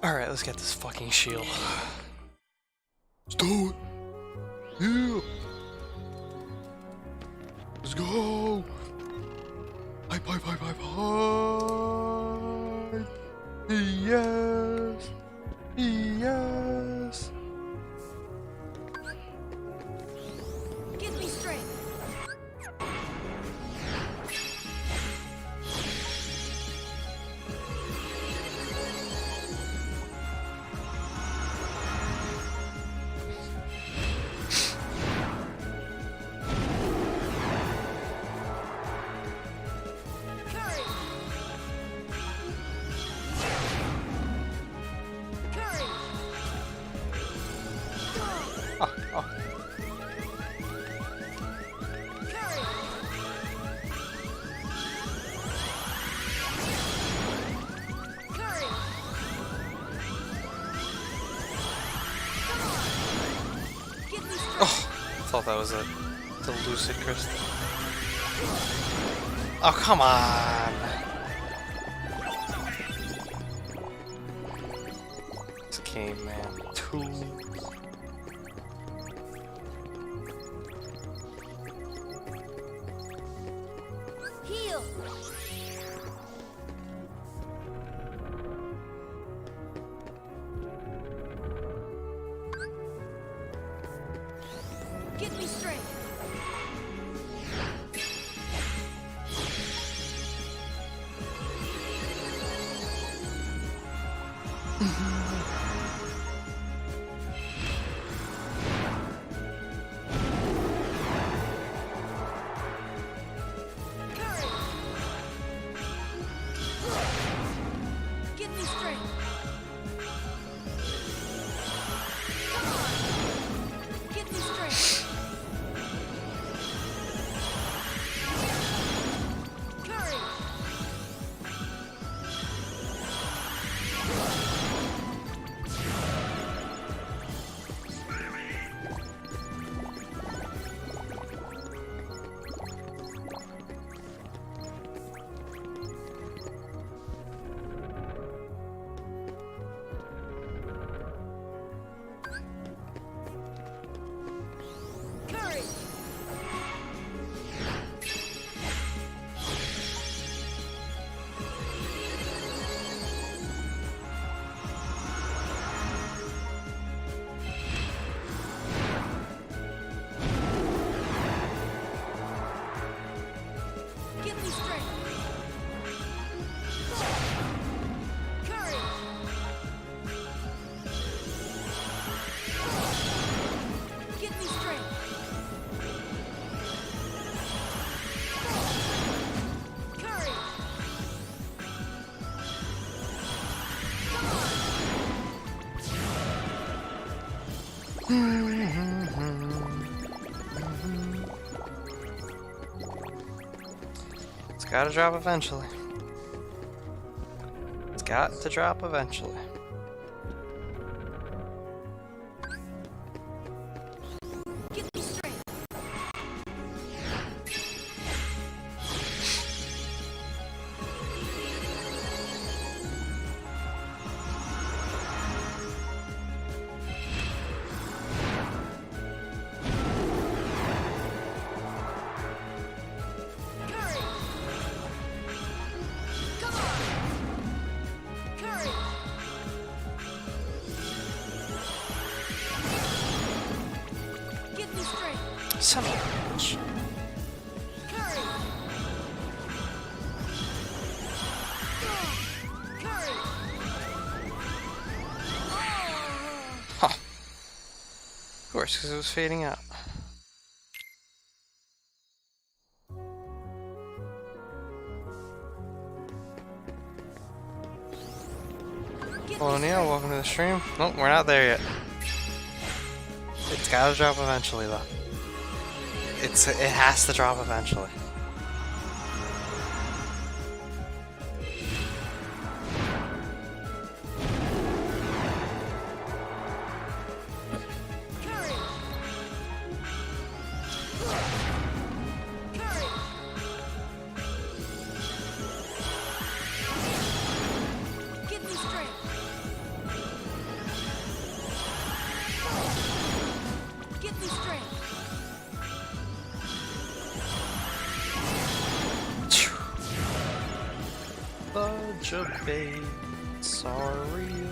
Alright, let's get this fucking shield. Let's do it. Yeah. Let's go. Hype, hype, hype, hype, hype. Yes. Yes. Give me strength. I thought that was the lucid crystal. Oh, come on! This game, man. Tools. Heal. Give me strength. Give me strength. Come on. Give me strength. Courage. Courage. Give me strength. Courage. Give me strength. Courage. It's gotta drop eventually. It's got to drop eventually. Give me strength. Courage. Come on. Courage. Give me strength. Son of a bitch. Courage. Courage. Huh. Of course, because it was fading out. Give Hello, me Neil. strength. Welcome to the stream. Nope, we're not there yet. It's gotta drop eventually, though. It has to drop eventually. Courage. Give me strength. of baits are real.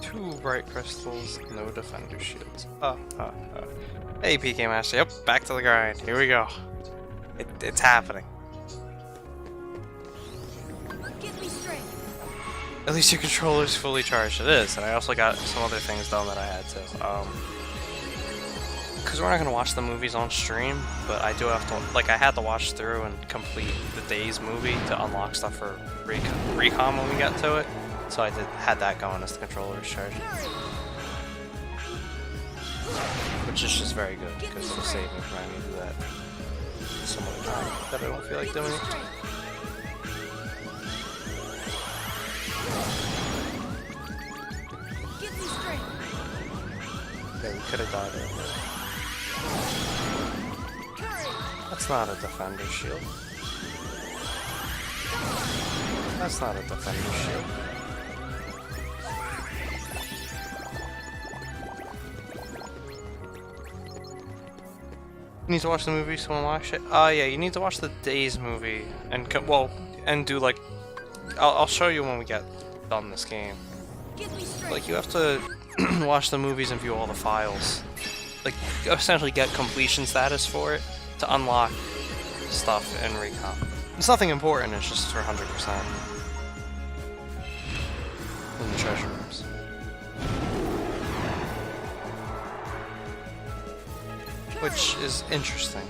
2 bright crystals, no defender shields. Hey, PK Master. Yep, back to the grind. Here we go. It's happening. Give me strength. At least your controller's fully charged. It is, and I also got some other things done that I had to. Because we're not going to watch the movies on stream, but I do have to, like, I had to watch through and complete the Days movie to unlock stuff for Recon when we got to it. So I had that going as the controller was charged. Courage. Which is just very good, because it'll save me from having to do that some other time that I don't feel like Give me doing it. strength. Give me strength. Yeah, we could have died earlier. Courage. That's not a defender shield. That's not a defender shield. You need to watch the movie so unlock shit? Yeah, you need to watch the Days movie and and do like I'll show you when we get done this game. Give me strength. Like you have to watch the movies and view all the files. Like essentially get completion status for it to unlock stuff in Recon. It's nothing important, it's just for 100% in the treasure rooms. Which is interesting.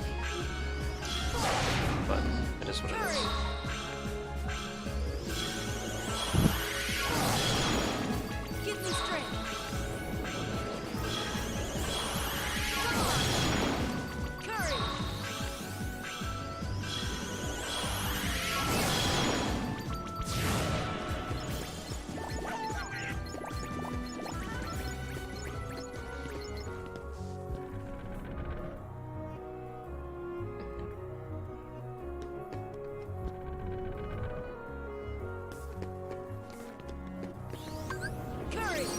But it is what it is. Give me strength. Courage. Courage.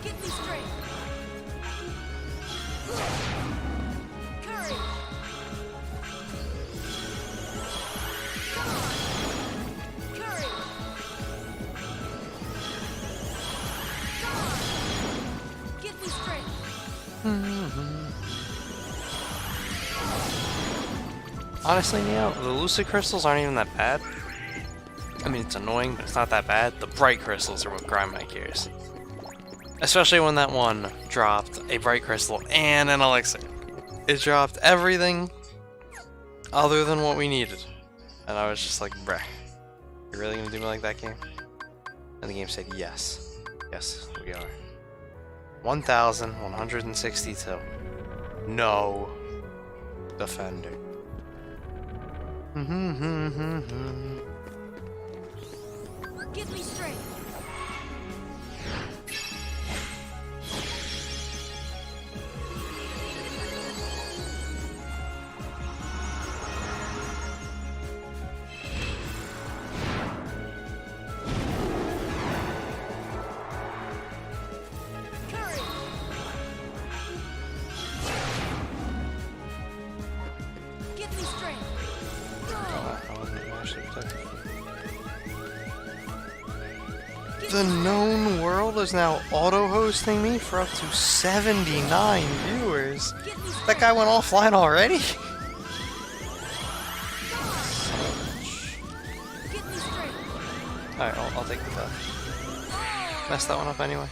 Give me strength. Courage. Courage. Give me strength. Honestly, Neo, the lucid crystals aren't even that bad. I mean, it's annoying, but it's not that bad. The bright crystals are what grind my gears. Especially when that one dropped a bright crystal and an elixir. It dropped everything other than what we needed. And I was just like, bruh, you're really gonna do me like that, game? And the game said yes. Yes, we are. 1,162. No defender. Give me strength. Courage. Give me strength. The known world is now auto-hosting me for up to 79 viewers. Give me That guy went offline already? Give me strength. Alright, I'll take the death. Messed that one up anyway.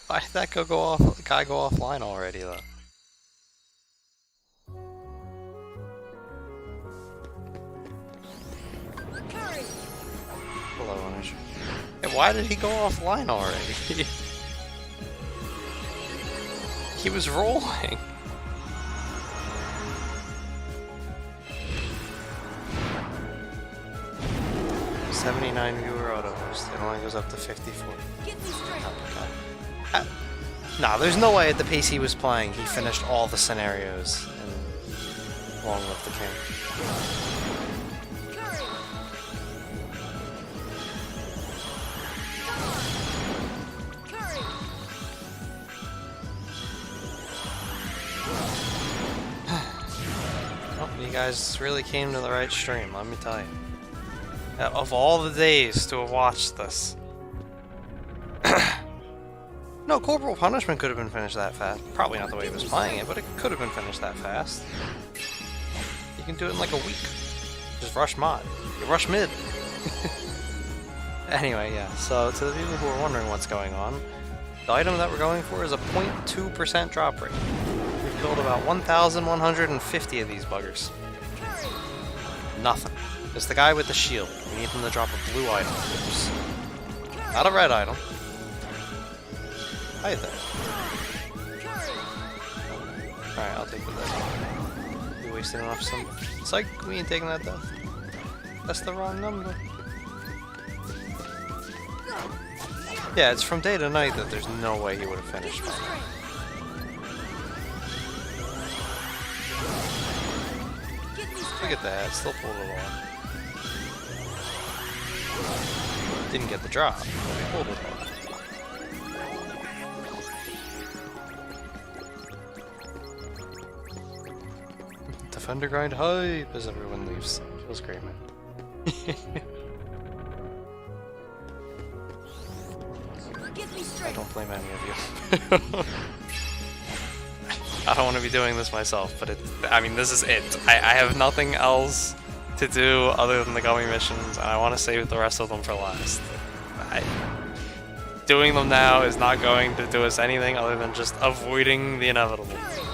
Why did that guy go offline already though? Courage. Hello, energy. Hey, why did he go offline already? He was rolling. $79 viewer auto host. It only goes up to 54. Give me strength. Nah, there's no way at the pace he was playing he finished all the scenarios Long live the king. Curry. Curry. Oh, you guys really came to the right stream, let me tell you. Of all the days to have watched this. No, Corporal Punishment could have been finished that fast. Probably not the way he was playing it, but it could have been finished that fast. You can do it in like a week. Just rush mod. You rush mid. Anyway, yeah, so to the people who are wondering what's going on, the item that we're going for is a 0.2% drop rate. We've killed about 1,150 of these buggers. Curry. Nothing. It's the guy with the shield. We need him to drop a blue item. Oops. Not a red item. Hi there. Curry. Alright, I'll take the death. We wasted enough some. It's like we ain't taking that death. That's the wrong number. Yeah, it's from day to night that there's no way he would have Give finished me by now. strength. Give me Look strength. at that, still pulled it off. Didn't get the drop, but we pulled it off. Defender grind hype as everyone leaves. Feels great, man. Give me I strength. don't blame any of you. I don't want to be doing this myself, but I mean, this is it. I have nothing else to do other than the gummy missions, and I want to save the rest of them for last. Doing them now is not going to do us anything other than just avoiding the inevitable. Curry.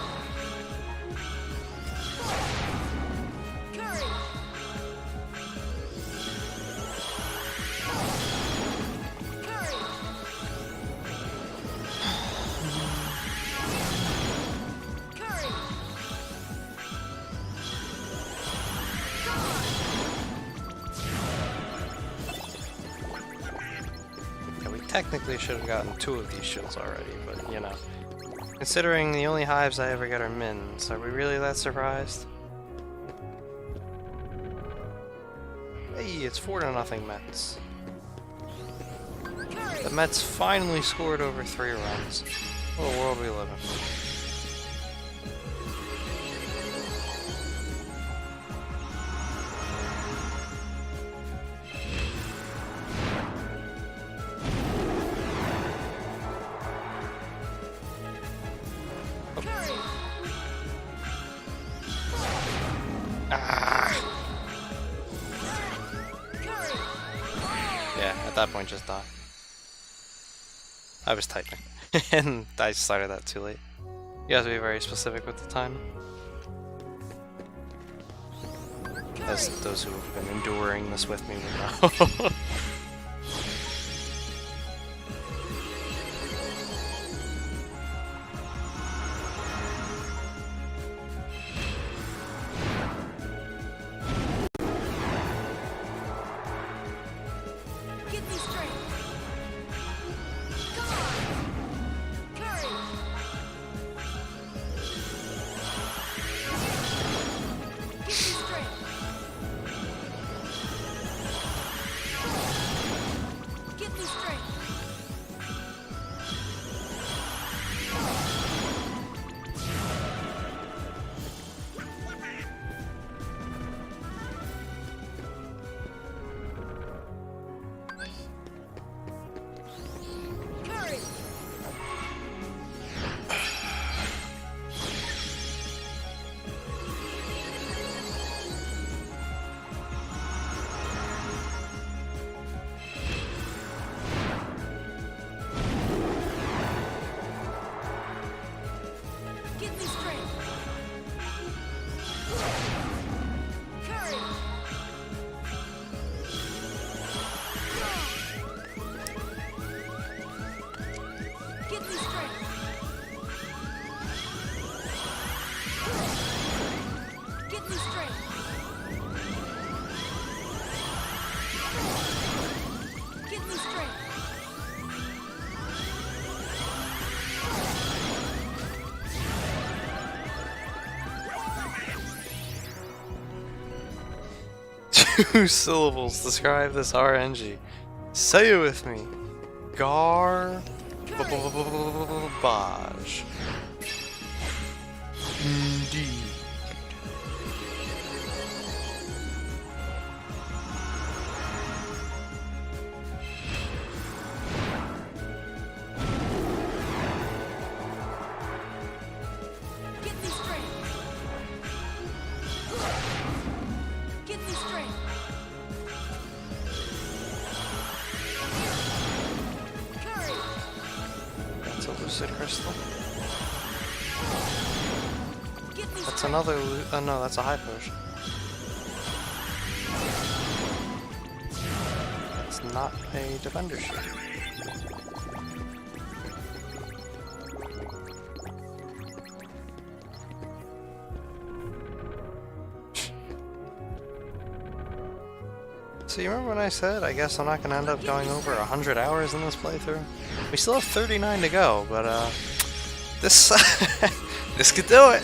Curry. Curry. Yeah, we technically should have gotten 2 of these shields already, but you know. Considering the only hives I ever get are mins, are we really that surprised? Hey, it's 4-0 Mets. The Mets finally scored over 3 runs. What a world we live in. Curry. Ah! Curry. Yeah, at that point, just die. I was typing, and I started that too late. You have to be very specific with the time. As those who have been enduring this with me will know. Give me strength. Come on. Curry. Give me strength. 2 syllables describe this RNG. Say it with me. Garbage. Indeed. Get me straight. Get me straight. Curry. That's a lucid crystal. Get me That's straight. another. Oh no, that's a high potion. It's not a defender shield. So you remember when I said I guess I'm not gonna end up going over 100 hours in this playthrough? We still have 39 to go, but this this could do it.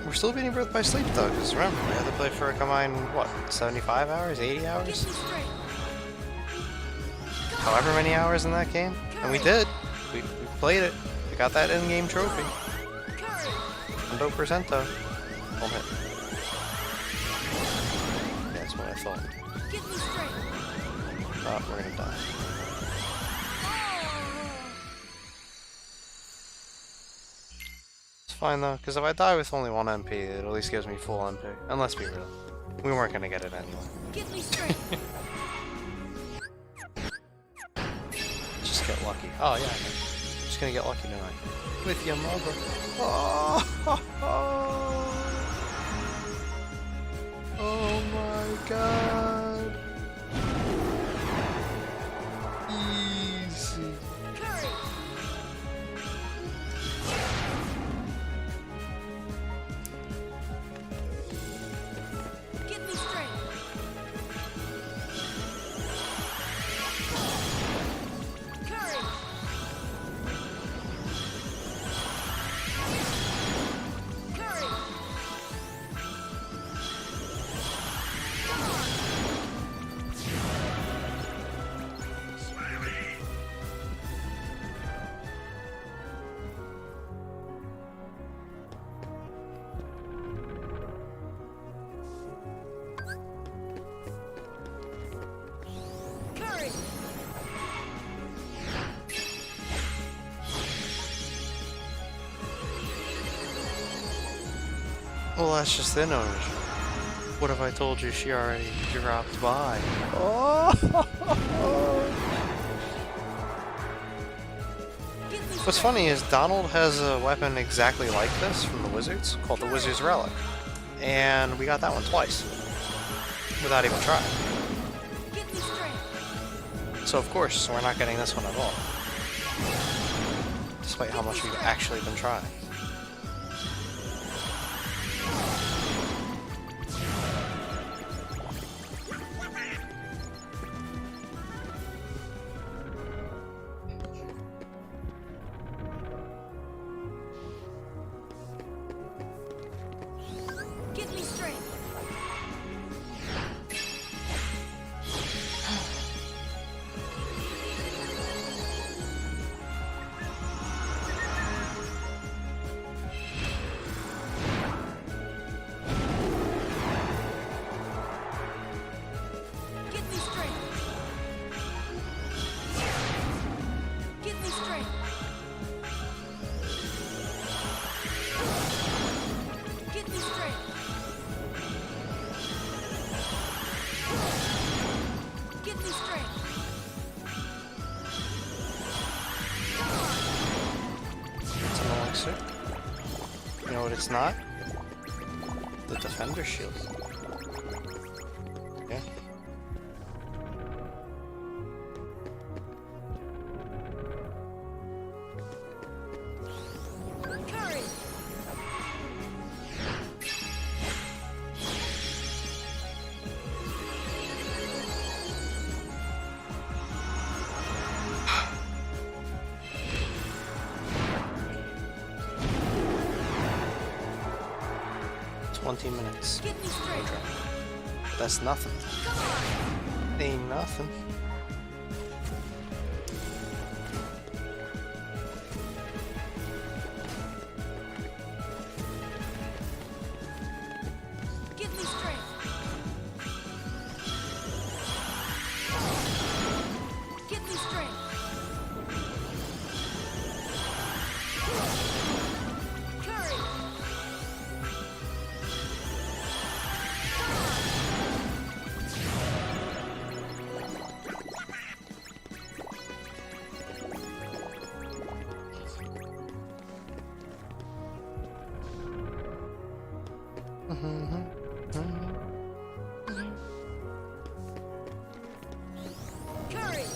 We're still beating Birth by Sleep though, because remember we had to play for a combined what, 75 hours, 80 Get hours, me straight. however many hours in that game, and we did. We played it. We got that in-game trophy. Curry. 100% though. Home hit. Yeah, that's what I thought. Get me straight. Oh, we're gonna die. It's fine though, because if I die with only 1 MP, it at least gives me full MP. And let's be real, we weren't gonna get it anyway. Get me straight. Just get lucky. Oh yeah, just gonna get lucky tonight. With your mother. Oh, oh my god. Easy. Curry. Get me straight. Curry. Curry. Come on. Curry. Well, that's just the ownership. What if I told you she already dropped by? Oh! Get me What's straight. funny is Donald has a weapon exactly like this from the Wizards, called the Wizard's Relic. And we got that one twice. Without even trying. Get me straight. So of course, we're not getting this one at all. Despite how much we've actually been trying. Get me straight. Get me straight. Get me straight. Get me straight. Get me straight. Come on. It's an elixir. You know what it's not? The Defender Shield. Yeah. Curry. 20 minutes. Give me strength. That's nothing. Come Ain't nothing. on. Give me strength. Give me strength. Courage. Courage.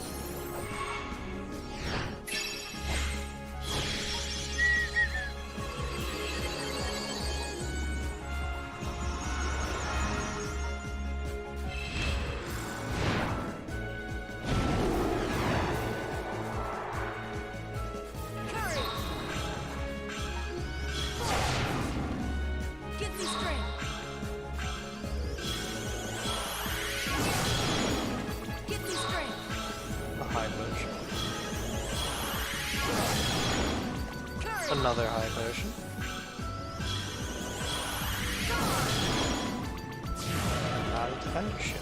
'High version. Another high version. Not a defender ship.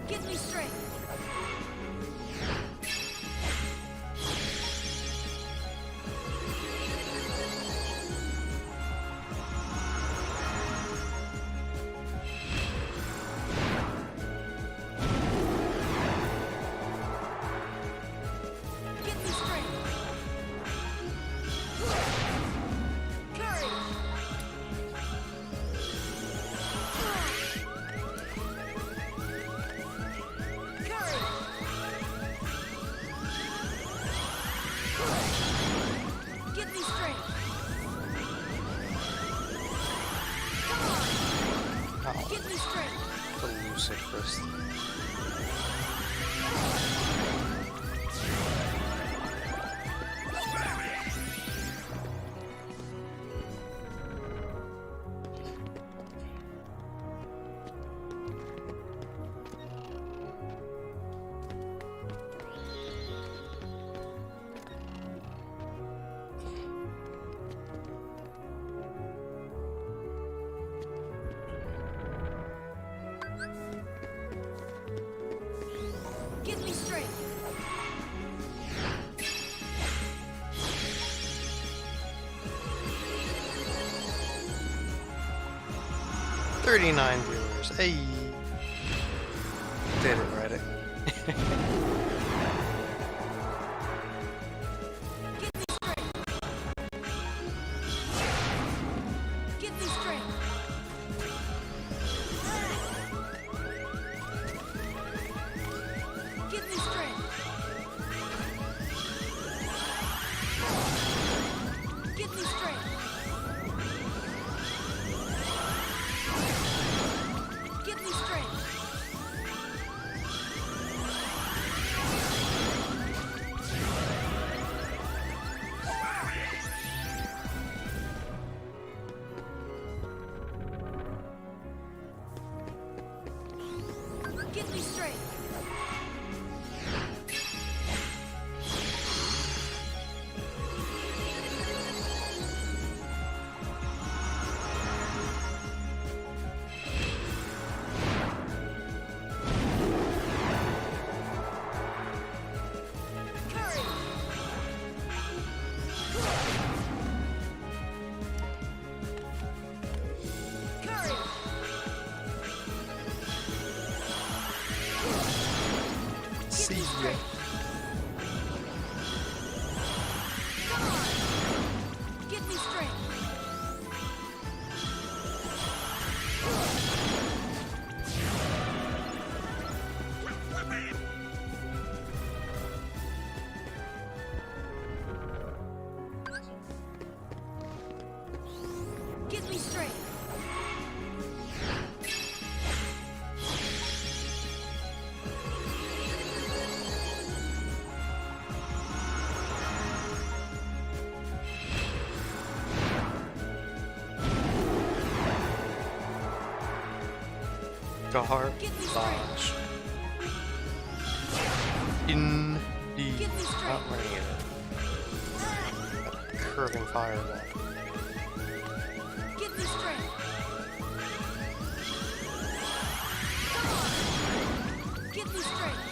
Give me strength. Give me strength. Courage. Give me strength. Oh, Give me strength. the Lucifer's. Give me strength. 39 viewers. Hey! Did it, Reddit. Give me strength. Give me strength. Give me strength. Give me strength. Give me strength. Give me strength. Courage. Courage. See Give me ya. strength. Come on. Give me strength. Garbage. In the not running it. Curling fireball. Give me strength. Give me strength.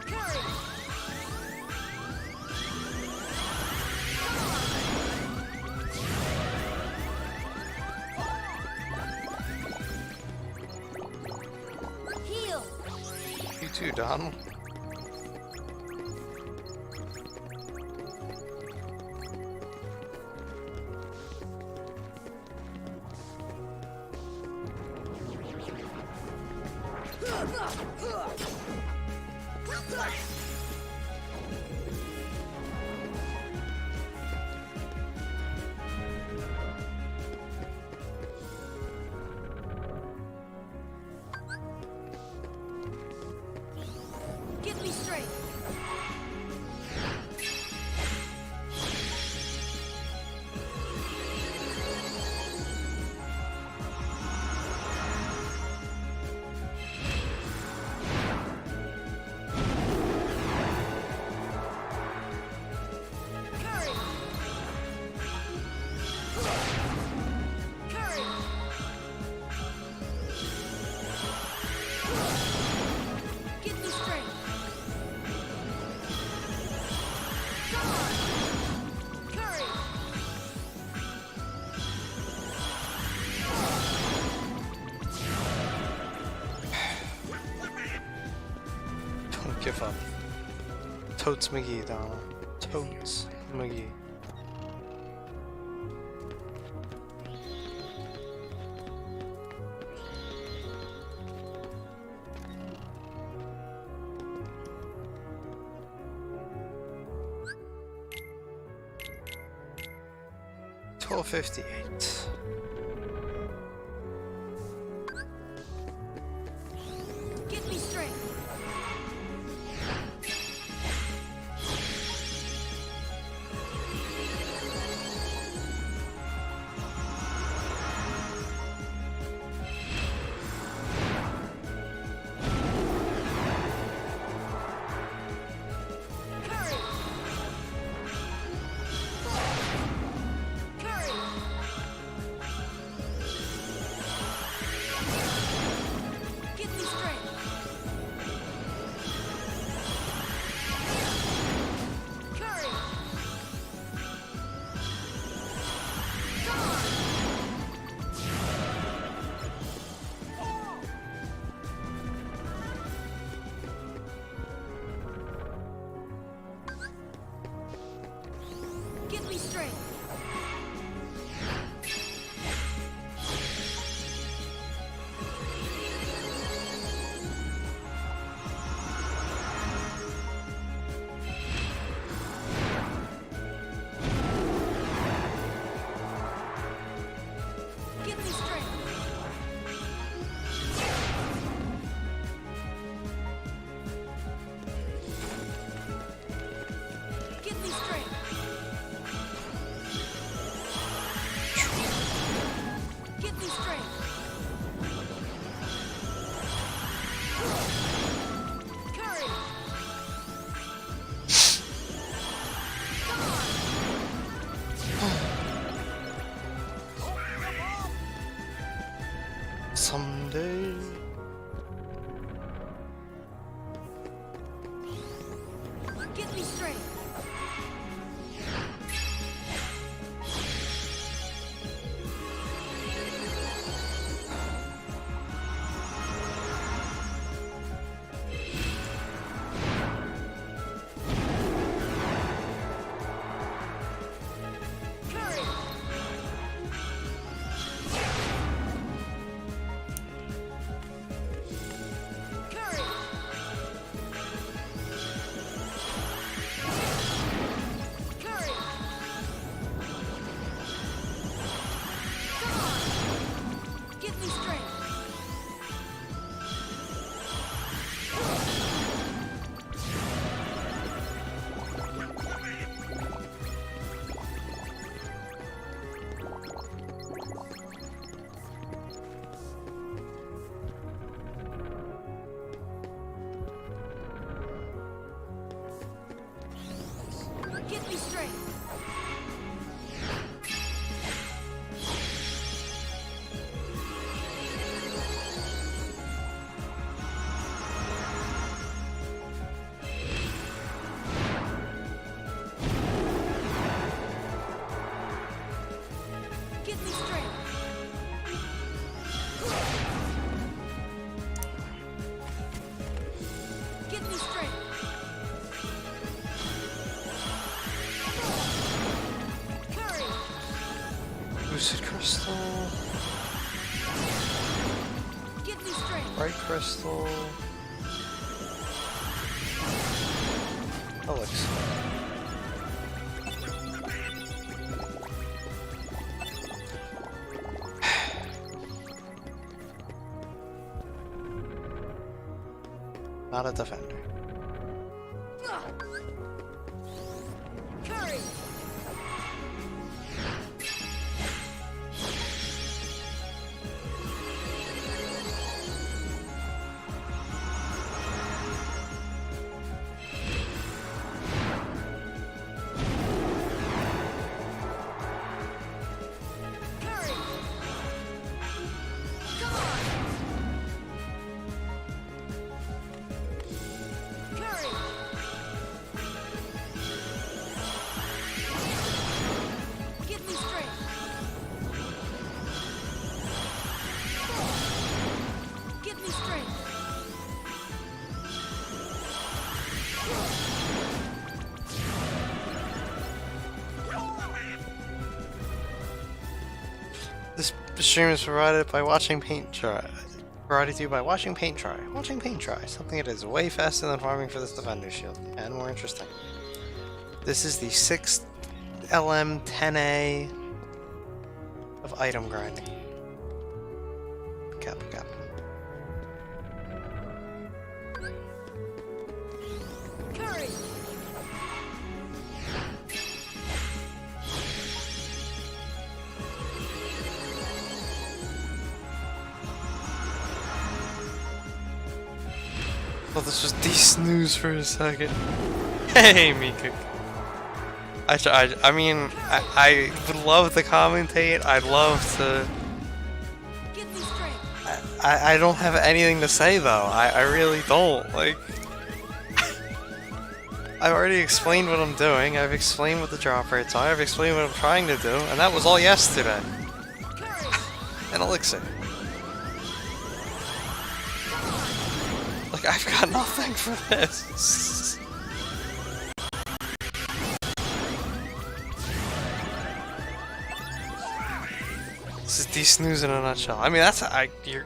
Courage. Heal. You too, Donald. Give me strength. Courage. Courage. Give me strength. Come on. Courage. Don't give up. Totes McGee, Donald. Totes McGee. $12.58. Give me strength. Courage. Courage. Give me strength. Courage. Come on. Give me strength. Give me strength. Give me strength. Give me strength. Courage. Come on. Someday. Give me strength. Courage. Lucid Crystal. Give me strength. Bright Crystal. Elixir. Not a defender. Courage. Courage. Come on. Courage. Give me strength. Give me strength. This stream is provided by watching paint dry. Provided to you by watching paint dry. Watching paint dry. Something that is way faster than farming for this defender shield. And more interesting. This is the 6th LM10A of item grinding. Cap, cap. Courage. Well, this was de-snooze for a second. Hey, Mika. I mean, I would love to commentate. I'd love to. Give me strength. I don't have anything to say though. I really don't. Like, I've already explained what I'm doing. I've explained what the drop rates are. I've explained what I'm trying to do, and that was all yesterday. Courage. An elixir. Like, I've got nothing for this. This is de-snooze in a nutshell. I mean, that's you're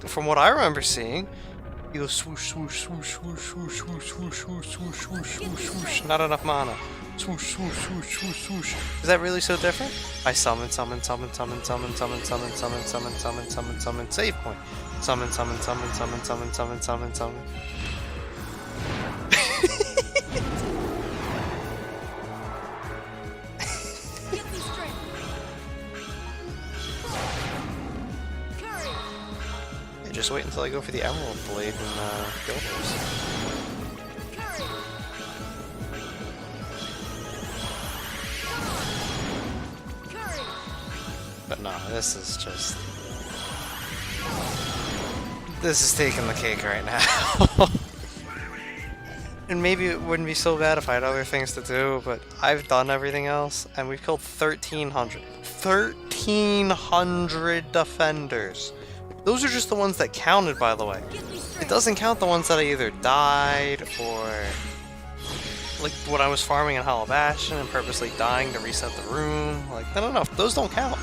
from what I remember seeing. You go swoosh, swoosh, swoosh, swoosh, swoosh, swoosh, swoosh, swoosh, swoosh, swoosh, swoosh, swoosh. Not enough mana. Swoosh, swoosh, swoosh, swoosh, swoosh. Is that really so different? I summon, summon, summon, summon, summon, summon, summon, summon, summon, summon, summon, summon, save point. Summon, summon, summon, summon, summon, summon, summon, summon. Give me strength. Courage. Yeah, just wait until I go for the Emerald Blade and Guilders. Courage. Courage. But no, this is just... This is taking the cake right now. And maybe it wouldn't be so bad if I had other things to do, but I've done everything else, and we've killed 1,300. 1,300 defenders. Those are just the ones that counted, by the way. Give me It strength. doesn't count the ones that I either died, or... like when I was farming in Hollow Bastion and purposely dying to reset the room. Like, no, those don't count.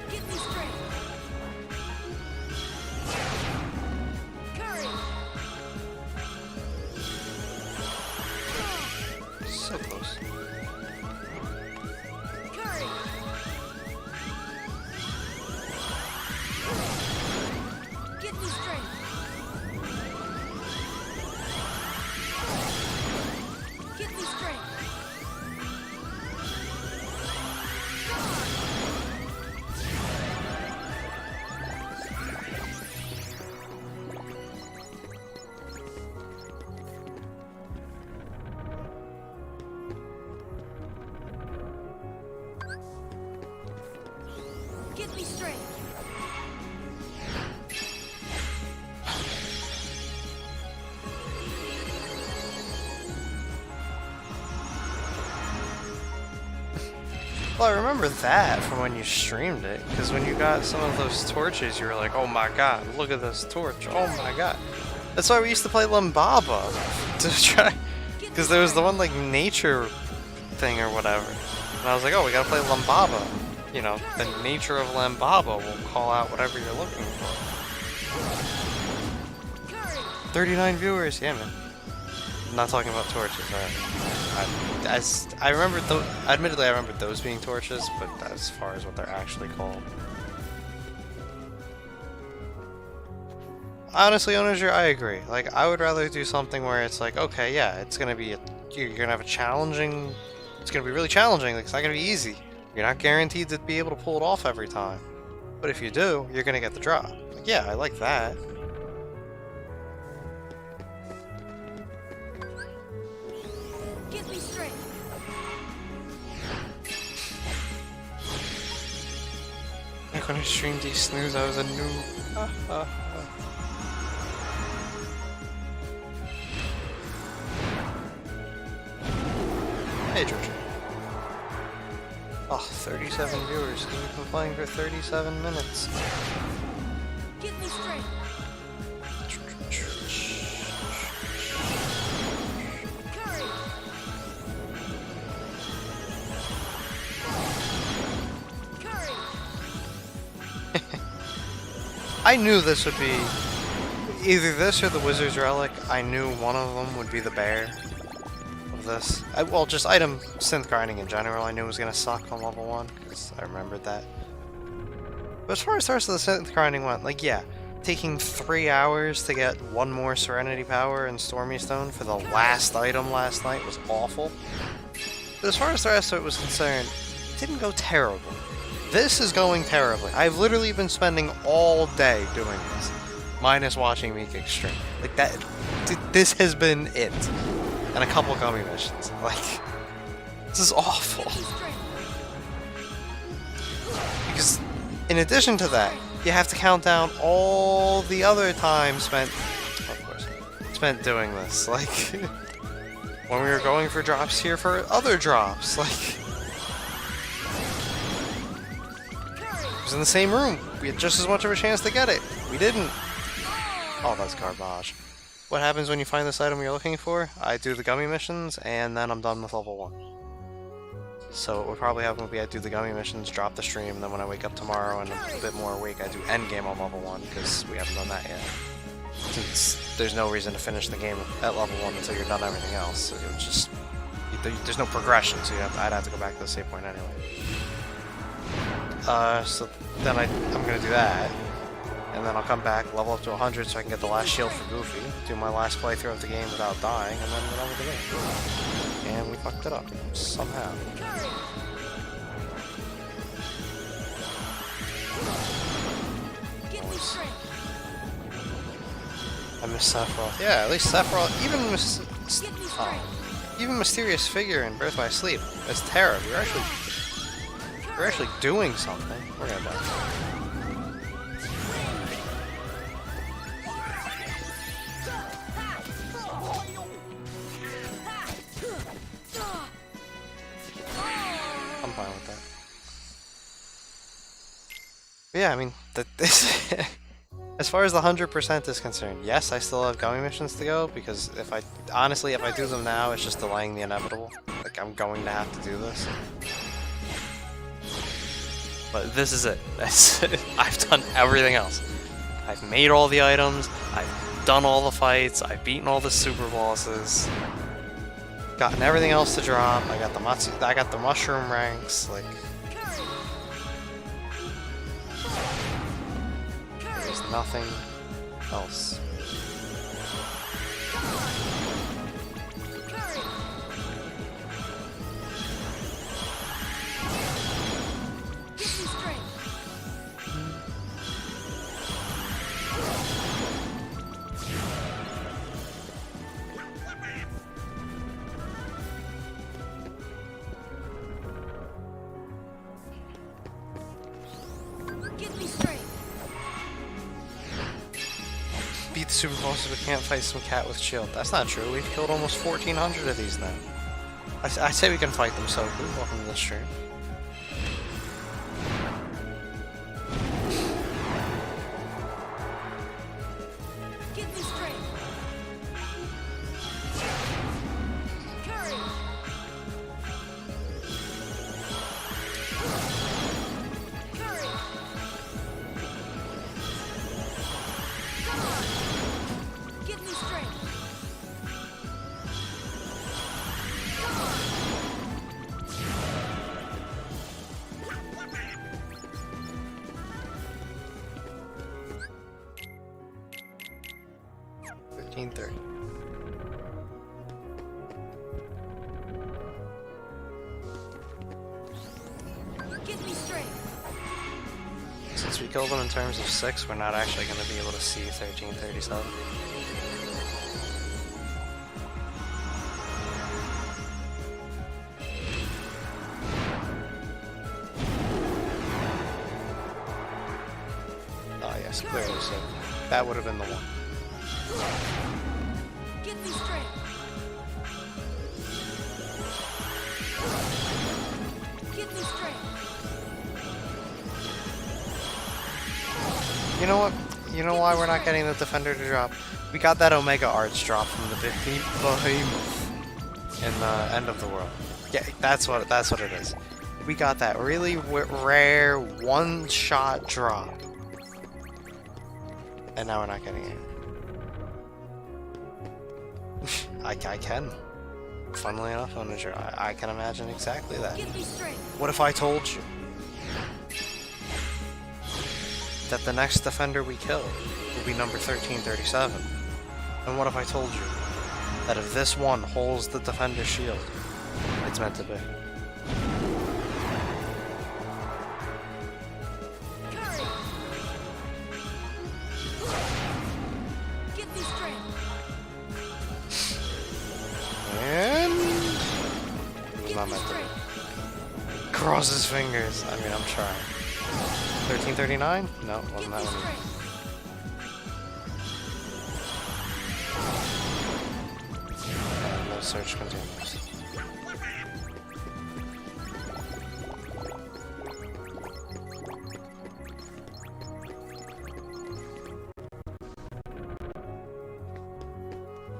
Give me strength. Courage. So close. Courage. Give me strength. Give me strength. Give me strength. Well, I remember that from when you streamed it, because when you got some of those torches, you were like, oh my god, look at this torch, oh my god. That's why we used to play Lumbaba to try, because there was the one like nature thing or whatever, and I was like, oh, we gotta play Lumbaba. You know, the nature of Lambaba will call out whatever you're looking for. 39 viewers, yeah, man. I'm not talking about torches. I remember, admittedly, I remember those being torches, but as far as what they're actually called. Honestly, Onager, I agree. Like, I would rather do something where it's like, okay, yeah, it's gonna be, you're gonna have a challenging, it's gonna be really challenging, like, it's not gonna be easy. You're not guaranteed to be able to pull it off every time. But if you do, you're gonna get the drop. Like, yeah, I like that. Give me strength. Like when I streamed these snooze, I was a noob. Hey, George. Oh, 37 viewers. You've been playing for 37 minutes. Give me strength. Courage. Courage. I knew this would be either this or the Wizard's Relic. I knew one of them would be the bear of this. Well, just item synth grinding in general, I knew was going to suck on level 1, because I remembered that. But as far as the rest of the synth grinding went, like, yeah, taking 3 hours to get one more Serenity Power and Stormy Stone for the last item last night was awful. But as far as the rest of it was concerned, it didn't go terrible. This is going terribly. I've literally been spending all day doing this, minus watching Meek Extreme. Like, that, this has been it. And a couple gummy missions. Like, this is awful. Give me strength. Because, in addition to that, you have to count down all the other time spent, of course, spent doing this. Like, when we were going for drops here for other drops. Like, it was in the same room. We had just as much of a chance to get it. We didn't. Oh, that's garbage. What happens when you find this item you're looking for? I do the gummy missions, and then I'm done with level 1. So what would probably happen would be I do the gummy missions, drop the stream, and then when I wake up tomorrow and a bit more awake, I do endgame on level 1, because we haven't done that yet. Since there's no reason to finish the game at level 1 until you're done everything else, so it would just... There's no progression, so I'd have to go back to the save point anyway. So then I'm gonna do that. And then I'll come back, level up to 100 so I can get the last shield for Goofy, do my last playthrough of the game without dying, and then get on with the game. And we fucked it up, somehow. Give me strength. I miss Sephiroth. Yeah, at least Sephiroth, Give me strength. even Mysterious Figure in Birth by Sleep, as Terra, we're actually doing something. We're gonna die. I'm fine with that. But yeah, I mean, this as far as the 100% is concerned, yes, I still have gummy missions to go, because if I do them now, it's just delaying the inevitable. Like, I'm going to have to do this. But this is it. That's it. I've done everything else. I've made all the items, I've done all the fights, I've beaten all the super bosses, gotten everything else to drop. I got the mushroom ranks. Like, there's nothing else. Give me strength. Give me strength. Beat the super bosses, but can't fight some cat with shield. That's not true. We've killed almost 1,400 of these now. I say we can fight them, so welcome to the stream. Give me strength. 1330. Give me strength. Since we killed them in terms of 6, we're not actually going to be able to see 1337. Oh yes, clearly so. That would have been the one. Give me strength. Give me strength. You know what? You know why we're not getting the defender to drop? We got that Omega Arts drop from the Behemoth in the End of the World. Yeah, that's what it is. We got that really rare one-shot drop, and now we're not getting it. I can. Funnily enough, I can imagine exactly that. Give me strength. What if I told you that the next defender we kill will be number 1337? And what if I told you that if this one holds the defender's shield, it's meant to be? Courage. Give me strength. And it was Give not me meant to be. strength. Cross his fingers. I mean, I'm trying. 1339? No, Give wasn't me that one. strength. No search continues.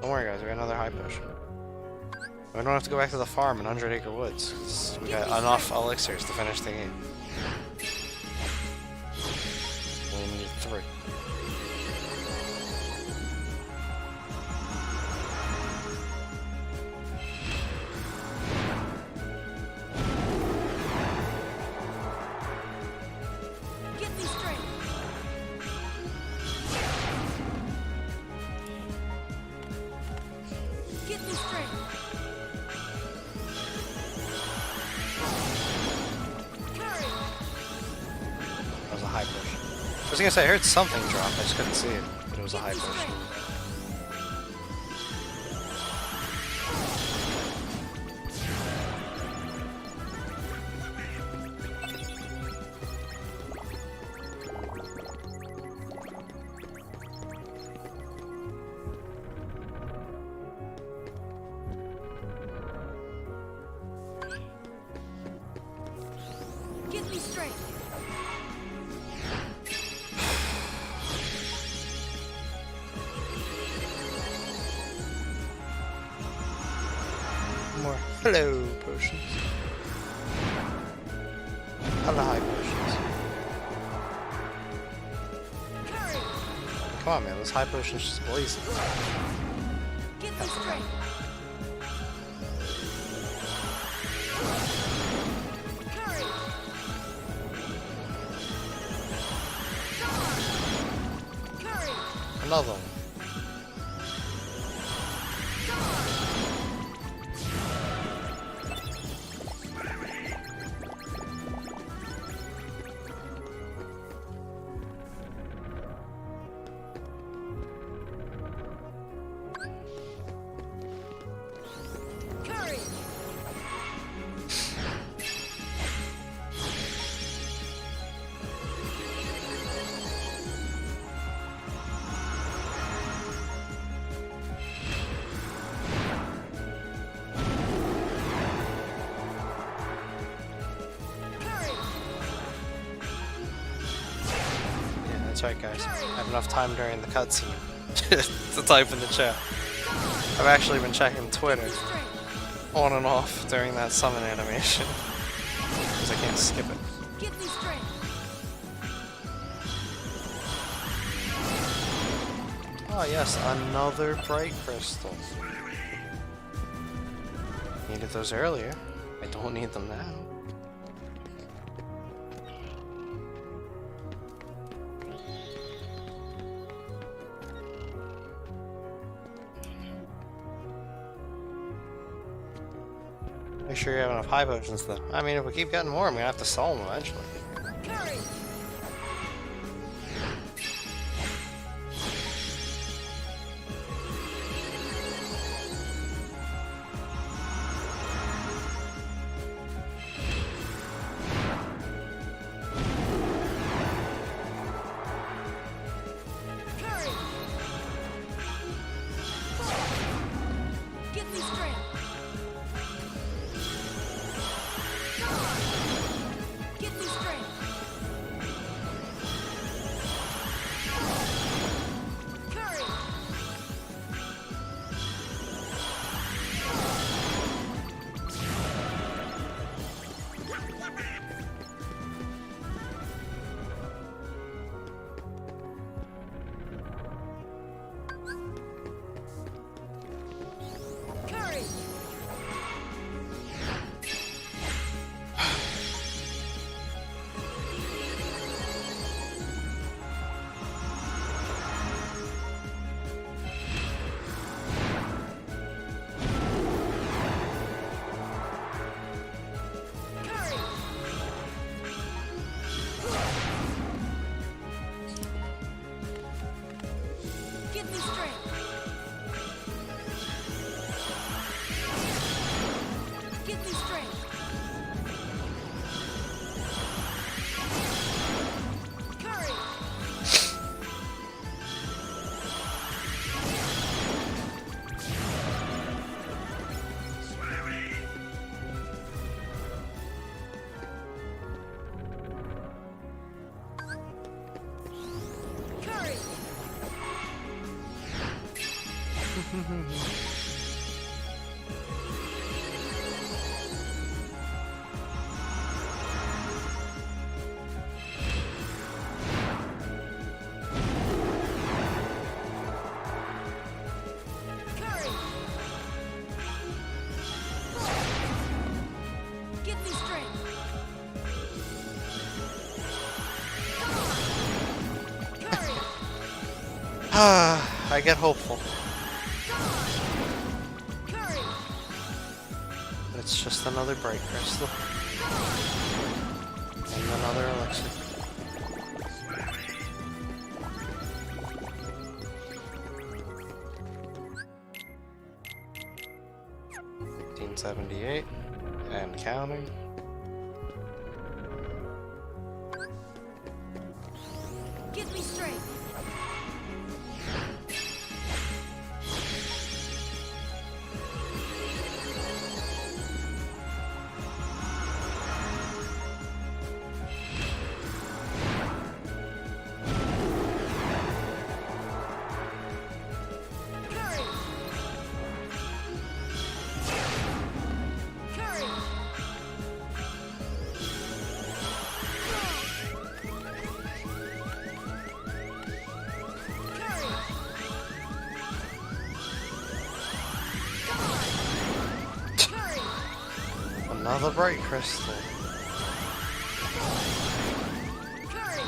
Don't worry guys, we got another high push. We don't have to go back to the farm in 100 Acre Woods. We got enough elixirs to finish the game. We need 3. Give me strength. Give me strength. Courage. That was a high push. I was gonna say, I heard something drop, I just couldn't see it, but it was a high Give me push. strength. Give me strength. More hello potions. Hello high potions. Courage. Come on man, those high potions just blazing. Give me strength. Courage. Come on. Courage. Another one. Courage. Courage. Yeah, that's right guys. I have enough time during the cutscene to type in the chat. I've actually been checking Twitter Strength. on and off during that summon animation. Because I can't skip it. Give me strength. Oh yes, another bright crystal. Needed those earlier. I don't need them now. Make sure you have enough high potions though. I mean, if we keep getting more, I'm gonna have to sell them eventually. Curry. Curry. Give me strength. Give me strength. Curry. Curry. Curry. Give me strength. Give me strength. Curry. Curry. Curry. Give me strength. Curry. I get hopeful. Curry. It's just another bright crystal. And another elixir. $18.78 and counting. Give me strength. Curry. Curry. Curry. Curry. Another bright crystal. Curry.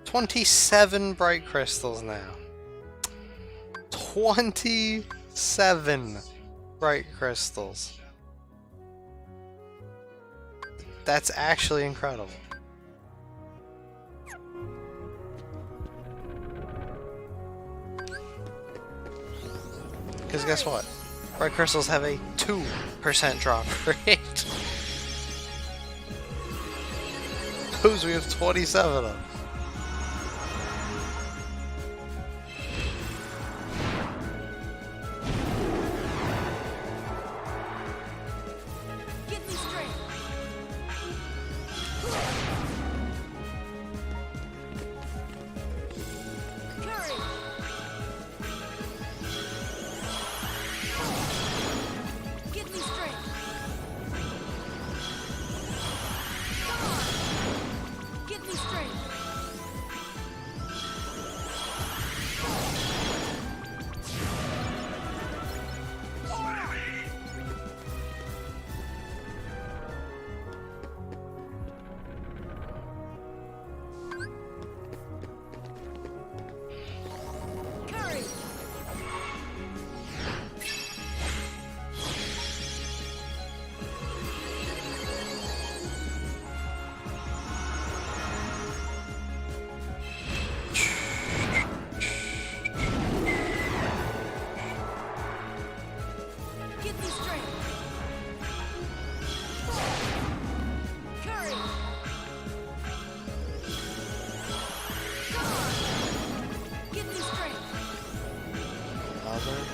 $27 bright crystals now. 27 bright crystals. That's actually incredible. Because guess what? Bright crystals have a 2% drop rate. Those we have 27 of. Give me strength. Curry.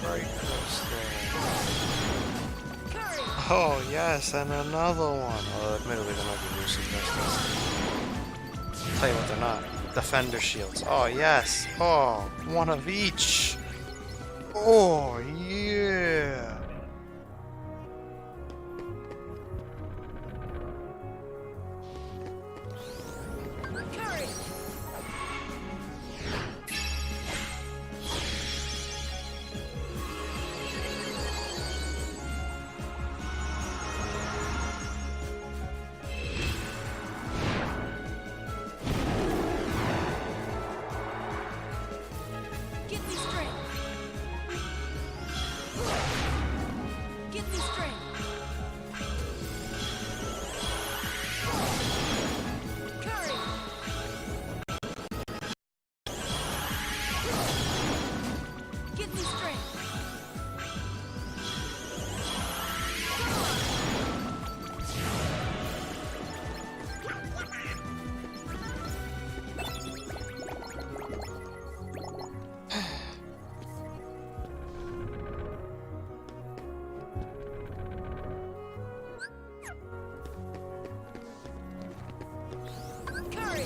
bright crystal. Curry. Oh, yes, and another one. Oh, admittedly, they might be lucid crystals. Tell you what, they're not. Defender shields. Oh, yes. Oh, one of each. Oh, yeah. Curry. Give me strength. Give me strength. Curry. Give me strength. Curry. Curry.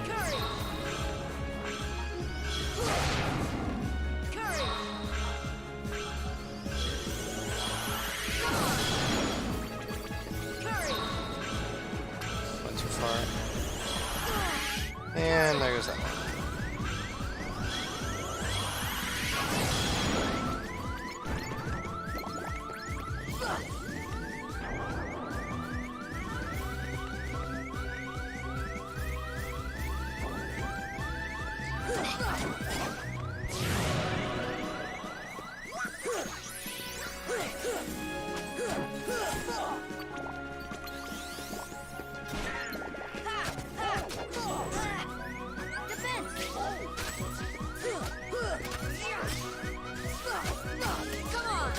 Curry. Come on. Curry. Went too far. And there goes that one. Defense. Come on. Come on.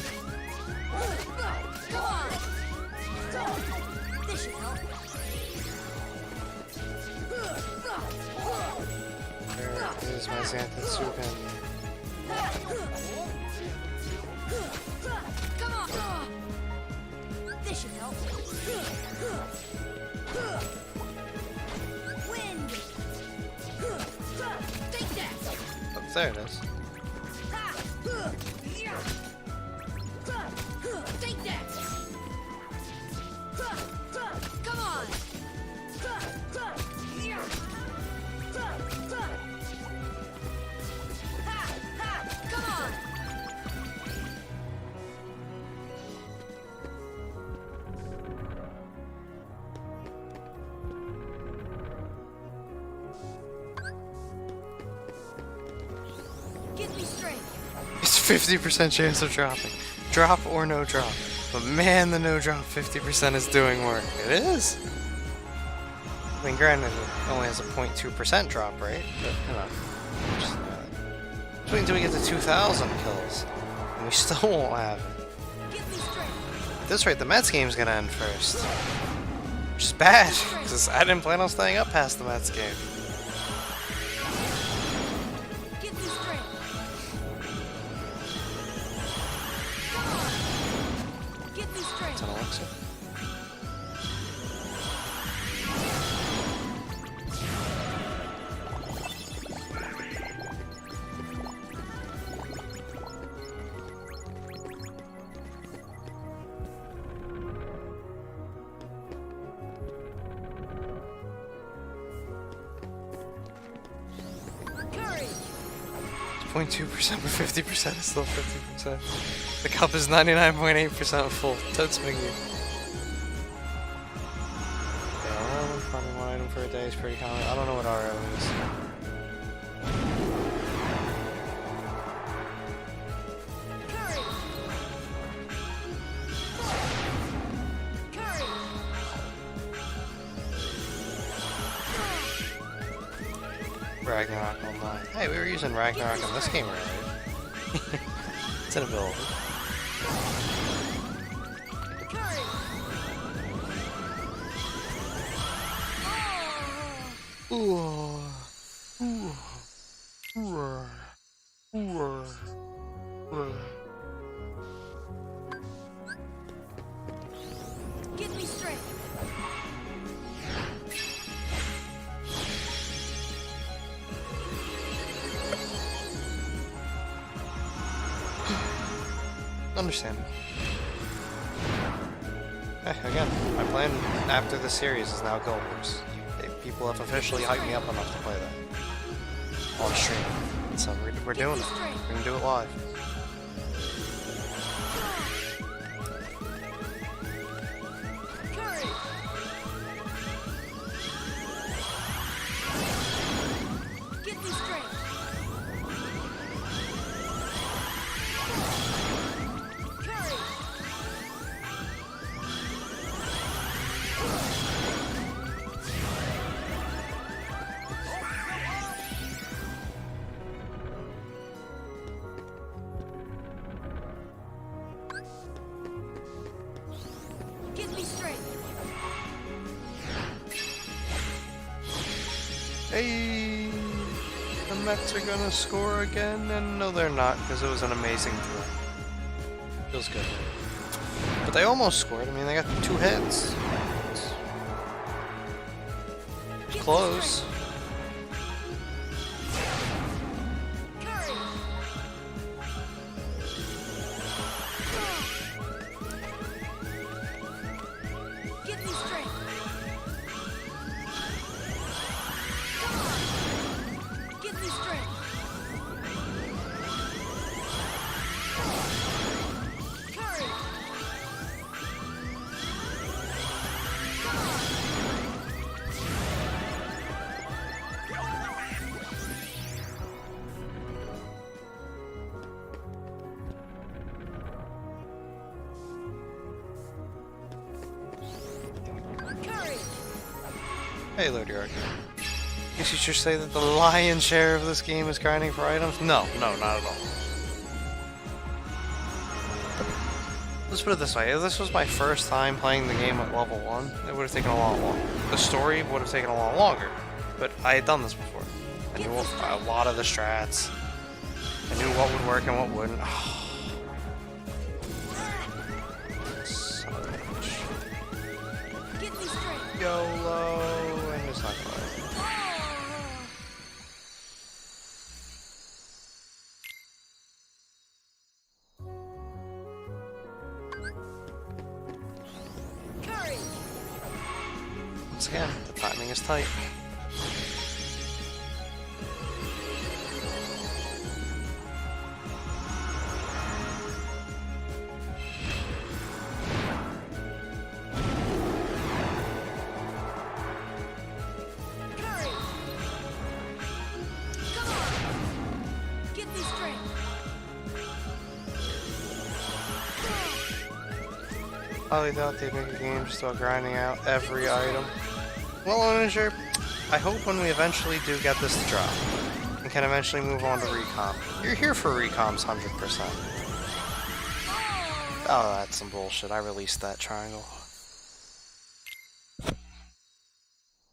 This should help. There is my Xanthan Come on. This should help. Wind. Take that. Oh, there it is. Take that. Come on. Come on. Give me strength. It's 50% chance of dropping. Drop or no drop. But man, the no drop 50% is doing work. It is. I mean, granted, it only has a 0.2% drop rate, but you know. Just, wait until we get to 2,000 kills, and we still won't have it. Give me strength. At this rate, the Mets game's gonna end first. Which is bad, because I didn't plan on staying up past the Mets game. Give me strength. Come on. Give me It's strength. an elixir. Curry. 0.2%, but 50% is still 50%. The cup is 99.8% full. Totes McGee. Yeah, RO farming one item for a day is pretty common. I don't know what RO is. Curry. Curry. Right, I Ragnarok Online. Hey, we were using Ragnarok in this game earlier. It's an ability. Courage. Oh. Ooh. Ooh. Ooh. Ooh. Give me strength. Understandable. Again, my plan after the series is now Guild Wars. People have officially hyped me up enough to play that on stream, so we're doing it. We're gonna do it live. Courage. Give me strength. Courage. Give me strength. Hey, the Mets are gonna score again, and no, they're not, because it was an amazing throw. Feels good. But they almost scored. I mean, they got 2 hits. Give me Close. strength. Courage. Give me strength. Give me strength. Courage. Courage. Hey, Lord York. Guess you should say that the lion's share of this game is grinding for items? No, not at all. Let's put it this way, if this was my first time playing the game at level 1, it would have taken a lot longer. The story would have taken a lot longer, but I had done this before. I knew a lot of the strats. I knew what would work and what wouldn't. Son of a bitch. Give me strength. YOLO, and it's not gonna work. Courage. Once again, the timing is tight. Courage. Come on. Give me strength. Highly doubt they'd make a game just about grinding out every item. Well, Onager, I hope when we eventually do get this to drop, and can eventually move on to recomp. You're here for recomp's 100%. Oh, that's some bullshit. I released that triangle.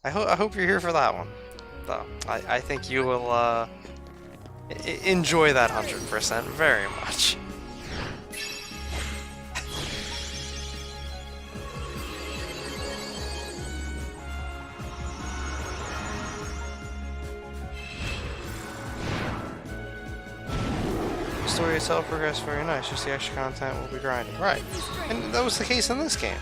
I hope you're here for that one, though. I think you will enjoy that 100% very much. The story itself progressed very nice, just the extra content will be grinding. Right, and that was the case in this game.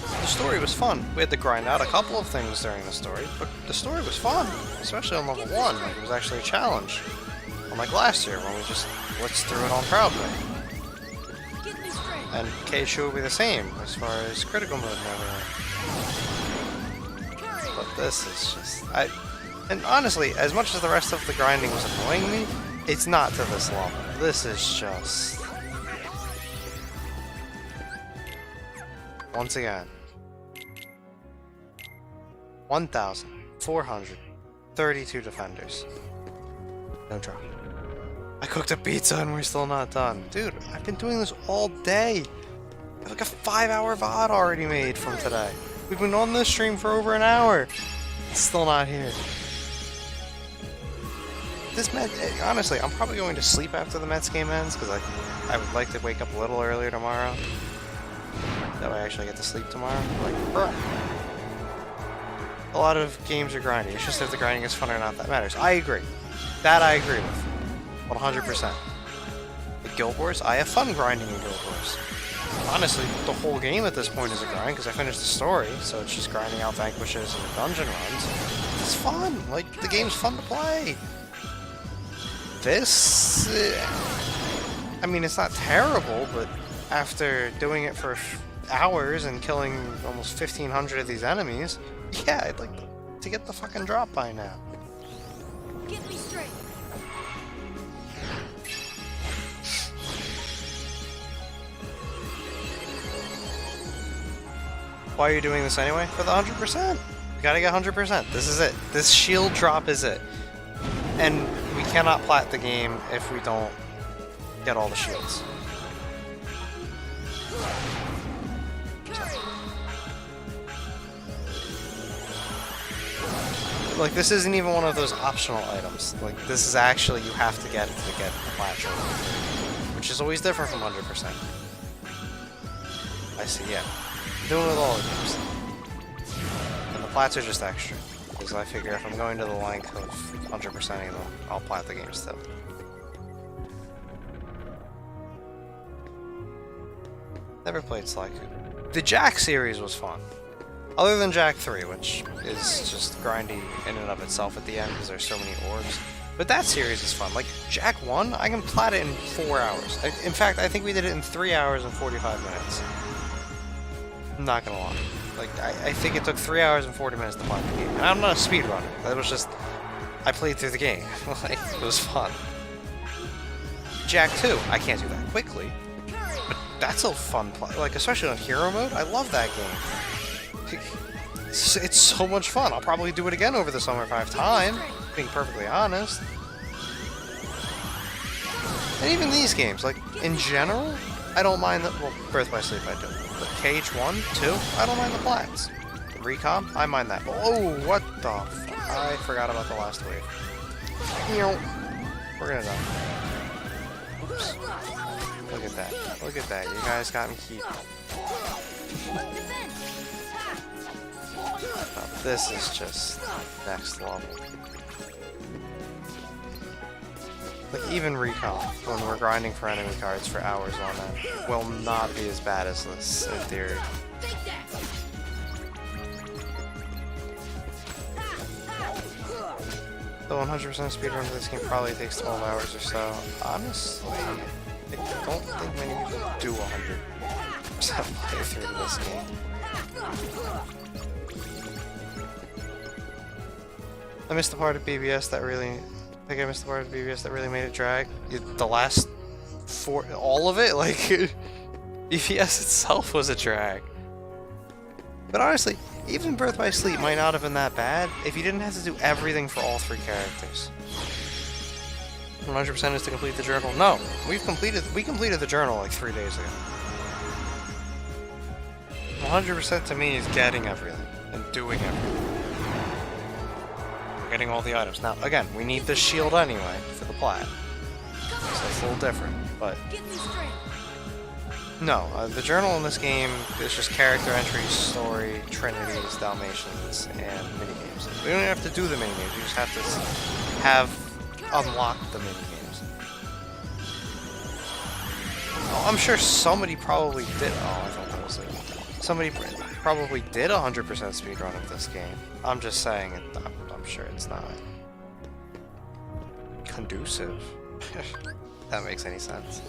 The story was fun. We had to grind out a couple of things during the story, but the story was fun, especially on level 1. Like, it was actually a challenge. Unlike last year, when we just blitzed through it on Proud Day. Give me strength. And Keishu will be the same, as far as critical mode and everything. Courage. But this is just... And honestly, as much as the rest of the grinding was annoying me, it's not to this level. This is just... Once again. 1,400 32 defenders. No drop. I cooked a pizza and we're still not done. Dude, I've been doing this all day. I have like a 5-hour VOD already made from today. We've been on this stream for over an hour. It's still not here. This honestly, I'm probably going to sleep after the Mets game ends because I would like to wake up a little earlier tomorrow. That way I actually get to sleep tomorrow. Like, bruh. A lot of games are grindy. It's just if the grinding is fun or not that matters. I agree. That I agree with. 100%. The Guild Wars, I have fun grinding in Guild Wars. Honestly, the whole game at this point is a grind because I finished the story, so it's just grinding out vanquishes and dungeon runs. It's fun. Like, the game's fun to play. This, I mean, it's not terrible, but after doing it for hours and killing almost 1,500 of these enemies, yeah, I'd like to get the fucking drop by now. Get me straight. Why are you doing this anyway? For the 100%. You gotta get 100%. This is it. This shield drop is it. And we cannot plat the game if we don't get all the shields. Like, this isn't even one of those optional items. Like, this is actually, you have to get it to get the plat trophy, which is always different from 100%. I see, yeah. I'm doing it with all the games. And the plats are just extra. Because I figure if I'm going to the length of 100%ing them, I'll plat the game still. Never played Sly Cooper. The Jack series was fun. Other than Jack 3, which is just grindy in and of itself at the end because there's so many orbs. But that series is fun. Like, Jack 1, I can plat it in 4 hours. In fact, I think we did it in 3 hours and 45 minutes. I'm not gonna lie. Like, I think it took 3 hours and 40 minutes to plat the game. And I'm not a speedrunner. That was just... I played through the game. Like, it was fun. Jack 2, I can't do that quickly. But that's a fun play. Like, especially on Hero Mode, I love that game. It's so much fun. I'll probably do it again over the summer if I have time, being perfectly honest. And even these games, like, in general, I don't mind the... Well, Birth by Sleep I do. But KH1, 2, I don't mind the plats. Recom, I mind that. Oh, what the f... I forgot about the last wave. We're gonna die. Oops. Look at that. Look at that. You guys got me keep. Oh, this is just next level. Like, even Recon, when we're grinding for enemy cards for hours on it, will not be as bad as this, in theory. The 100% speedrun for this game probably takes 12 hours or so. Honestly, I don't think many people do 100% playthrough of this game. I missed the part of BBS that really... I think I missed the part of BBS that really made it drag. The last all of it? Like, BBS itself was a drag. But honestly, even Birth by Sleep might not have been that bad if you didn't have to do everything for all 3 characters. 100% is to complete the journal. No, we completed the journal like 3 days ago. 100% to me is getting everything and doing everything. We're getting all the items. Now, again, we need the shield anyway for the plat. So it's a little different, but... No, the journal in this game is just character entries, story, trinities, Dalmatians, and minigames. We don't even have to do the minigames, we just have to unlock the minigames. Oh, I'm sure somebody probably did... Oh, I thought that was it. Somebody probably did 100% speedrun of this game. I'm just saying, I'm sure it's not conducive. If that makes any sense.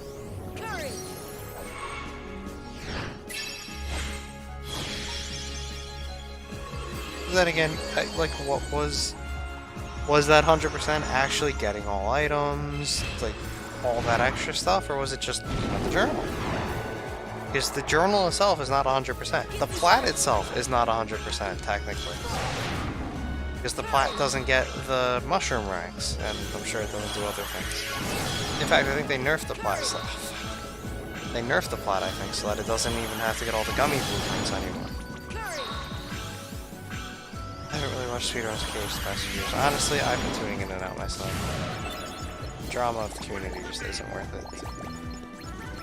Then again, like, what was that 100% actually getting all items, like all that extra stuff, or was it just, you know, the journal? Because the journal itself is not 100%. The plat itself is not 100% technically. Because the plat doesn't get the mushroom ranks, and I'm sure it doesn't do other things. In fact, I think they nerfed the plat. So they nerfed the plat, I think, so that it doesn't even have to get all the gummy blueprints anymore. I haven't really watched speedruns of Cage the past few years. Honestly, I've been tuning in and out myself. The drama of the community just isn't worth it.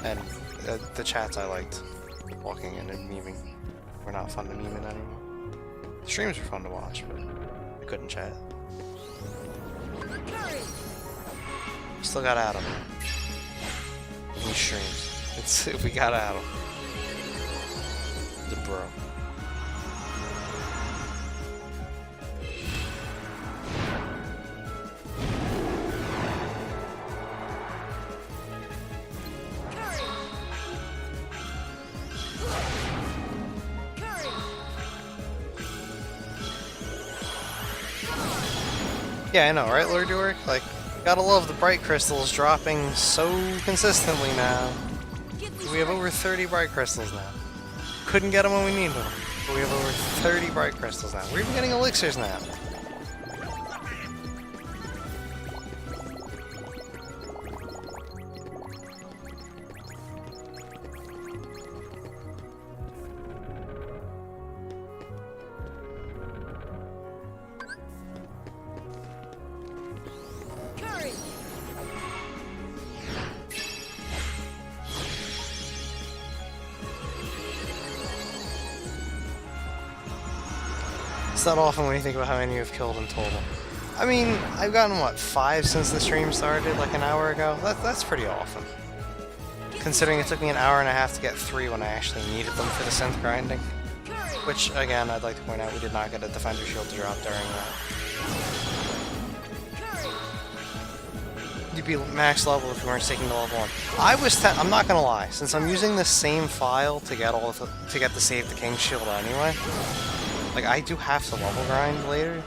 And the chats I liked, walking in and memeing, were not fun to meme in anymore. The streams were fun to watch, but I couldn't chat. Still got Adam. In these streams. We got Adam. The bro. Yeah, I know, right, Lord York? Like, gotta love the bright crystals dropping so consistently now. We have over 30 bright crystals now. Couldn't get them when we needed them, but we have over 30 bright crystals now. We're even getting elixirs now. It's not often when you think about how many you've killed in total. I mean, I've gotten, what, 5 since the stream started, like an hour ago? That's pretty often. Considering it took me an hour and a half to get 3 when I actually needed them for the synth grinding. Which, again, I'd like to point out, we did not get a Defender Shield to drop during that. You'd be max level if you weren't sticking to level 1. I'm not gonna lie, since I'm using the same file to get the Save the King shield anyway, like, I do have to level grind later.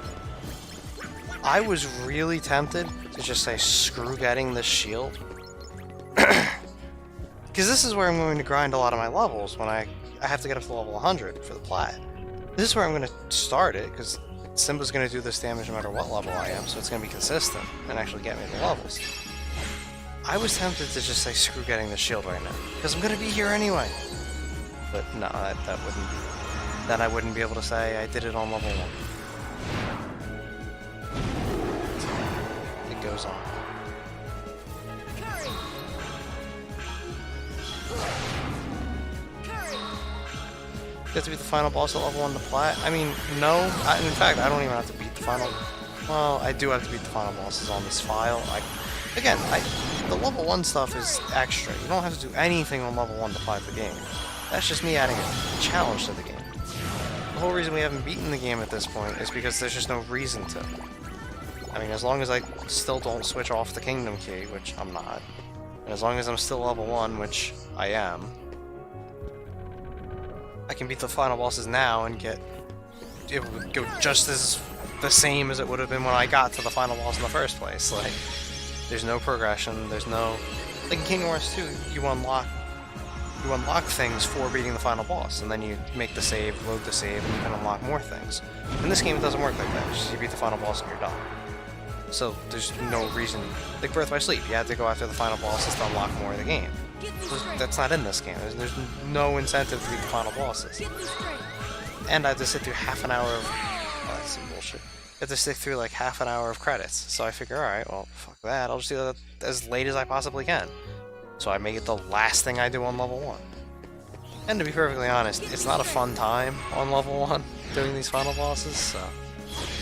I was really tempted to just say, screw getting this shield. Because this is where I'm going to grind a lot of my levels when I have to get up to level 100 for the plat. This is where I'm going to start it, because Simba's going to do this damage no matter what level I am, so it's going to be consistent and actually get me the levels. I was tempted to just say, screw getting the shield right now, because I'm going to be here anyway. But no, that wouldn't be. Then I wouldn't be able to say I did it on level 1. It goes on. You have to beat the final boss at level 1 to plat? I mean, no. In fact, I don't even have to beat the final... Well, I do have to beat the final bosses on this file. The level 1 stuff is extra. You don't have to do anything on level 1 to plat the game. That's just me adding a challenge to the game. The whole reason we haven't beaten the game at this point is because there's just no reason to. I mean, as long as I still don't switch off the Kingdom Key, which I'm not, and as long as I'm still level 1, which I am, I can beat the final bosses now and it would go just as the same as it would have been when I got to the final boss in the first place. Like, there's no progression, there's no... Like in Kingdom Hearts 2, you unlock things for beating the final boss, and then you make the save, load the save, and you can unlock more things. In this game, it doesn't work like that. It's just you beat the final boss and you're done. So there's no reason. Like Birth by Sleep, you had to go after the final bosses to unlock more of the game. That's not in this game. There's no incentive to beat the final bosses. And I have to sit through half an hour of... Oh, that's some bullshit. I have to sit through like half an hour of credits. So I figure, alright, well, fuck that. I'll just do that as late as I possibly can. So I make it the last thing I do on level 1. And to be perfectly honest, it's not a fun time on level 1 doing these final bosses, so...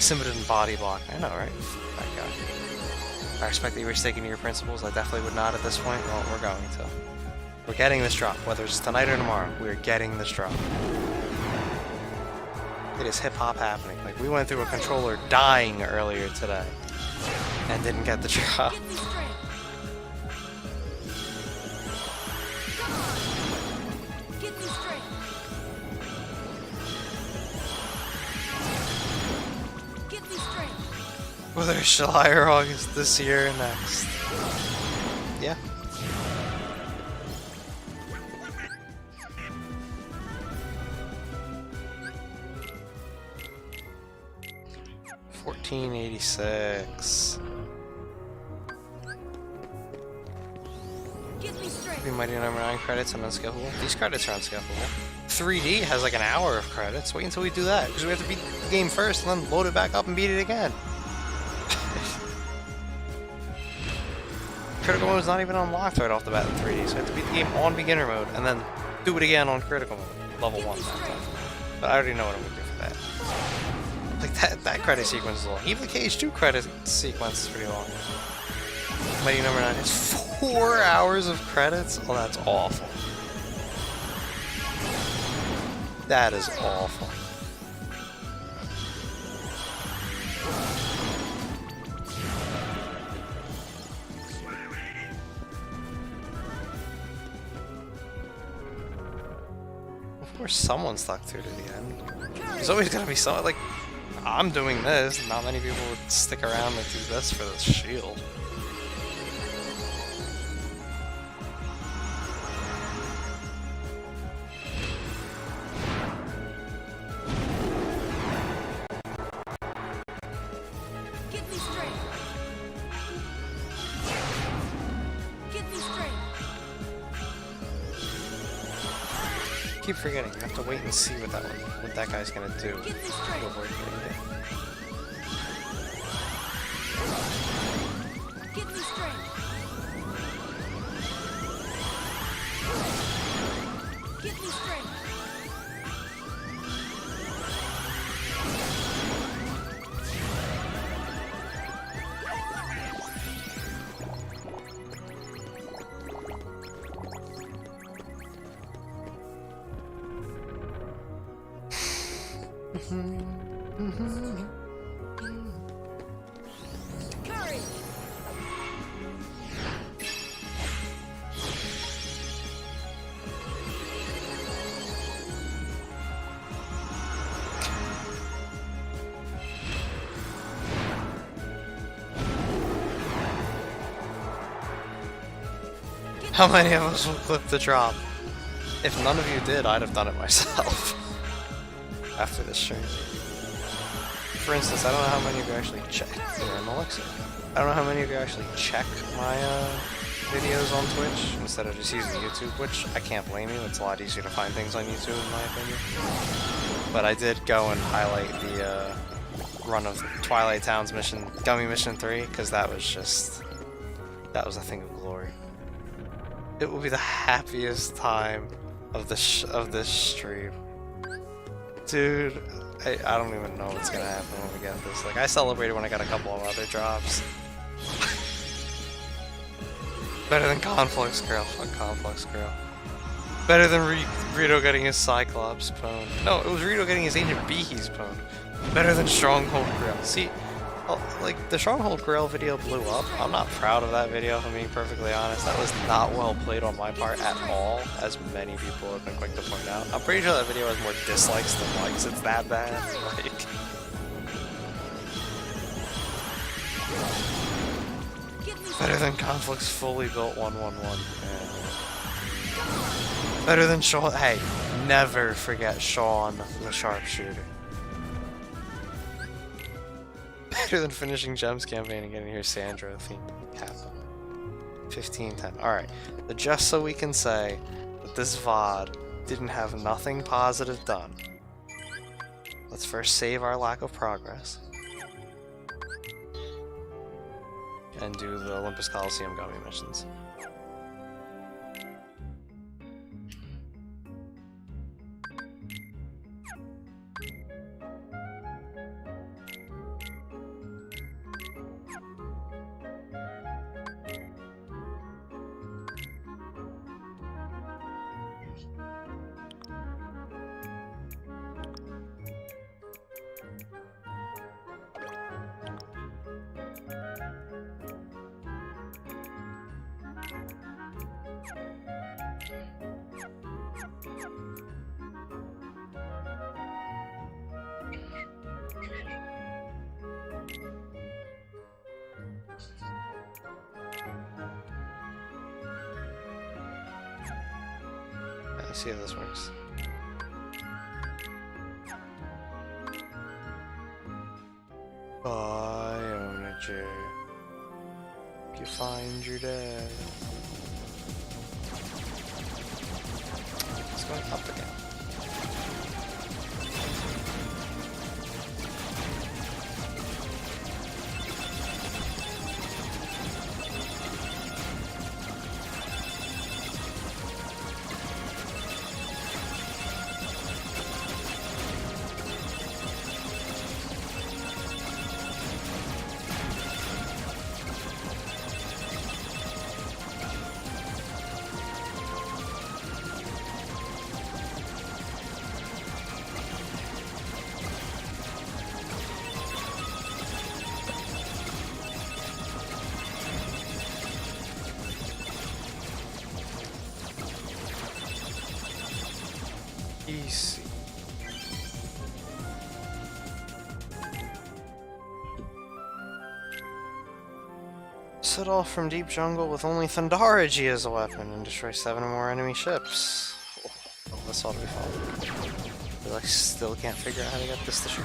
Simba didn't body block. I know, right? That guy. I respect that you were sticking to your principles. I definitely would not at this point. Well, we're going to. We're getting this drop. Whether it's tonight or tomorrow, we're getting this drop. It is hip-hop happening. Like, we went through a controller dying earlier today. And didn't get the drop. Whether it's July or August this year or next. Yeah. 1486. Get me straight. Be Mighty number 9 credits and unskippable. These credits are unskippable. 3D has like an hour of credits. Wait until we do that, because we have to beat the game first and then load it back up and beat it again. Critical mode is not even unlocked right off the bat in 3D, so I have to beat the game on beginner mode and then do it again on critical mode, level 1 that time. But I already know what I'm gonna do for that. Like that credit sequence is long. Even the KH2 credit sequence is pretty long. Mighty number 9 is 4 hours of credits? Oh, that's awful. That is awful. Of course someone stuck through to the end. There's always gonna be someone, like, I'm doing this, not many people would stick around and do this for the shield. Get me straight. Get me straight. Keep forgetting, you have to wait and see what that guy's gonna do Get me straight. before you get it. Get me straight. Get me straight. Courage. How many of us will clip the drop? If none of you did, I'd have done it myself. After this stream. For instance, I don't know how many of you actually check. I'm Alexa. I don't know how many of you actually check my videos on Twitch instead of just using YouTube, which I can't blame you. It's a lot easier to find things on YouTube, in my opinion. But I did go and highlight the run of Twilight Town's mission, Gummy Mission 3, because that was a thing of glory. It will be the happiest time of this stream. Dude, I don't even know what's gonna happen when we get this. Like, I celebrated when I got a couple of other drops. Better than Conflux Girl. Fuck Conflux Girl. Better than Rito getting his Cyclops pwn. No, it was Rito getting his Ancient Behe's pwn. Better than Stronghold Grail. See, like, the Stronghold Grail video blew up. I'm not proud of that video, if I'm being perfectly honest. That was not well played on my part at all, as many people have been quick to point out. I'm pretty sure that video has more dislikes than likes. It's that bad. Like, better than Conflict's fully built 111. Yeah. Better than Sean. Hey, never forget Sean the Sharpshooter. Better than finishing Gems campaign and getting your Sandra theme happen. 1510. Alright, but just so we can say that this VOD didn't have nothing positive done, let's first save our lack of progress and do the Olympus Coliseum Gummy missions. Let's see if this works. Bionager. You find your dad. It's going up again. Easy. Set off from deep jungle with only Thundaraji as a weapon and destroy 7 or more enemy ships. Oh, this ought to be fun. But I still can't figure out how to get this to shoot.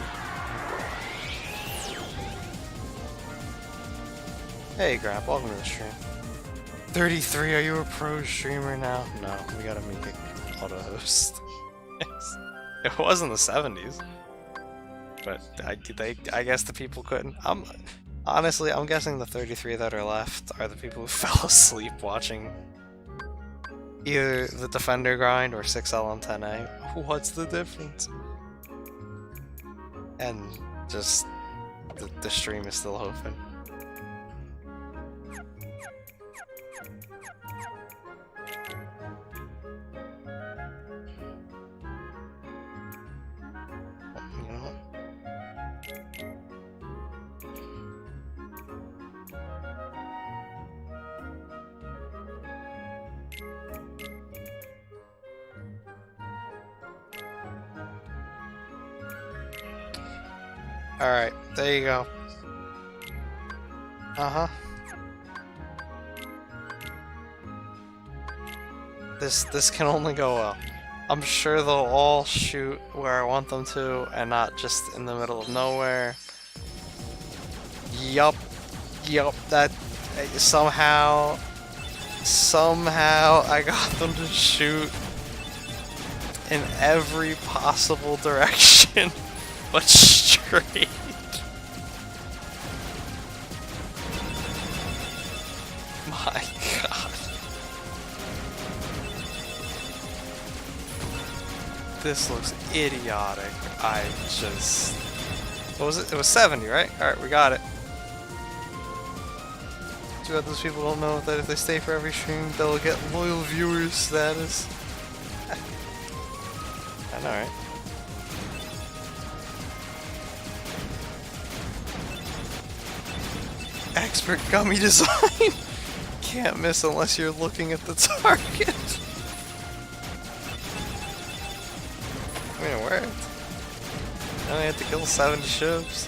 Hey Grab, welcome to the stream. 33, are you a pro streamer now? No, we gotta make it auto host. It was in the 70s, but I guess the people couldn't. Honestly, I'm guessing the 33 that are left are the people who fell asleep watching either the Defender grind or 6LM10A. What's the difference? And just the stream is still open. Alright, there you go. Uh-huh. This can only go well. I'm sure they'll all shoot where I want them to, and not just in the middle of nowhere. Yup. That somehow I got them to shoot in every possible direction, but straight. My God. This looks idiotic. What was it? It was 70, right? Alright, we got it. Too bad those people don't know that if they stay for every stream, they'll get loyal viewer status. I know, right? Expert gummy design! Can't miss unless you're looking at the target. I mean, it worked. I only had to kill 70 ships.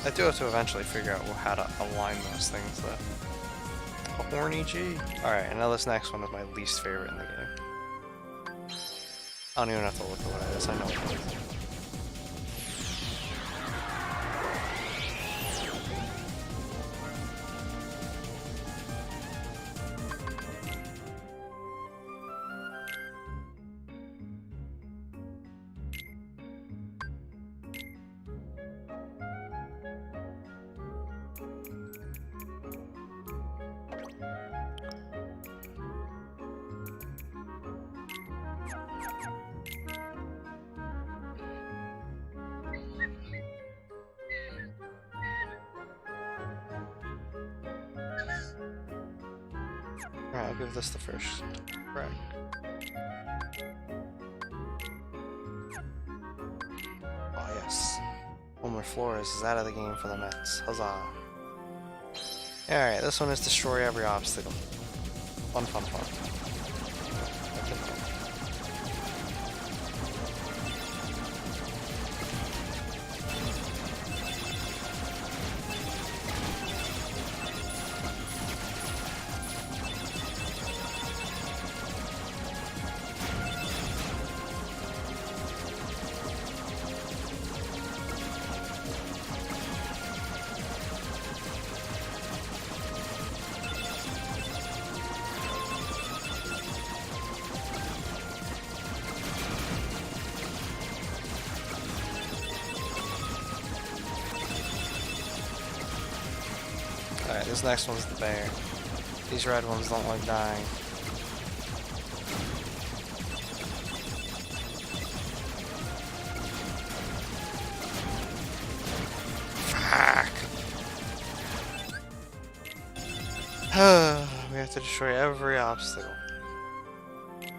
I do have to eventually figure out how to align those things though. A horny G. Alright, and now this next one is my least favorite in the game. I don't even have to look at what it is, I know what it is. Alright, I'll give this the first crack. Oh yes. Homer Flores is out of the game for the Mets. Huzzah. Alright, this one is destroy every obstacle. Fun. Alright, this next one's the bear. These red ones don't like dying. Fuck! We have to destroy every obstacle. It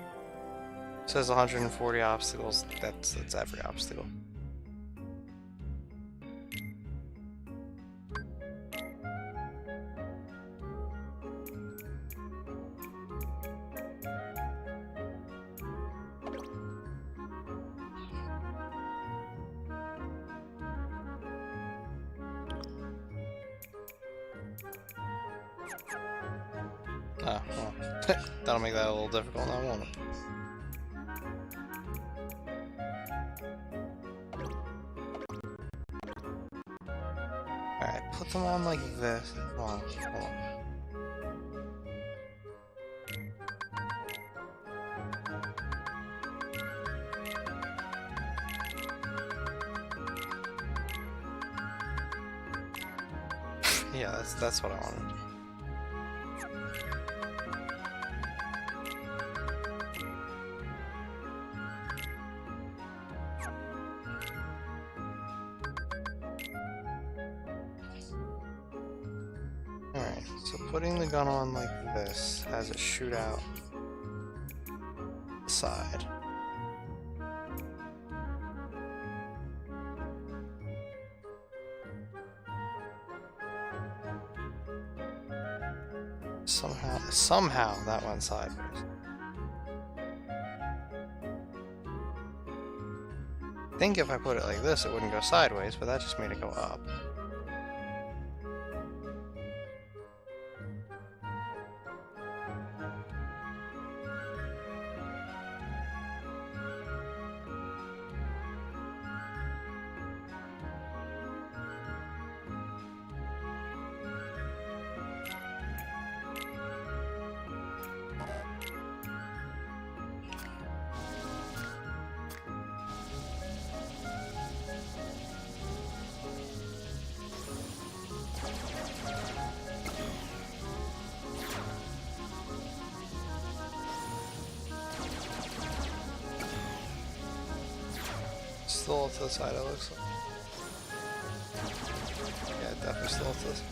says 140 obstacles. That's every obstacle. Oh, well. That'll make that a little difficult now, won't it? Alright, put them on like this. Hold on, hold on. Yeah, that's what I wanted. Alright, so putting the gun on like this has it shoot out the side. Somehow that went sideways. I think if I put it like this, it wouldn't go sideways, but that just made it go up. Still off to the side, it looks like. Yeah, definitely still off to this.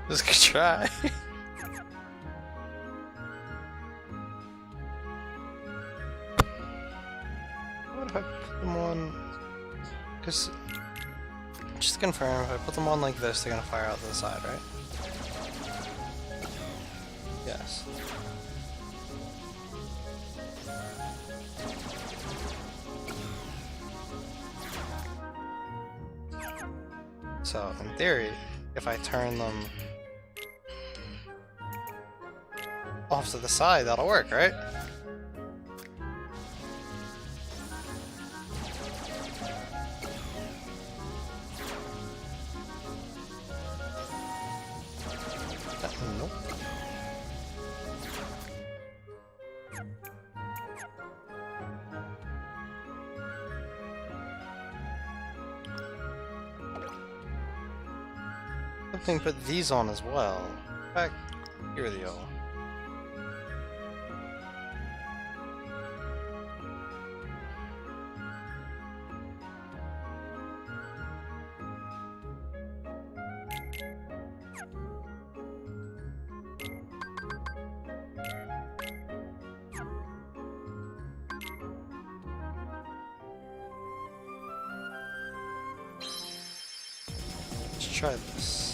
Just gonna try. What if I put them on? Because just to confirm, if I put them on like this, they're gonna fire out to the side, right? Yes. So, in theory, if I turn them off to the side, that'll work, right? Nope. I can put these on as well. In fact, here they go. Let's try this.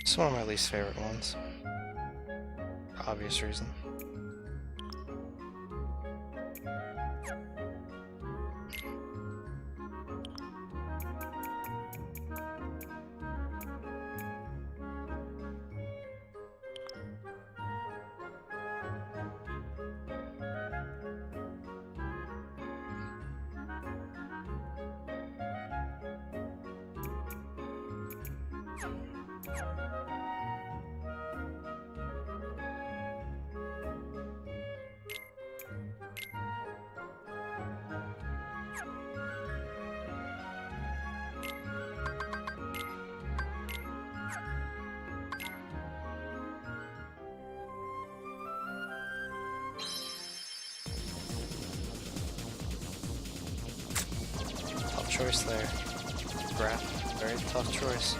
It's one of my least favorite ones. For obvious reason. Tough choice there. Graph. Very tough choice.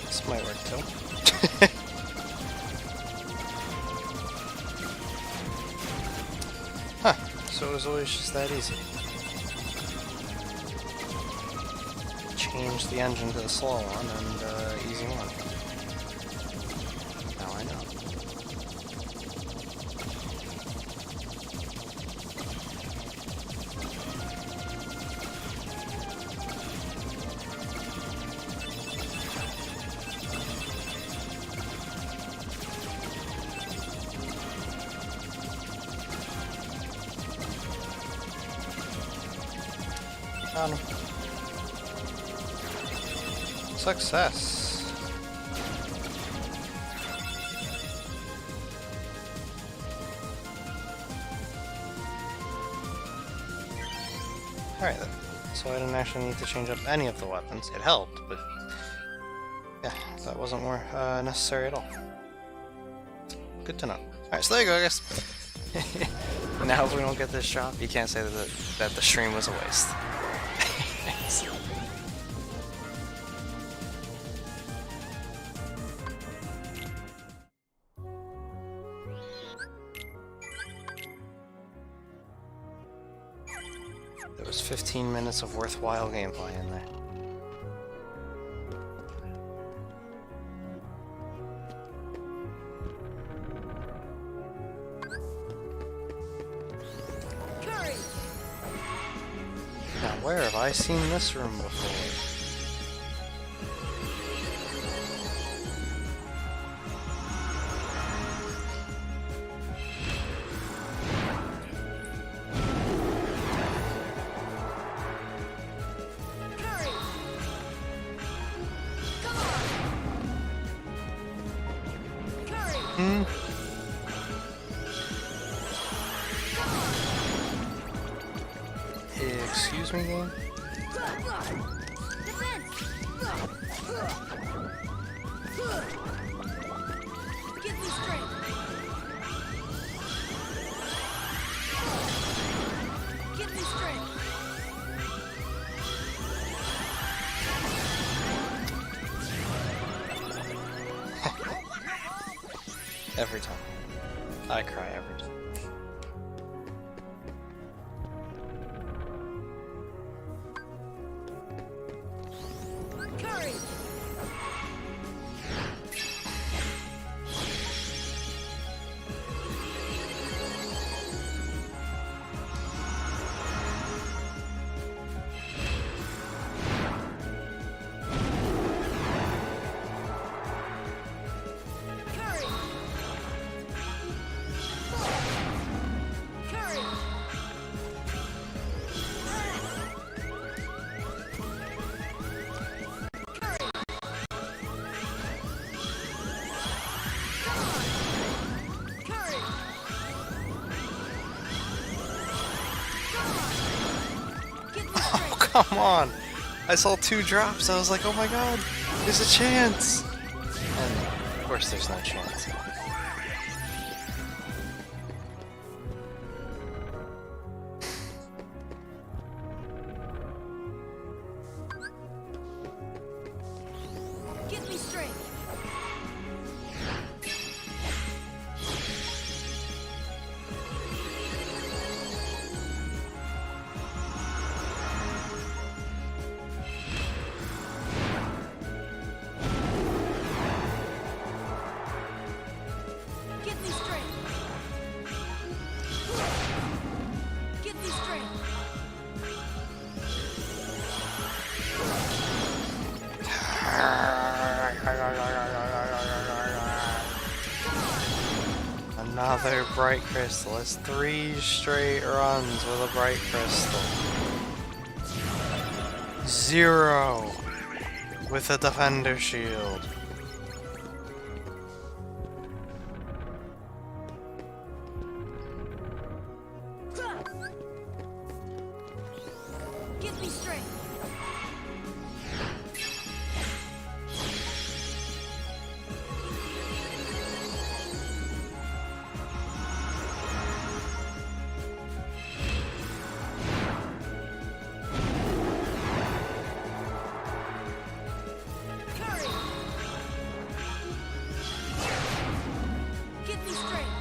This might work too. Huh, so it was always just that easy. Change the engine to the slow one and easy one. Now I know. Got him. Success. Alright then. So I didn't actually need to change up any of the weapons. It helped, but yeah, that wasn't more necessary at all. Good to know. Alright, so there you go, I guess. Now if we don't get this drop, you can't say that the stream was a waste. There was 15 minutes of worthwhile gameplay in there. Curry! Now, where have I seen this room before? Curry! Come on! Curry! Hmm? Excuse me, game? Defense! Give me strength! Give me strength! Every time. I cry every time. Curry! Come on! I saw 2 drops, I was like, oh my god, there's a chance! And of course there's no chance. Give me strength. Give me strength. Give me strength. Another bright crystal. It's 3 straight runs with a bright crystal. 0 with a defender shield. Give me strength. Courage. Give me strength.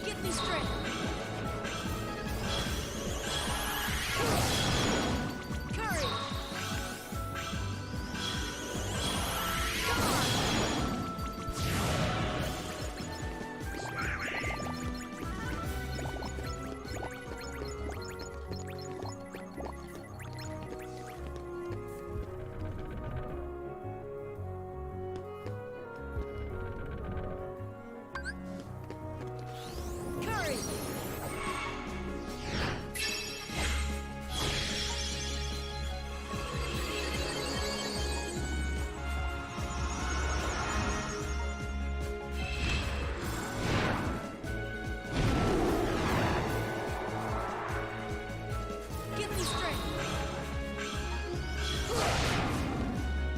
Give me strength. Courage. Come on. Courage. Give me strength.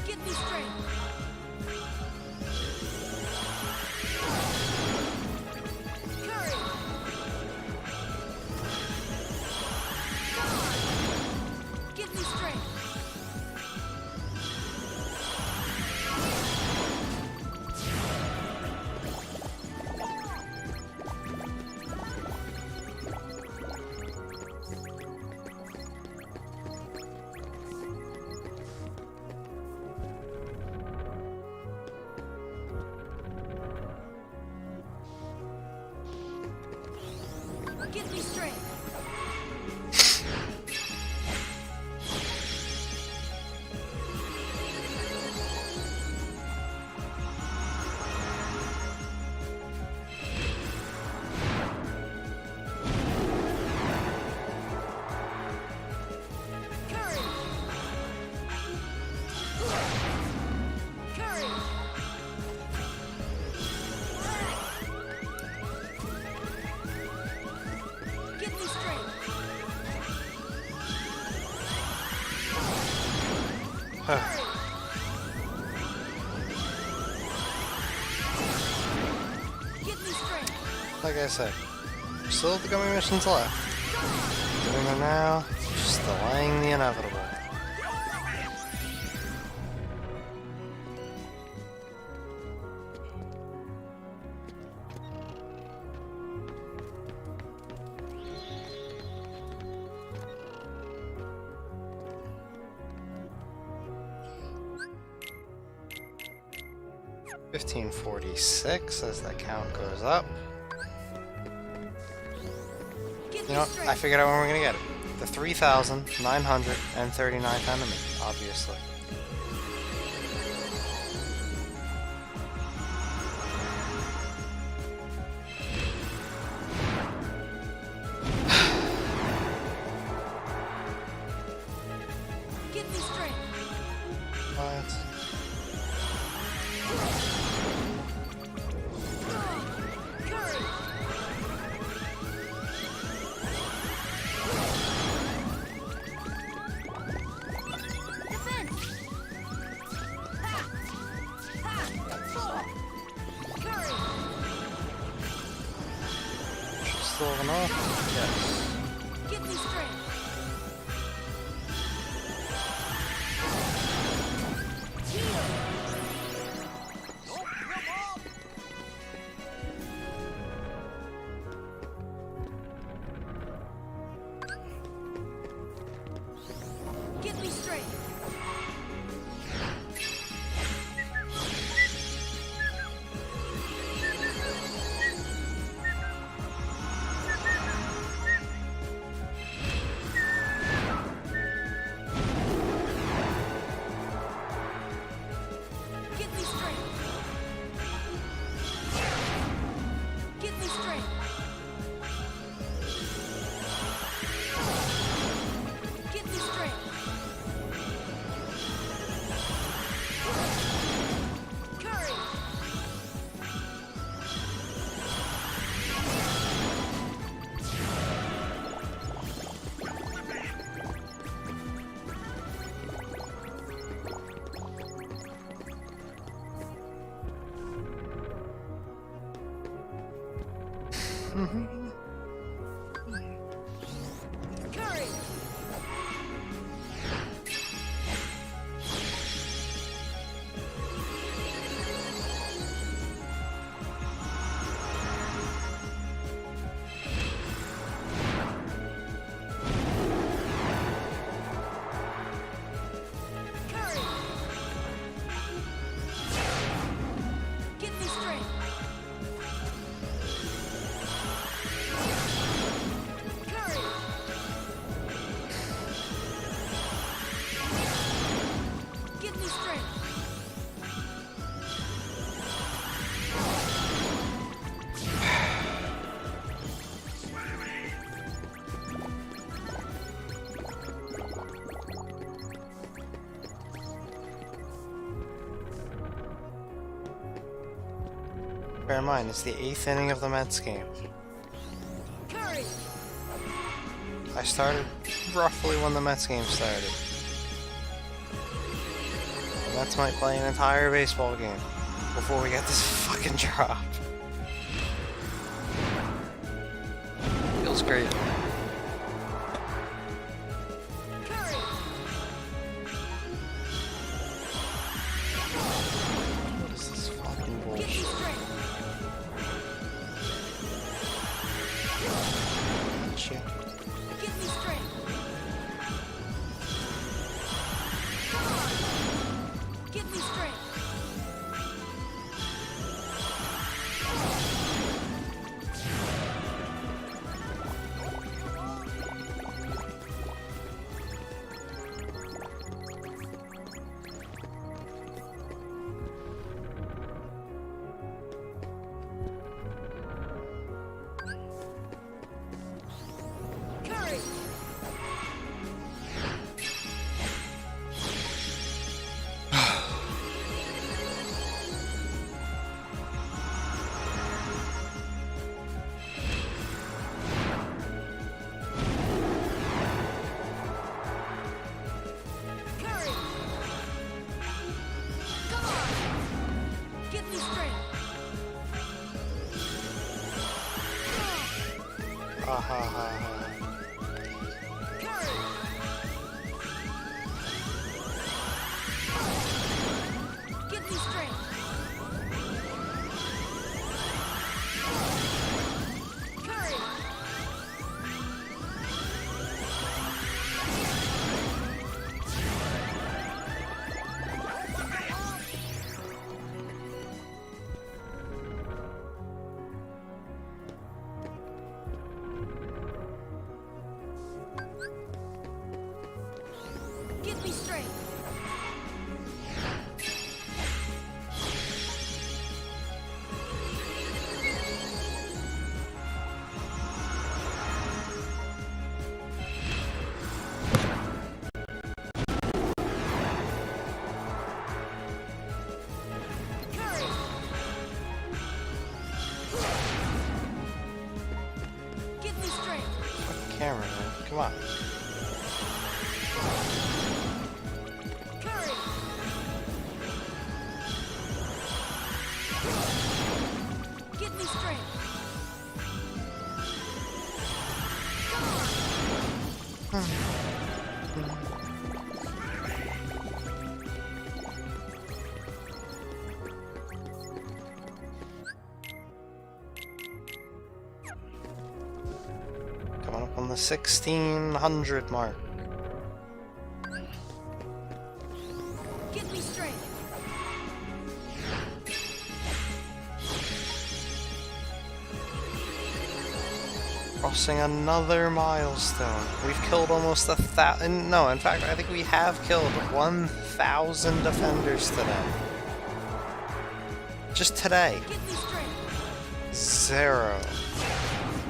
Give me strength. Courage. Come on. Give me strength. Give me strength. Courage. Courage. Give me strength. Courage. Give me strength. Like I said, still have the gummy missions left. Doing them now, just delaying the inevitable. $1546 as the count goes up. Give You me know, I strength. figured out when we're gonna get it. The 3,939th enemy, obviously. Give me strength. What? Courage. crystal enough? Yes. Give me strength. Heal. Give me strength. Give me strength. Give me strength. Give me strength. Courage. Courage. Courage. Give me strength. Courage. Give me strength. Bear in mind, it's the 8th inning of the Mets game. Courage. I started roughly when the Mets game started. The Mets might play an entire baseball game before we get this fucking drop. Feels great. Courage. What is this fucking Give me bullshit? strength. Shit. Give me strength. Come on. Give me strength. Courage. Courage. Come on. Give me strength. Ha ha ha ha. Courage. Give me strength. Courage. Give me strength. Courage. Give me strength. Fucking camera, man. Come on. Courage. Give me strength. Coming up on the 1600 mark. Give me strength. Crossing another milestone. We've killed almost 1,000. No, in fact, I think we have killed 1,000 defenders today. Just today. Give me strength. Zero.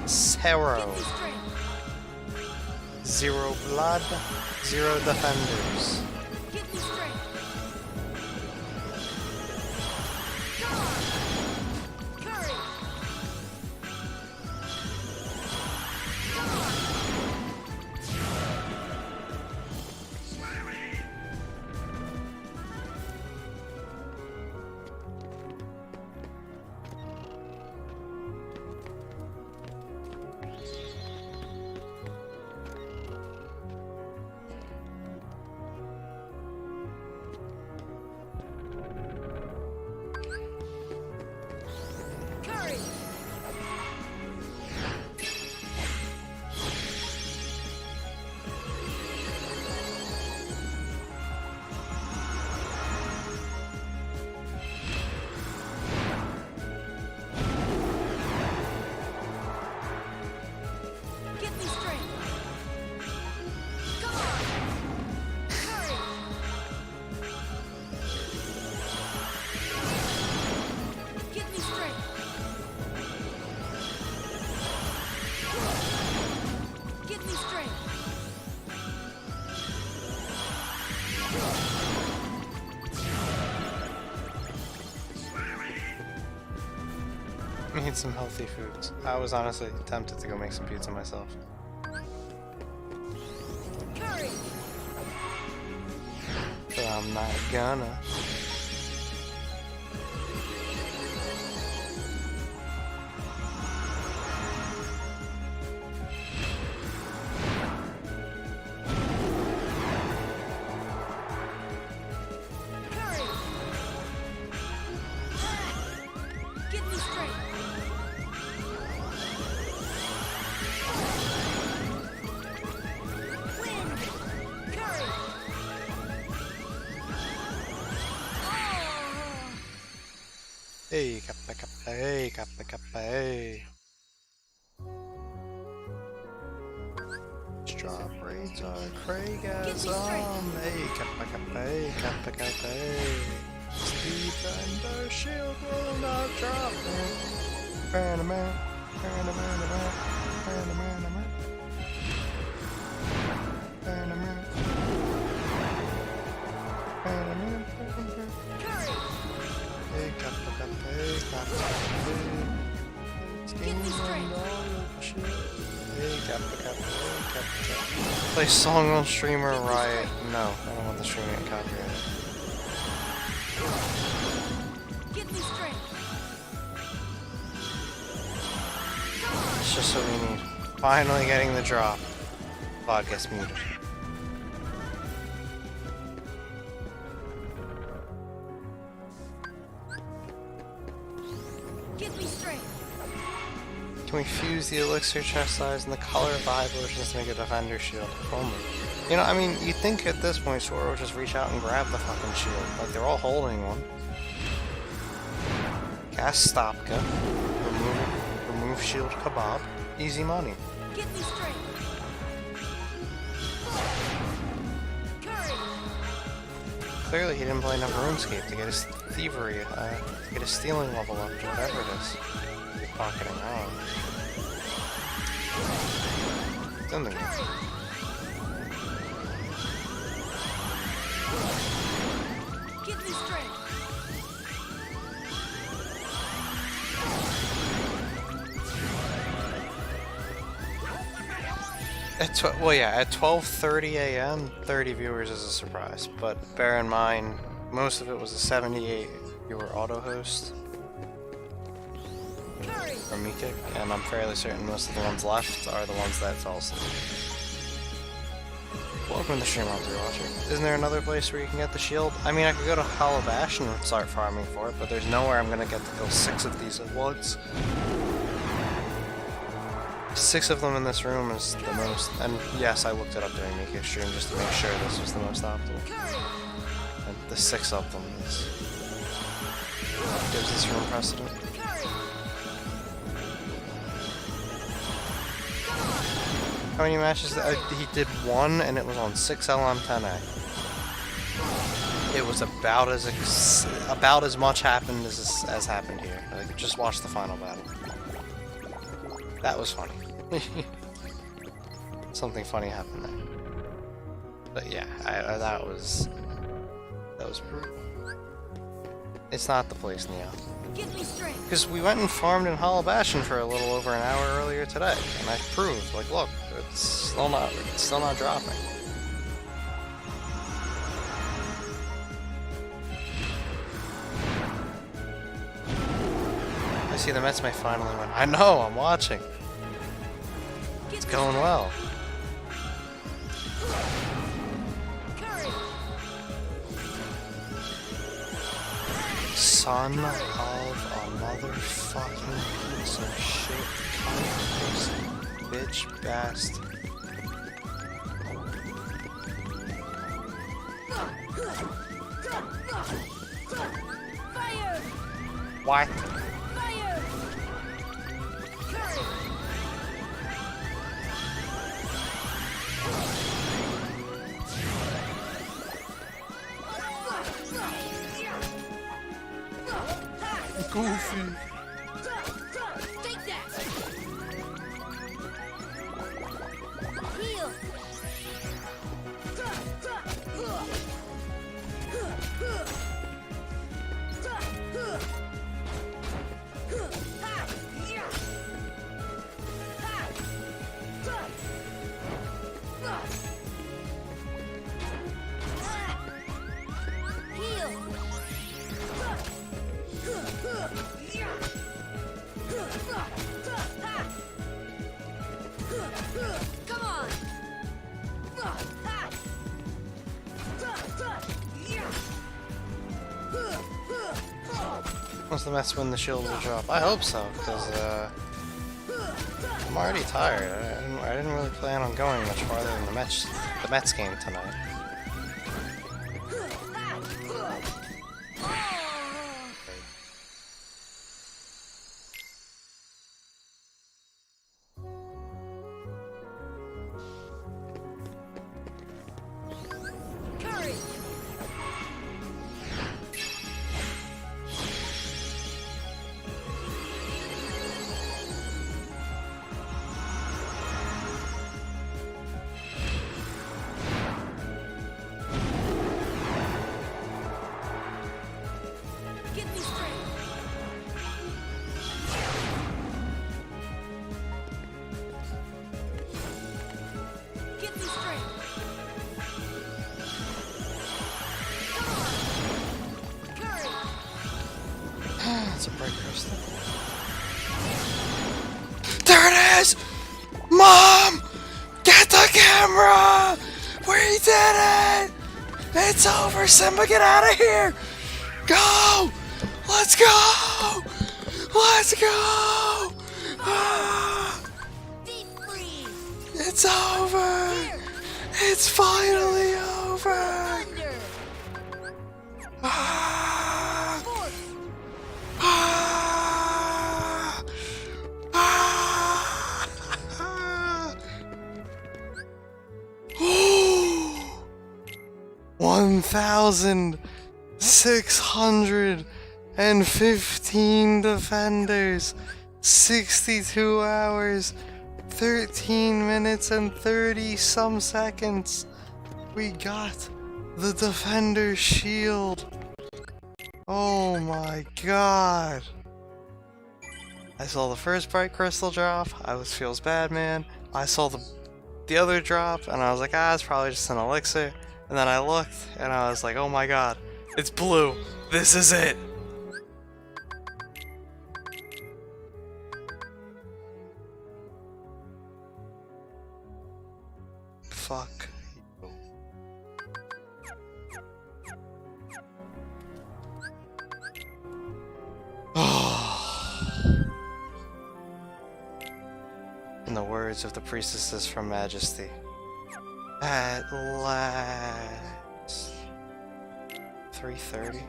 Give Zero. me strength. 0 blood, 0 defenders. Give me strength. Come on. Courage. Come on. Courage. Give me strength. Come on. Courage. Give me strength. Give me strength. I need some healthy foods. I was honestly tempted to go make some pizza myself. Courage. But I'm not gonna. Courage. Give me strength. Wind. Courage. Oh. Hey, kappa kappa, hey, kappa kappa, hey. Strawberries are Craigasm. Hey, kappa kappa, hey, kappa kappa, hey. Defender shield will not drop. Panama, Panama, Panama, Panama, Panama, Panama. Courage. Hey, kappa kappa, hey, kappa kappa, hey. Give me strength. Hey, kappa kappa, hey, kappa kappa. Play song on streamer riot. No, I don't want the stream getting copyrighted. Give me strength. It's just what we need. Finally getting the drop. Bot gets muted. Give me strength. Can we fuse the elixir chest size and the color of the high potions to make a defender shield? Only. You know, I mean, you'd think at this point Sora would just reach out and grab the fucking shield. Like, they're all holding one. Cast Stopka. Remove shield kebab. Easy money. Give me strength. Courage. Clearly he didn't play enough RuneScape to get his thievery, to get his stealing level up, to whatever it is. He's pocketing on. It's in the game. Give me strength. At 12:30 a.m., 30 viewers is a surprise. But bear in mind, most of it was a 78 viewer auto host Courage. from Mikik, and I'm fairly certain most of the ones left are the ones that fell asleep. Welcome to the stream, I'll be watching. Isn't there another place where you can get the shield? I mean, I could go to Hollow Bash and start farming for it, but there's nowhere I'm gonna get to kill 6 of these at once. 6 of them in this room is the most, and yes, I looked it up during Mika's stream just to make sure this was the most optimal. And the 6 of them is gives this room precedent. How many matches? He did 1, and it was on 6 LM10A. It was about as much happened as happened here. Like, just watch the final battle. That was funny. Something funny happened there. But yeah, that was brutal. It's not the place, Neo. Give me strength. Because we went and farmed in Hollow Bastion for a little over an hour earlier today, and I proved, like, look, it's still not dropping. I see the Mets may finally win. I know, I'm watching. It's going well. Son of a motherfucking piece of shit, cunt, bitch, bastard. Fire! What? Fire! Goofy. Take that! Heal! Come on! Once the Mets win, the shield will drop. I hope so, because I'm already tired. I didn't really plan on going much farther than the Mets game tonight. Courage! Give me strength! Give me strength! It's a bright crystal. There it is! Mom! Get the camera! We did it! It's over, Simba, get out of here! Go! Let's go! Let's go! Ah, Deep freeze! it's over! It's finally over! Thunder! Ah, Force! ah, ah, ah. 1,615 defenders, 62 hours, 13 minutes and 30 some seconds. We got the Defender's Shield. Oh my god. I saw the first bright crystal drop. Feels bad, man. I saw the other drop and I was like, it's probably just an elixir. And then I looked and I was like, oh my god, it's blue. This is it. Fuck you. words of the priestesses from Majesty. At last. 3:30.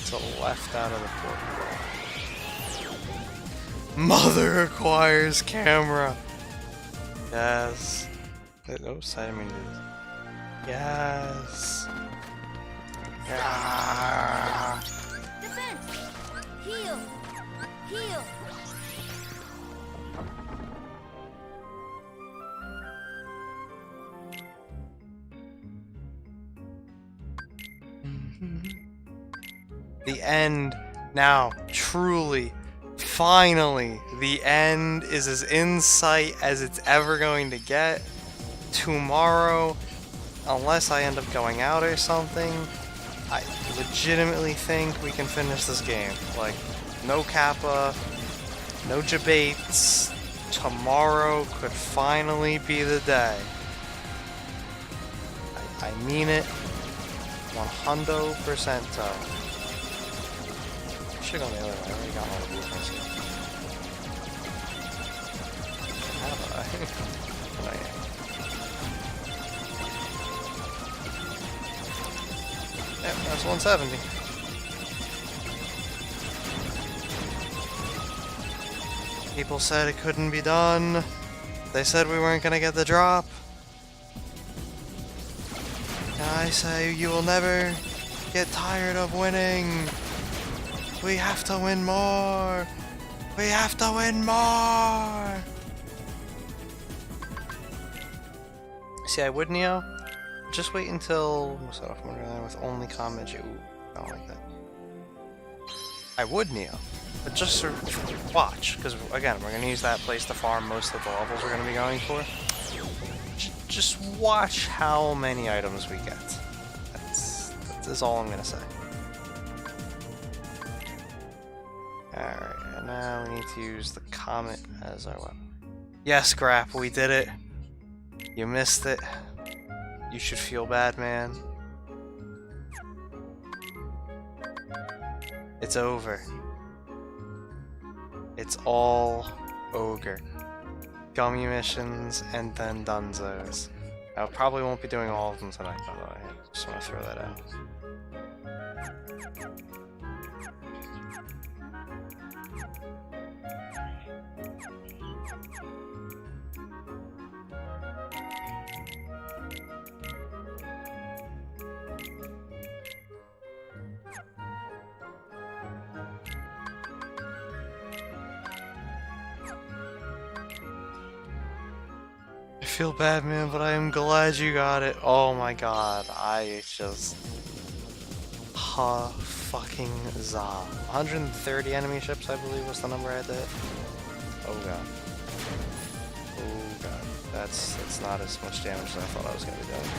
To the left out of the portal. Mother acquires camera. Yes. Oops, I didn't mean to do this. Yes. Yeah. Defense! Heal! Heal! The end now, truly, finally, the end is as in sight as it's ever going to get. Tomorrow, unless I end up going out or something, I legitimately think we can finish this game. Like, no Kappa, no debates. Tomorrow could finally be the day. I mean it 100%. Should've gone the other way. I already got all the blueprints here. Have I? Not yet. Yep, that's 170. People said it couldn't be done. They said we weren't gonna get the drop. And I say you will never get tired of winning. We have to win more. We have to win more. See, I would Neo. Just wait until what's that off Wonderland with only comment. Ooh, I don't like that. I would Neo, but just sort of watch, because again, we're gonna use that place to farm most of the levels we're gonna be going for. Just watch how many items we get. That's all I'm gonna say. Alright, and now we need to use the comet as our weapon. Yes, Grap, we did it. You missed it. You should feel bad, man. It's over. It's all ogre. Gummy missions and then Dunzos. I probably won't be doing all of them tonight, by the way. I just want to throw that out. I feel bad, man, but I am glad you got it. Oh my god, I just... fucking za. 130 enemy ships, I believe, was the number I had to hit. Oh god. Oh god. That's not as much damage as I thought I was going to be doing.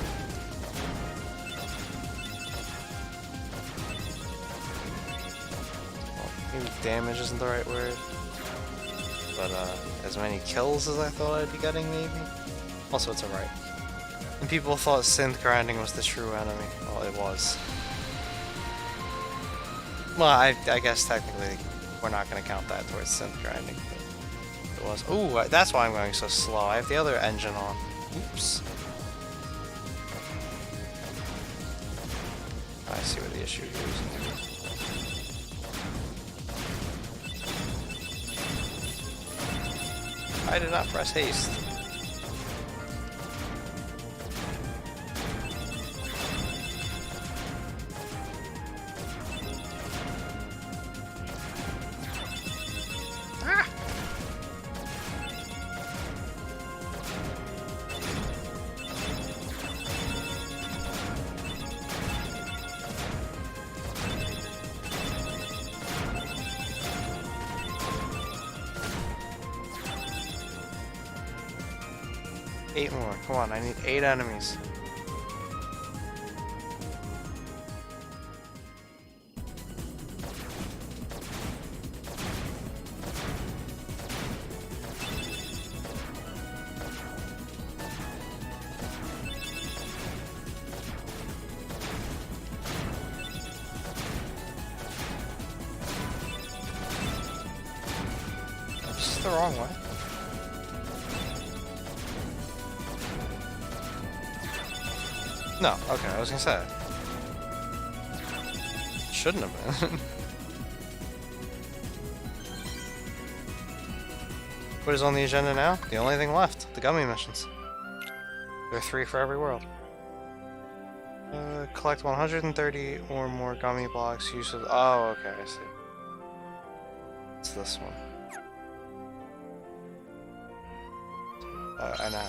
Well, maybe damage isn't the right word. But, as many kills as I thought I'd be getting, maybe? Also, it's alright. And people thought synth grinding was the true enemy. Well, it was. Well, I guess technically we're not going to count that towards synth grinding. It was. Ooh, that's why I'm going so slow. I have the other engine on. Oops. I see where the issue is. I did not press haste. Ah! Eight more. Come on, I need 8 enemies. the wrong way? No, okay, I was gonna say. Shouldn't have been. What is on the agenda now? The only thing left, the gummy missions. There are 3 for every world. Collect 130 or more gummy blocks. Use of. Oh, okay, I see. It's this one. I know.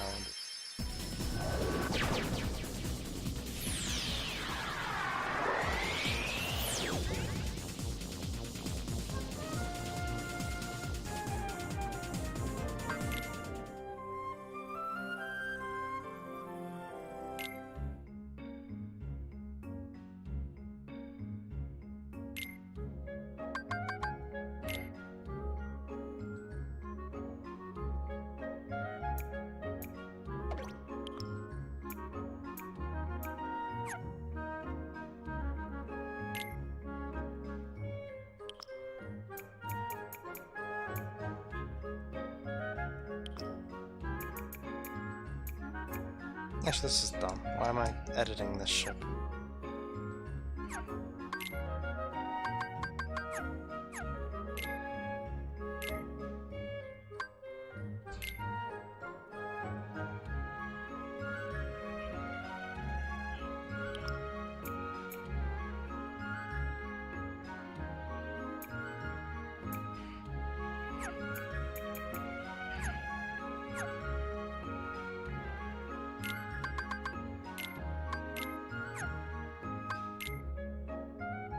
Actually, this is dumb. Why am I editing this ship?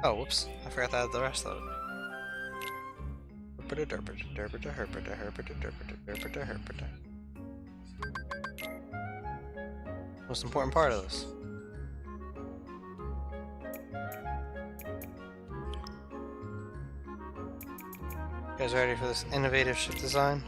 Oh, whoops. I forgot to add the rest of it. Most important part of this. You guys ready for this innovative ship design?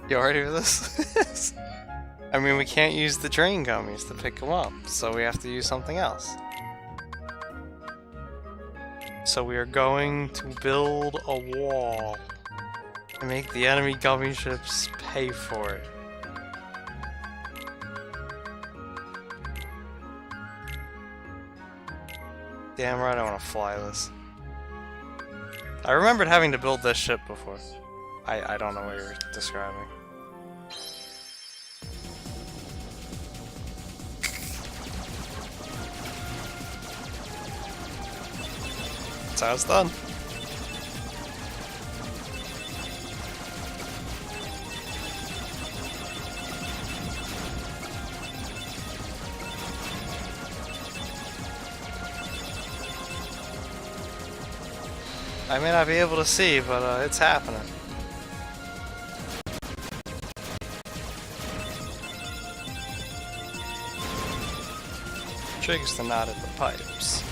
You ready for this? I mean, we can't use the drain gummies to pick them up, so we have to use something else. So we are going to build a wall and make the enemy gummy ships pay for it. Damn right I want to fly this. I remembered having to build this ship before. I don't know what you're describing. That's how it's done. I may not be able to see, but it's happening. Triggers the knot at the pipes.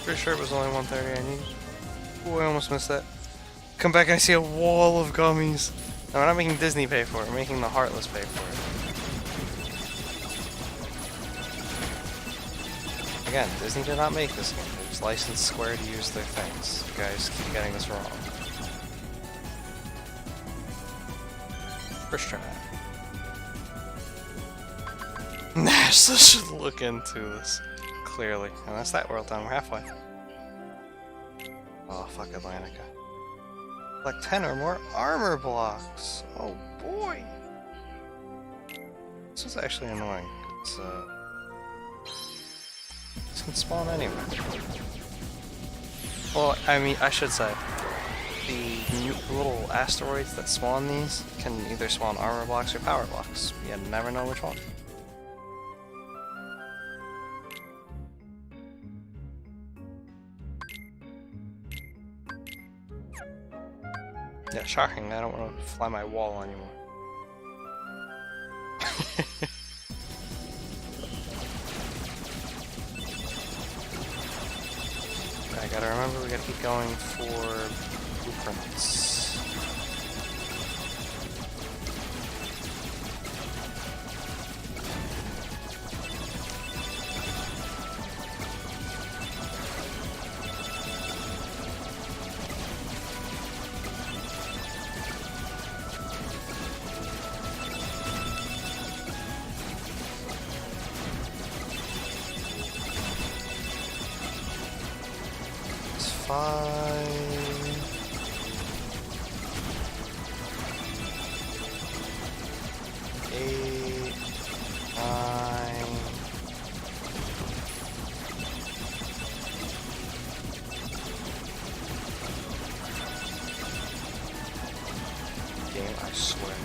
Pretty sure it was only 130 I needed. Ooh, I almost missed that. Come back and I see a wall of gummies. No, we're not making Disney pay for it, we're making the Heartless pay for it. Again, Disney did not make this game. They just licensed Square to use their things. You guys keep getting this wrong. First try. NASA should look into this. Clearly. And that's that world done. We're halfway. Oh, fuck Atlantica. Like 10 or more armor blocks. Oh boy. This is actually annoying. This can spawn anywhere. Well, I mean, I should say, the new little asteroids that spawn these can either spawn armor blocks or power blocks. You never know which one. Yeah, shocking. I don't want to fly my wall anymore. I gotta remember we gotta keep going for blueprints. It's 5. 8. 9. Game, I swear.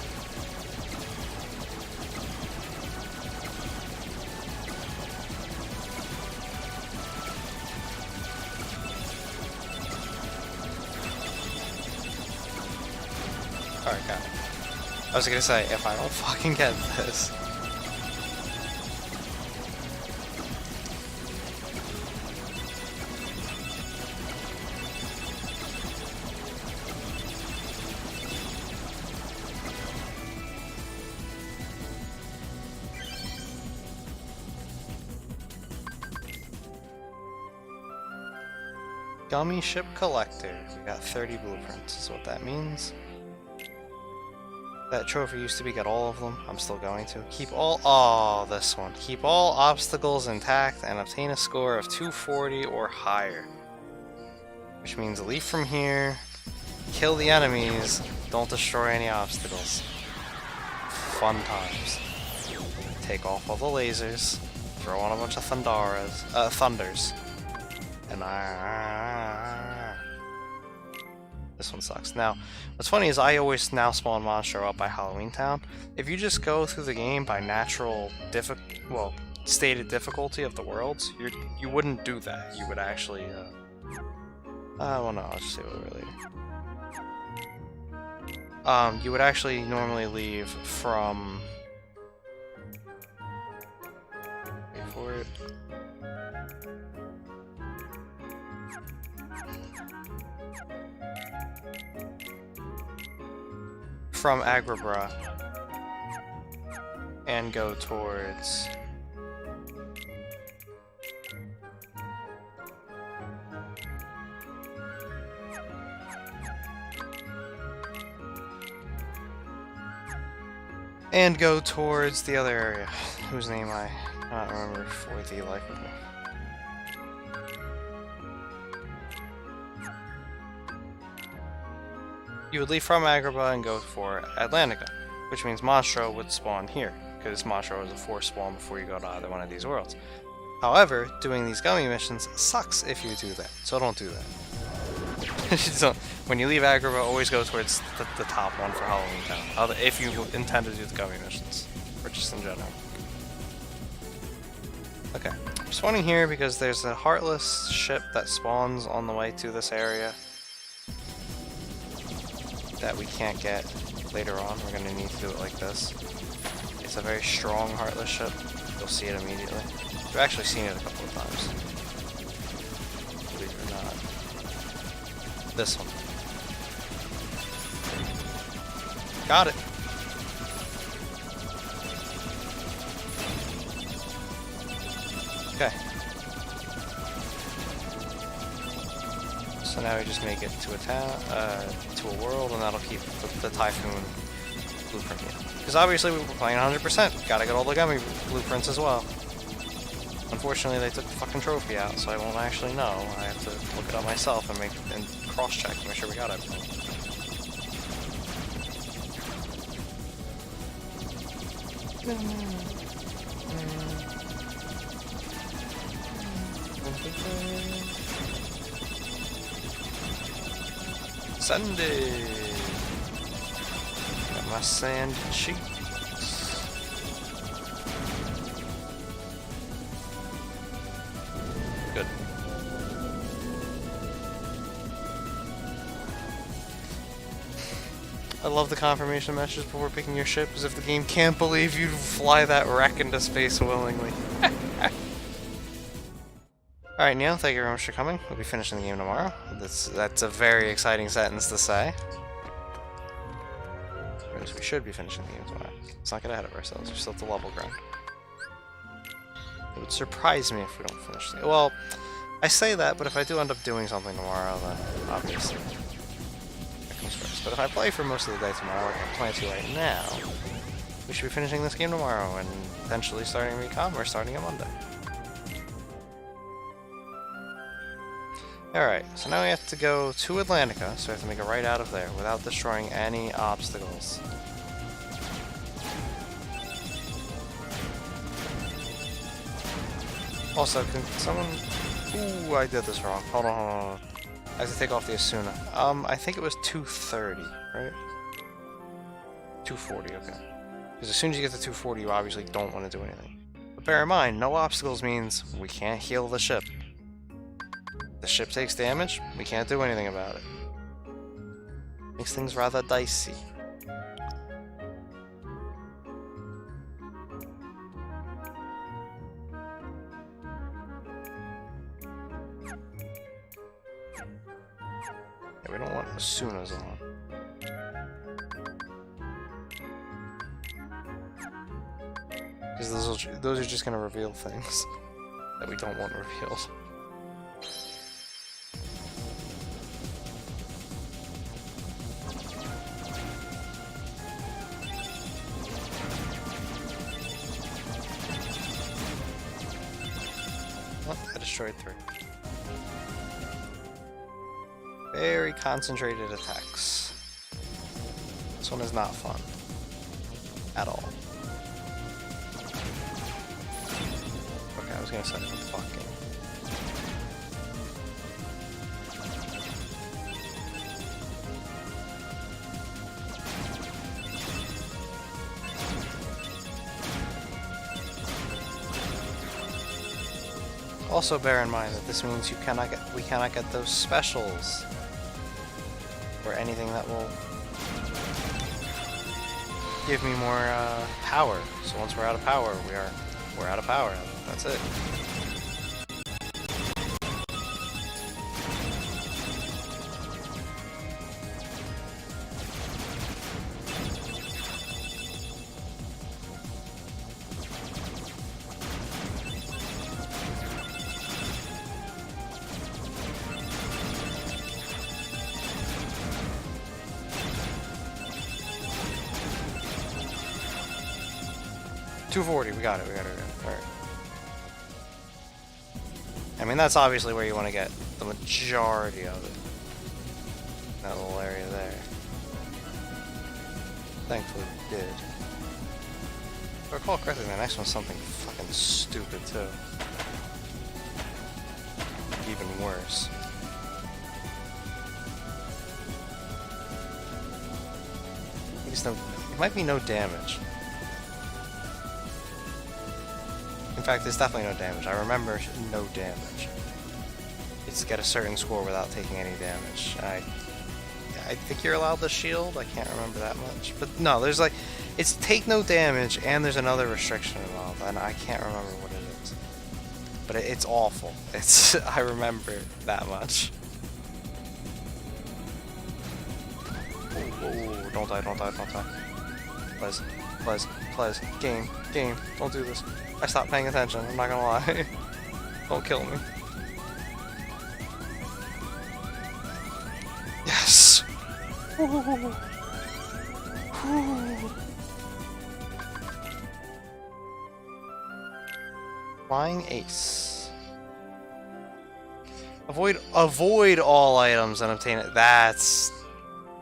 Alright, got it. I was gonna say, if I don't fucking get this... Gummy Ship Collector. We got 30 blueprints, is what that means. That trophy used to be get all of them. I'm still going to. Keep all... Oh, this one. Keep all obstacles intact and obtain a score of 240 or higher. Which means leave from here, kill the enemies, don't destroy any obstacles. Fun times. Take off all the lasers, throw on a bunch of thunders. And this one sucks. Now, what's funny is I always now spawn Monstro up by Halloween Town. If you just go through the game by natural stated difficulty of the worlds, you wouldn't do that. You would actually, well no, I'll just say what earlier. You would actually normally leave from... Wait for it. From Agrabah and go towards the other area, whose name I cannot remember for the life of me. You would leave from Agrabah and go for Atlantica, which means Monstro would spawn here, because Monstro is a force spawn before you go to either one of these worlds. However, doing these gummy missions sucks if you do that, so don't do that. So, when you leave Agrabah, always go towards the top one for Halloween Town, if you intend to do the gummy missions, or just in general. Okay, I'm spawning here because there's a Heartless ship that spawns on the way to this area that we can't get later on. We're going to need to do it like this. It's a very strong Heartless ship. You'll see it immediately. We've actually seen it a couple of times. not? This one. Got it. Okay. So now we just make it to a town, to a world, and that'll keep the Typhoon blueprint here. Because obviously we were playing 100%. Gotta get all the gummy blueprints as well. Unfortunately, they took the fucking trophy out, so I won't actually know. I have to look it up myself and cross-check to make sure we got everything. Sunday. Got my sand cheeks. Good. I love the confirmation messages before picking your ship, as if the game can't believe you'd fly that wreck into space willingly. Alright, Neil, thank you very much for coming. We'll be finishing the game tomorrow. That's a very exciting sentence to say. Whereas we should be finishing the game tomorrow. Let's not get ahead of ourselves. We're still at the level grind. It would surprise me if we don't finish the game. Well, I say that, but if I do end up doing something tomorrow, then obviously that comes first. But if I play for most of the day tomorrow, like I'm planning to right now, we should be finishing this game tomorrow and potentially starting Recom or starting on Monday. Alright, so now we have to go to Atlantica, so we have to make a right out of there without destroying any obstacles. Also, can someone... Ooh, I did this wrong. Hold on, hold on. I have to take off the Asuna. I think it was 230, right? 240, okay. Because as soon as you get to 240, you obviously don't want to do anything. But bear in mind, no obstacles means we can't heal the ship. The ship takes damage, we can't do anything about it. Makes things rather dicey. Yeah, we don't want Asunas on. Because those are just going to reveal things that we don't want revealed. Destroyed 3. Very concentrated attacks. This one is not fun. At all. Okay, I was gonna set it up fucking. Also bear in mind that this means we cannot get those specials or anything that will give me more power. So once we're out of power, we're out of power. That's it. $240, we got it. Alright. I mean, that's obviously where you want to get the majority of it. That little area there. Thankfully we did. If I recall correctly, the next one's something fucking stupid too. Even worse. It might be no damage. In fact, there's definitely no damage. I remember no damage. It's get a certain score without taking any damage. I think you're allowed the shield. I can't remember that much. But no, there's like... It's take no damage, and there's another restriction involved, and I can't remember what it is. but it's awful. It's I remember that much. Oh, don't die, don't die, don't die. Please, please, please. Game, game, don't do this. I stopped paying attention, I'm not gonna lie. Don't kill me. Yes! Flying Ace. Avoid all items and obtain it. That's...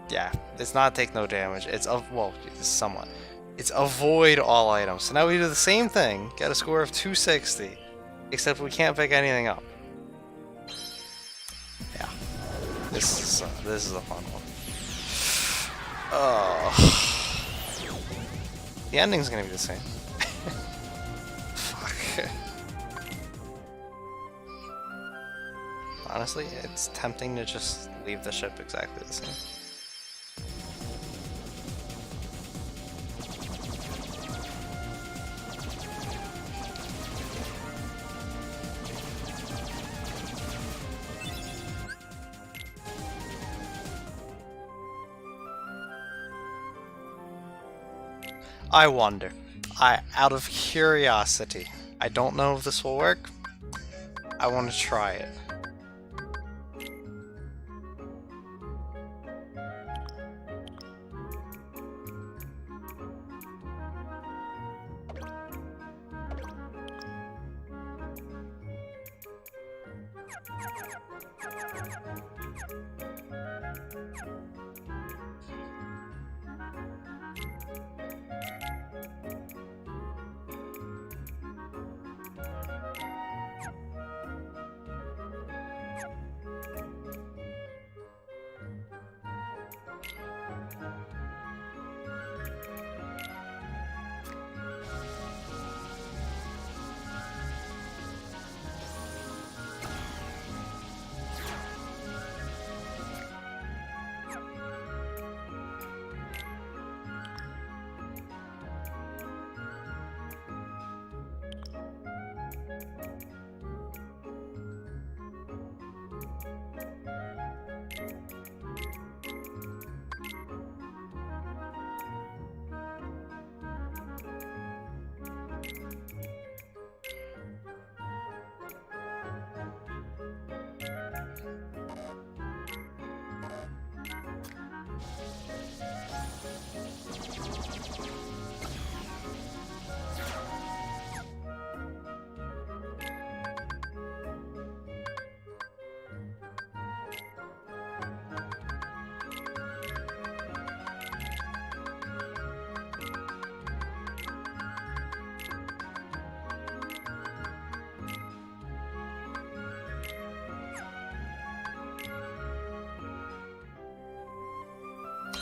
yeah, it's not take no damage. It's well, it's somewhat. It's avoid all items. So now we do the same thing. Get a score of 260. Except we can't pick anything up. Yeah. This is a fun one. Oh. The ending's gonna be the same. Fuck. Honestly, it's tempting to just leave the ship exactly the same. I wonder. Out of curiosity, I don't know if this will work. I want to try it.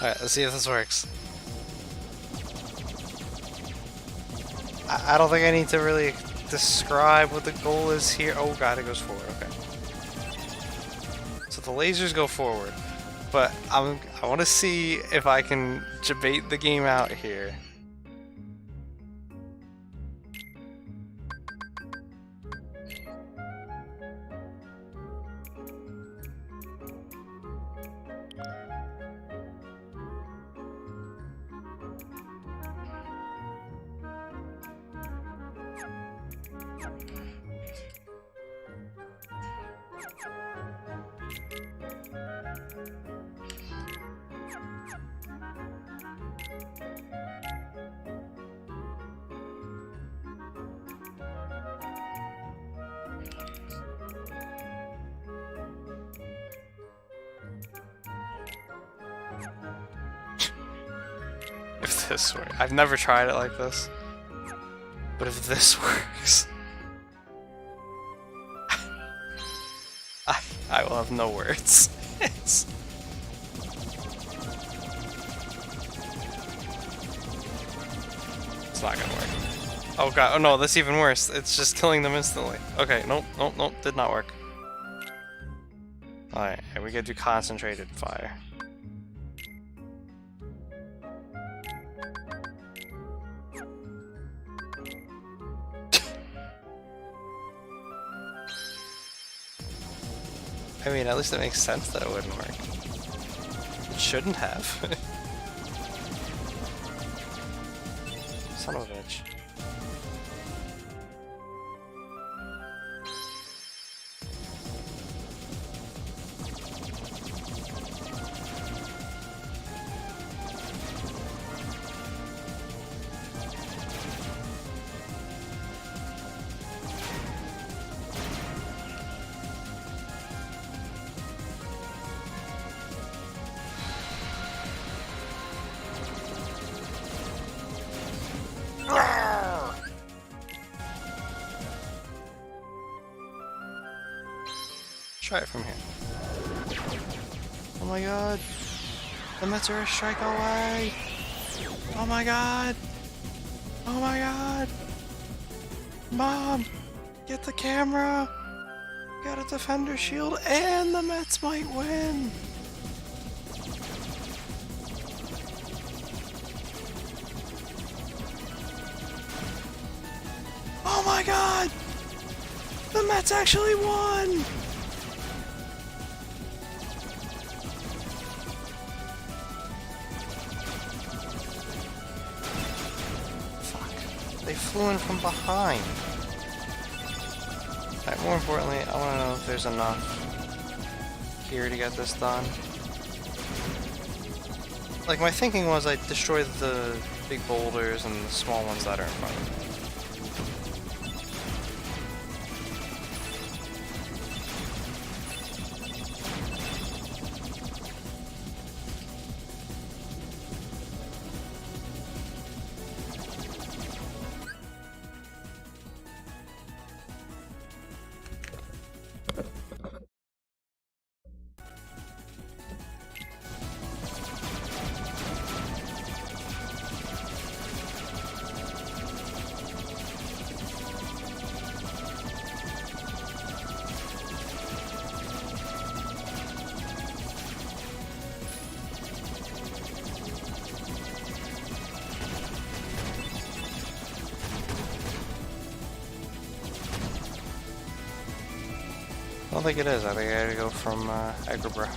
Alright, let's see if this works. I don't think I need to really describe what the goal is here. Oh god, it goes forward, okay. So the lasers go forward, but I want to see if I can debate the game out here. If this works. I've never tried it like this. But if this works... I will have no words. It's not gonna work. Oh god, oh no, that's even worse. It's just killing them instantly. Okay, nope, nope, nope, did not work. Alright, we gotta do concentrated fire. I mean, at least it makes sense that it wouldn't work. It shouldn't have. Son of a bitch. Try it from here. Oh my god. The Mets are a strike away. Oh my god. Oh my god. Mom, get the camera. Got a defender shield and the Mets might win. Oh my god. The Mets actually won. They flew in from behind. Alright, more importantly, I want to know if there's enough here to get this done. Like, my thinking was I'd destroy the big boulders and the small ones that are in front of me. I don't think it is. I think I gotta go from Agrabah.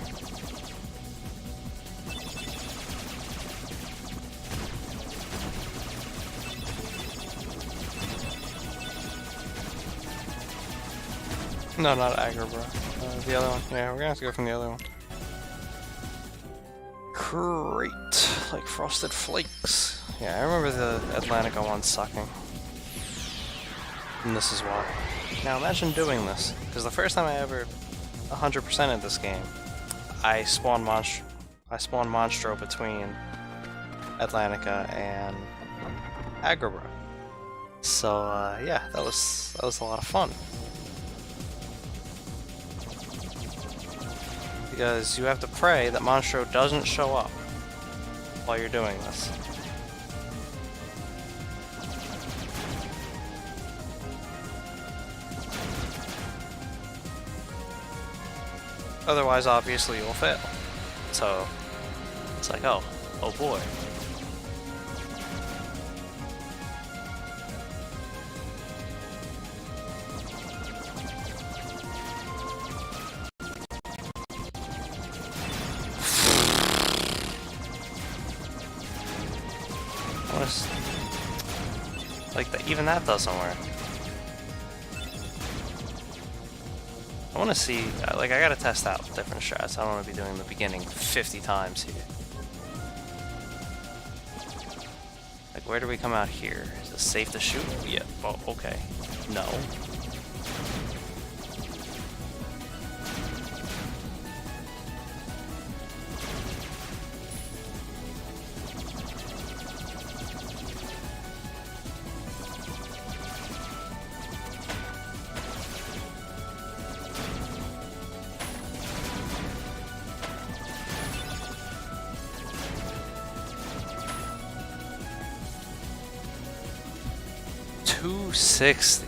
No, not Agrabah. The other one. Yeah, we're gonna have to go from the other one. Great. Like Frosted Flakes. Yeah, I remember the Atlantica one sucking. And this is why. Now imagine doing this, because the first time I ever 100%ed this game, I spawned Monstro between Atlantica and Agrabah. So yeah, that was a lot of fun. Because you have to pray that Monstro doesn't show up while you're doing this. Otherwise, obviously, you'll fail. So, it's like, oh boy. Like, even that doesn't work. I want to see, like, I gotta test out different strats. I don't want to be doing the beginning 50 times here. Like, where do we come out here? Is it safe to shoot? Yeah, well, okay. No. $260.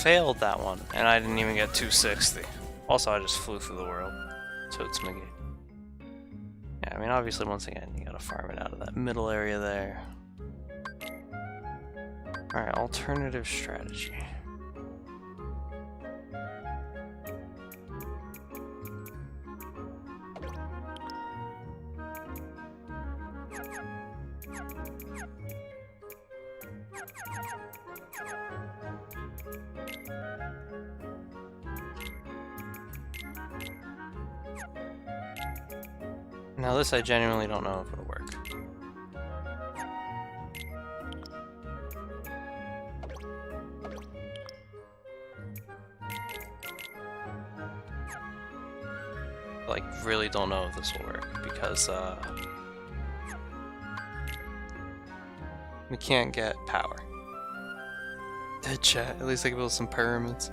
failed that one, and I didn't even get 260. Also, I just flew through the world. Totes Miggy. Yeah, I mean, obviously, once again, you gotta farm it out of that middle area there. Alright, alternative strategy. Now this I genuinely don't know if it'll work. Like, really don't know if this will work because we can't get power. Dead chat, at least I can build some pyramids.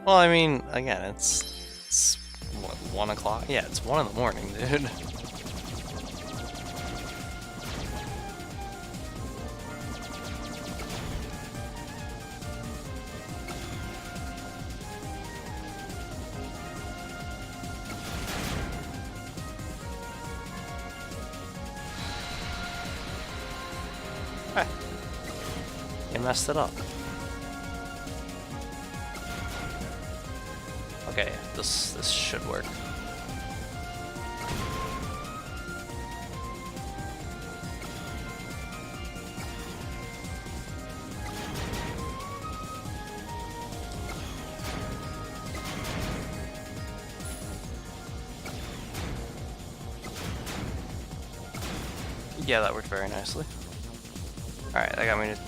Well, I mean, again, it's what, 1 o'clock? Yeah, it's 1 in the morning, dude. You messed it up. Okay, this should work. Yeah, that worked very nicely. Alright, that got me to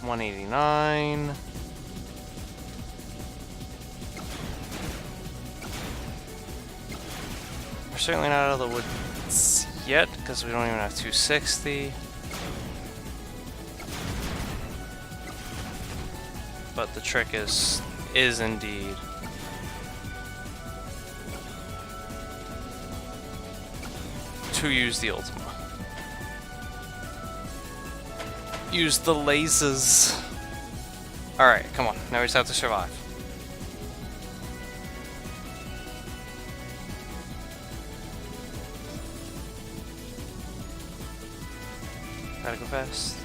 189. We're certainly not out of the woods yet, because we don't even have 260. But the trick is indeed to use the Ultima. Use the lasers. Alright, come on. Now we just have to survive. Gotta go fast.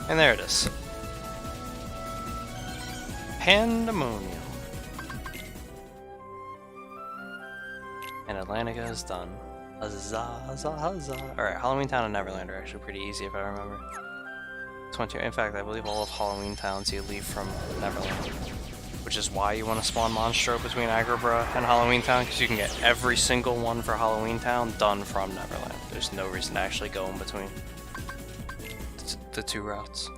And there it is. Pandemonium. And Atlantica is done. Huzzah, huzzah, huzzah. Alright, Halloween Town and Neverland are actually pretty easy if I remember. 20. In fact, I believe all of Halloween Towns you leave from Neverland. Which is why you want to spawn Monstro between Agrabah and Halloween Town, because you can get every single one for Halloween Town done from Neverland. There's no reason to actually go in between the two routes.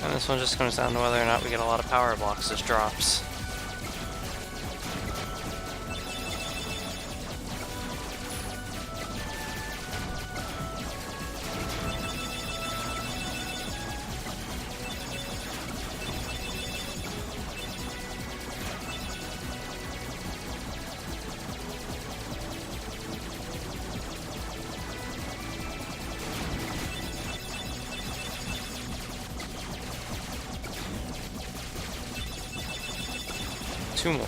And this one just comes down to whether or not we get a lot of power blocks as drops. Two more.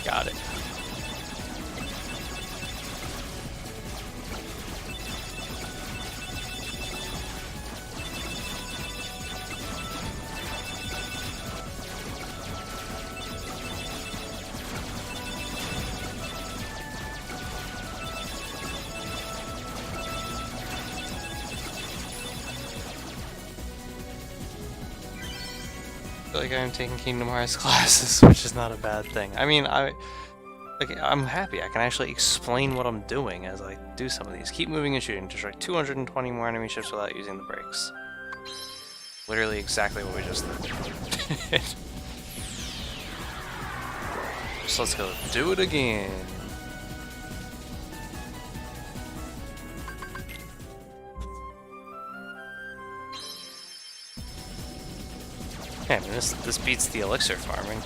Got it. feel like I'm taking Kingdom Hearts classes, which is not a bad thing. I mean, I'm happy. I can actually explain what I'm doing as I do some of these. Keep moving and shooting. Destroy 220 more enemy ships without using the brakes. Literally exactly what we just did. So let's go do it again. Yeah, I mean, this beats the elixir farming.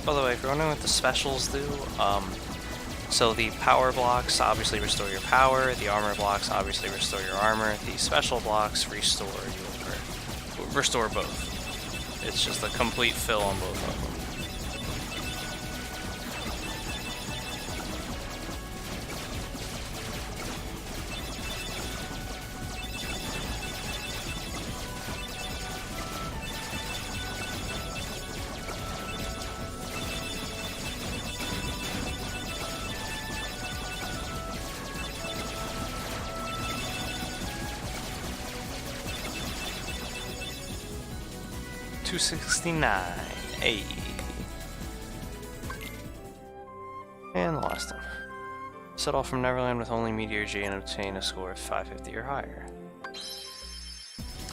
By the way, if you're wondering what the specials do, so the power blocks obviously restore your power, the armor blocks obviously restore your armor, the special blocks restore both. It's just a complete fill on both of them. $269. Hey. And the last one. Set off from Neverland with only Meteor G and obtain a score of 550 or higher.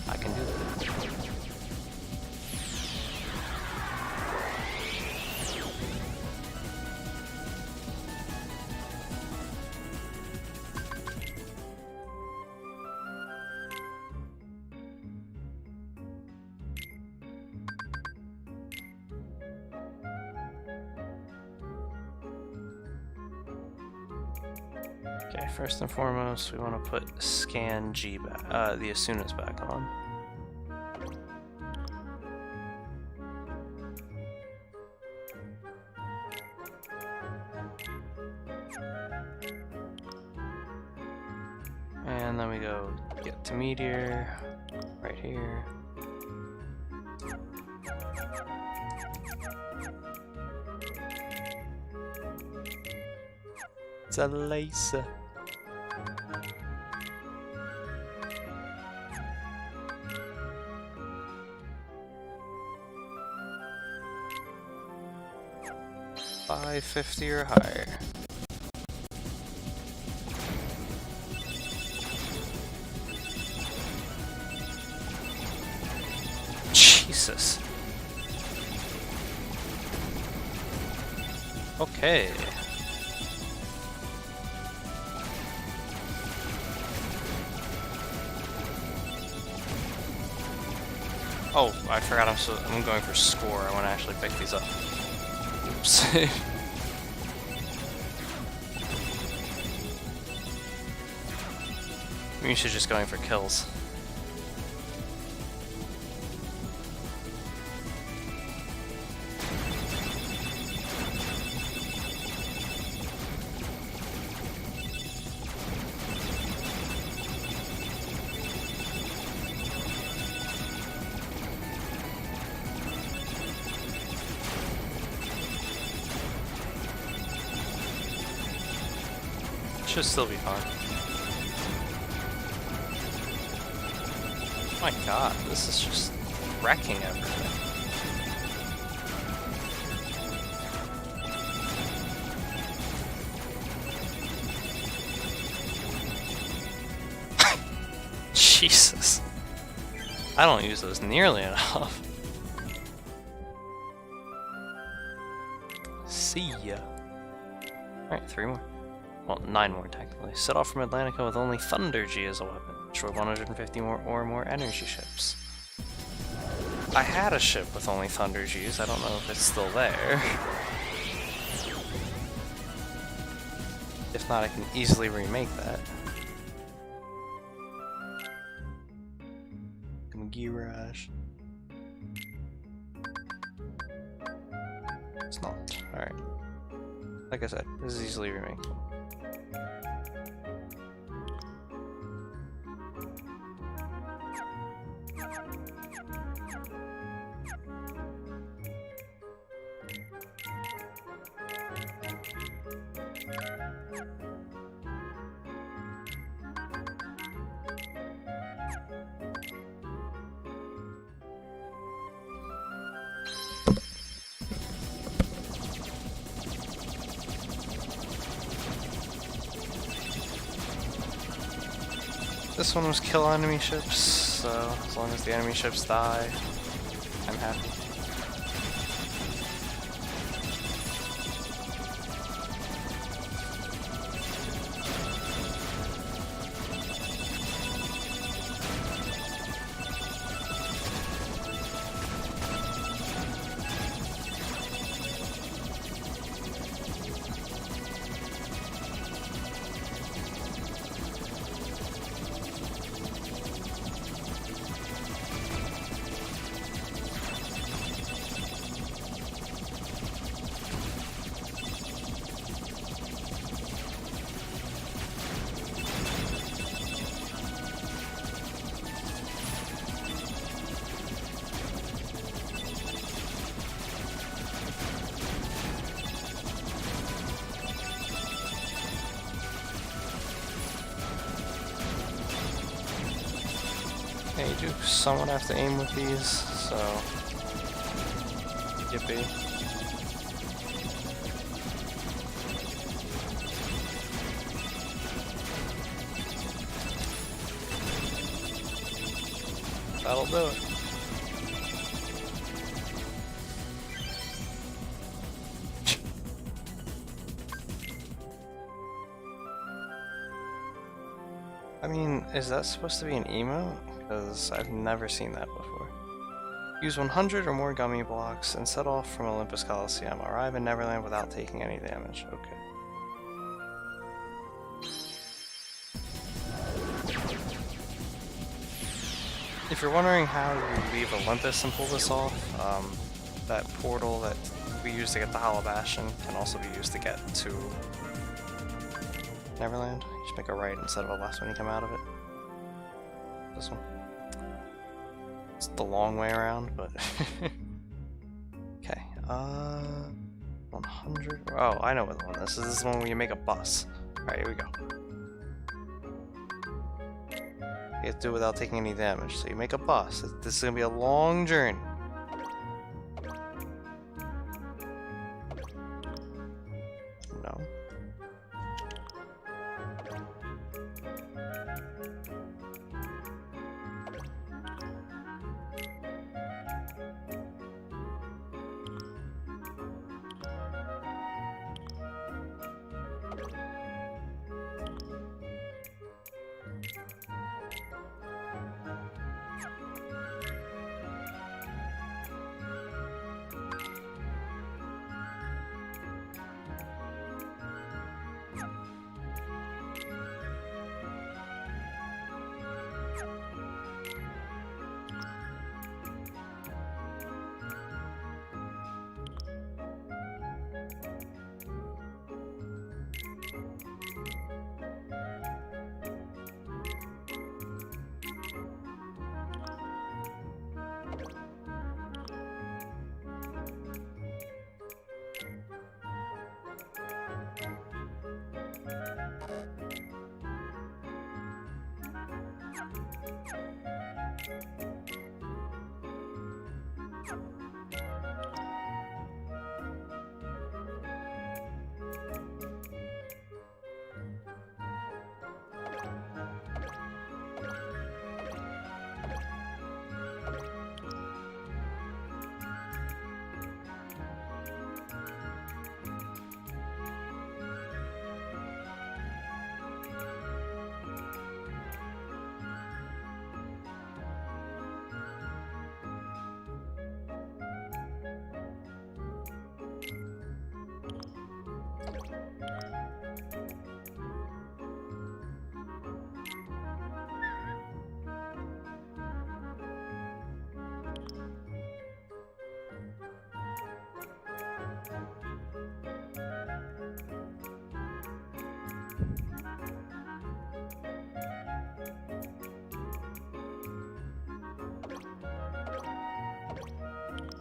I can do that. Okay, first and foremost, we want to put Scan G back, the Asunas back on. And then we go get to Meteor, right here. It's a laser. $550 or higher. Jesus. Okay. Oh, I forgot I'm going for score. I want to actually pick these up. Oops. I'm usually just going for kills. Should still be fine. Oh my god, this is just wrecking everything. Jesus. I don't use those nearly enough. See ya. Alright, 3 more. Well, 9 more technically. Set off from Atlantica with only Thunder G as a weapon. Destroy 150 more energy ships. I had a ship with only Thunder Gs. I don't know if it's still there. If not, I can easily remake that. Garage. It's not. Alright. Like I said, this is easily remakeable. This one was kill enemy ships, so as long as the enemy ships die, I'm happy. Yeah, you do somewhat have to aim with these, so yippee. That'll do it. I mean, is that supposed to be an emote? Because I've never seen that before. Use 100 or more gummy blocks and set off from Olympus Coliseum. Arrive in Neverland without taking any damage. Okay. If you're wondering how you leave Olympus and pull this off, that portal that we use to get the Hollow Bastion can also be used to get to Neverland. You just make a right instead of a left when you come out of it. This one. It's the long way around, but okay. 100. Oh, I know what the one this is. This is the one where you make a bus. All right, here we go. You have to do it without taking any damage. So you make a bus. This is gonna be a long journey. No.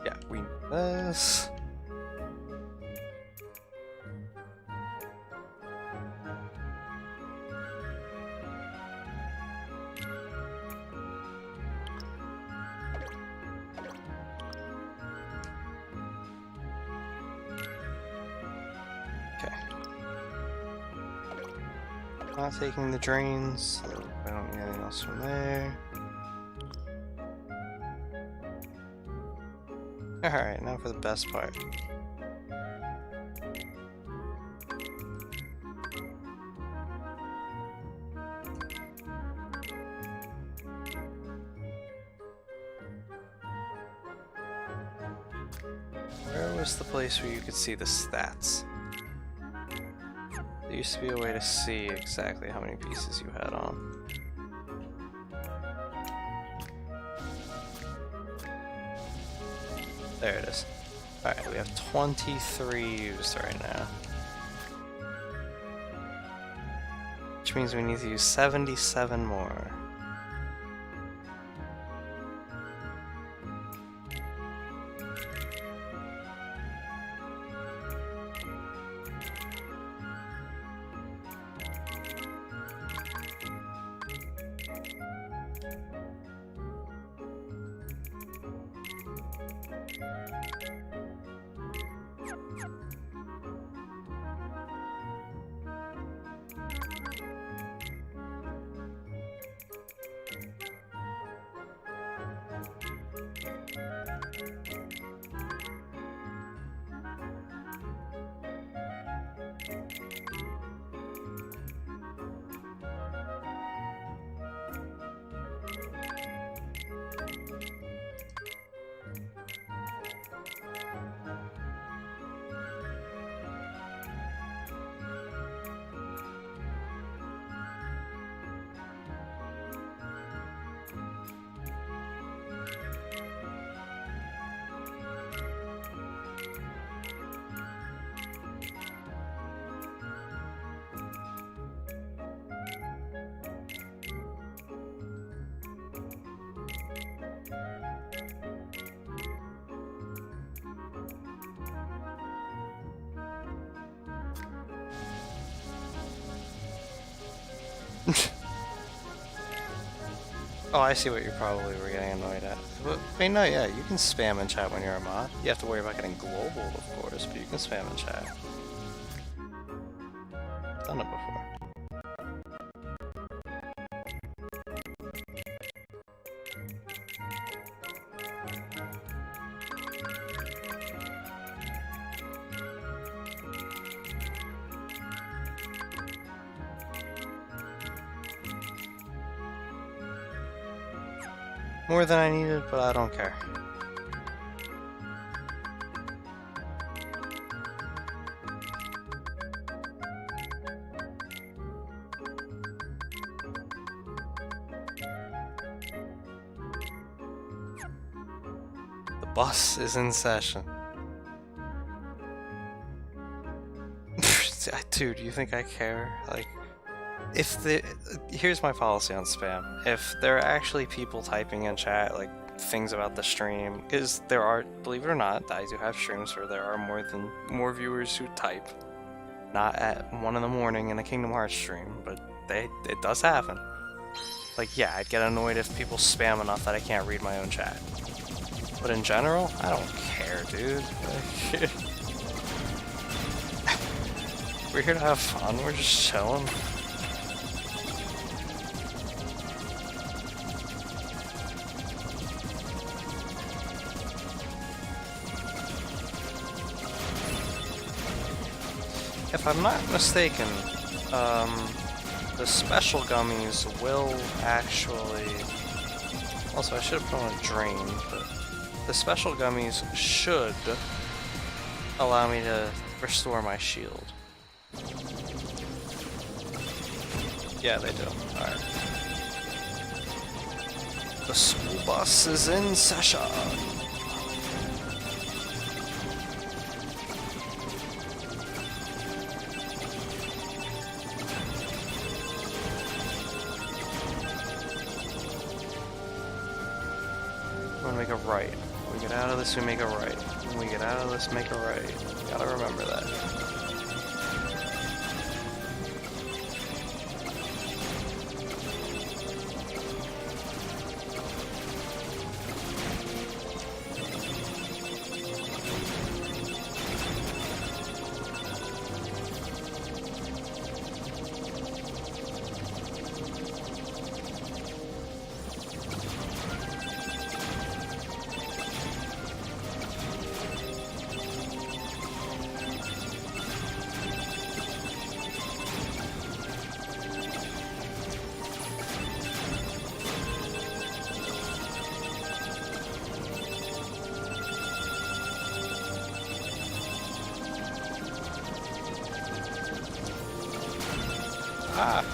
Yeah, we need this. Okay. Not taking the drains, so I don't need anything else from there. Alright, now for the best part. Where was the place where you could see the stats? There used to be a way to see exactly how many pieces you had on. There it is. Alright, we have 23 used right now. Which means we need to use 77 more. Oh, I see what you probably were getting annoyed at. But, wait, no, yeah, you can spam in chat when you're a mod. You have to worry about getting global, of course, but you can spam in chat. Done it before. More than I needed, but I don't care. The bus is in session. Dude, you think I care? Like, if here's my policy on spam. If there are actually people typing in chat, like, things about the stream, because there are, believe it or not, I do have streams where there are more viewers who type. Not at 1 in the morning in a Kingdom Hearts stream, but it does happen. Like, yeah, I'd get annoyed if people spam enough that I can't read my own chat. But in general, I don't care, dude. We're here to have fun, we're just chilling. If I'm not mistaken, the special gummies will actually... Also, I should have put on a drain, but the special gummies should allow me to restore my shield. Yeah, they do. Alright. The school bus is in session! I'm gonna make a right. we get out of this, we make a right. When we get out of this, make a right. Gotta remember that. Ah.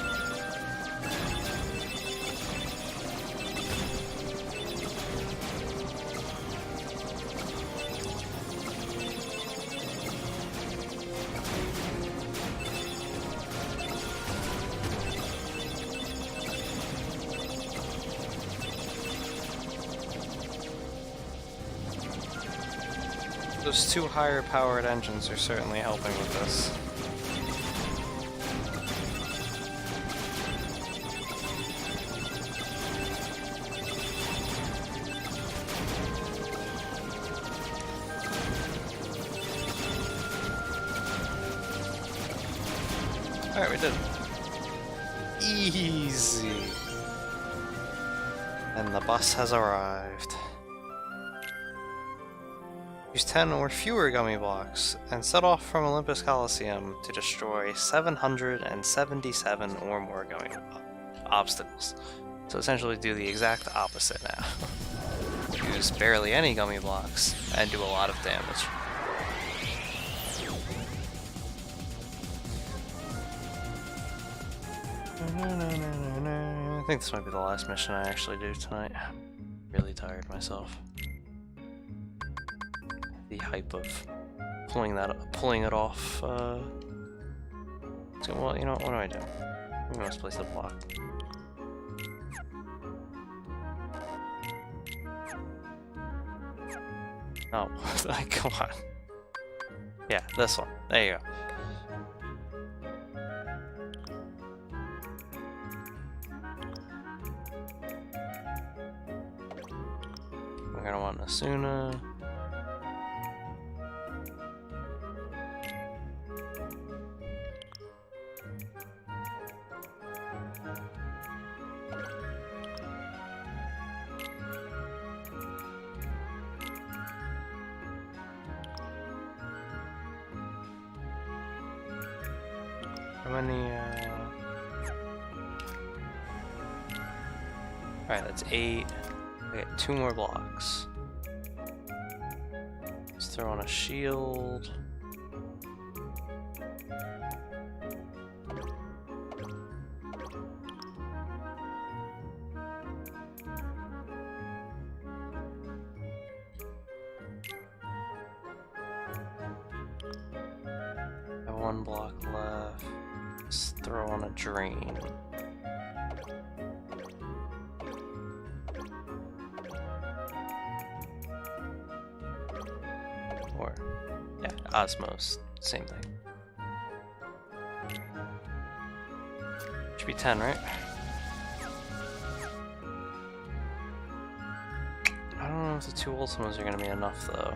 Those two higher powered engines are certainly helping with this. Alright, we did it. Easy. And the bus has arrived. Use 10 or fewer gummy blocks, and set off from Olympus Coliseum to destroy 777 or more gummy obstacles. So essentially do the exact opposite now. Use barely any gummy blocks, and do a lot of damage. I think this might be the last mission I actually do tonight. Really tired myself. The hype of pulling it off. So, well, you know what do I do? I'm gonna misplace the block. Oh, come on. Yeah, this one. There you go. We're gonna want Asuna. How many, Alright, that's 8. I got 2 more blocks. Let's throw on a shield. I have 1 block left. Let's throw on a drain. Or, yeah, Osmos, same thing. Should be 10, right? I don't know if the 2 Ultimas are gonna be enough, though.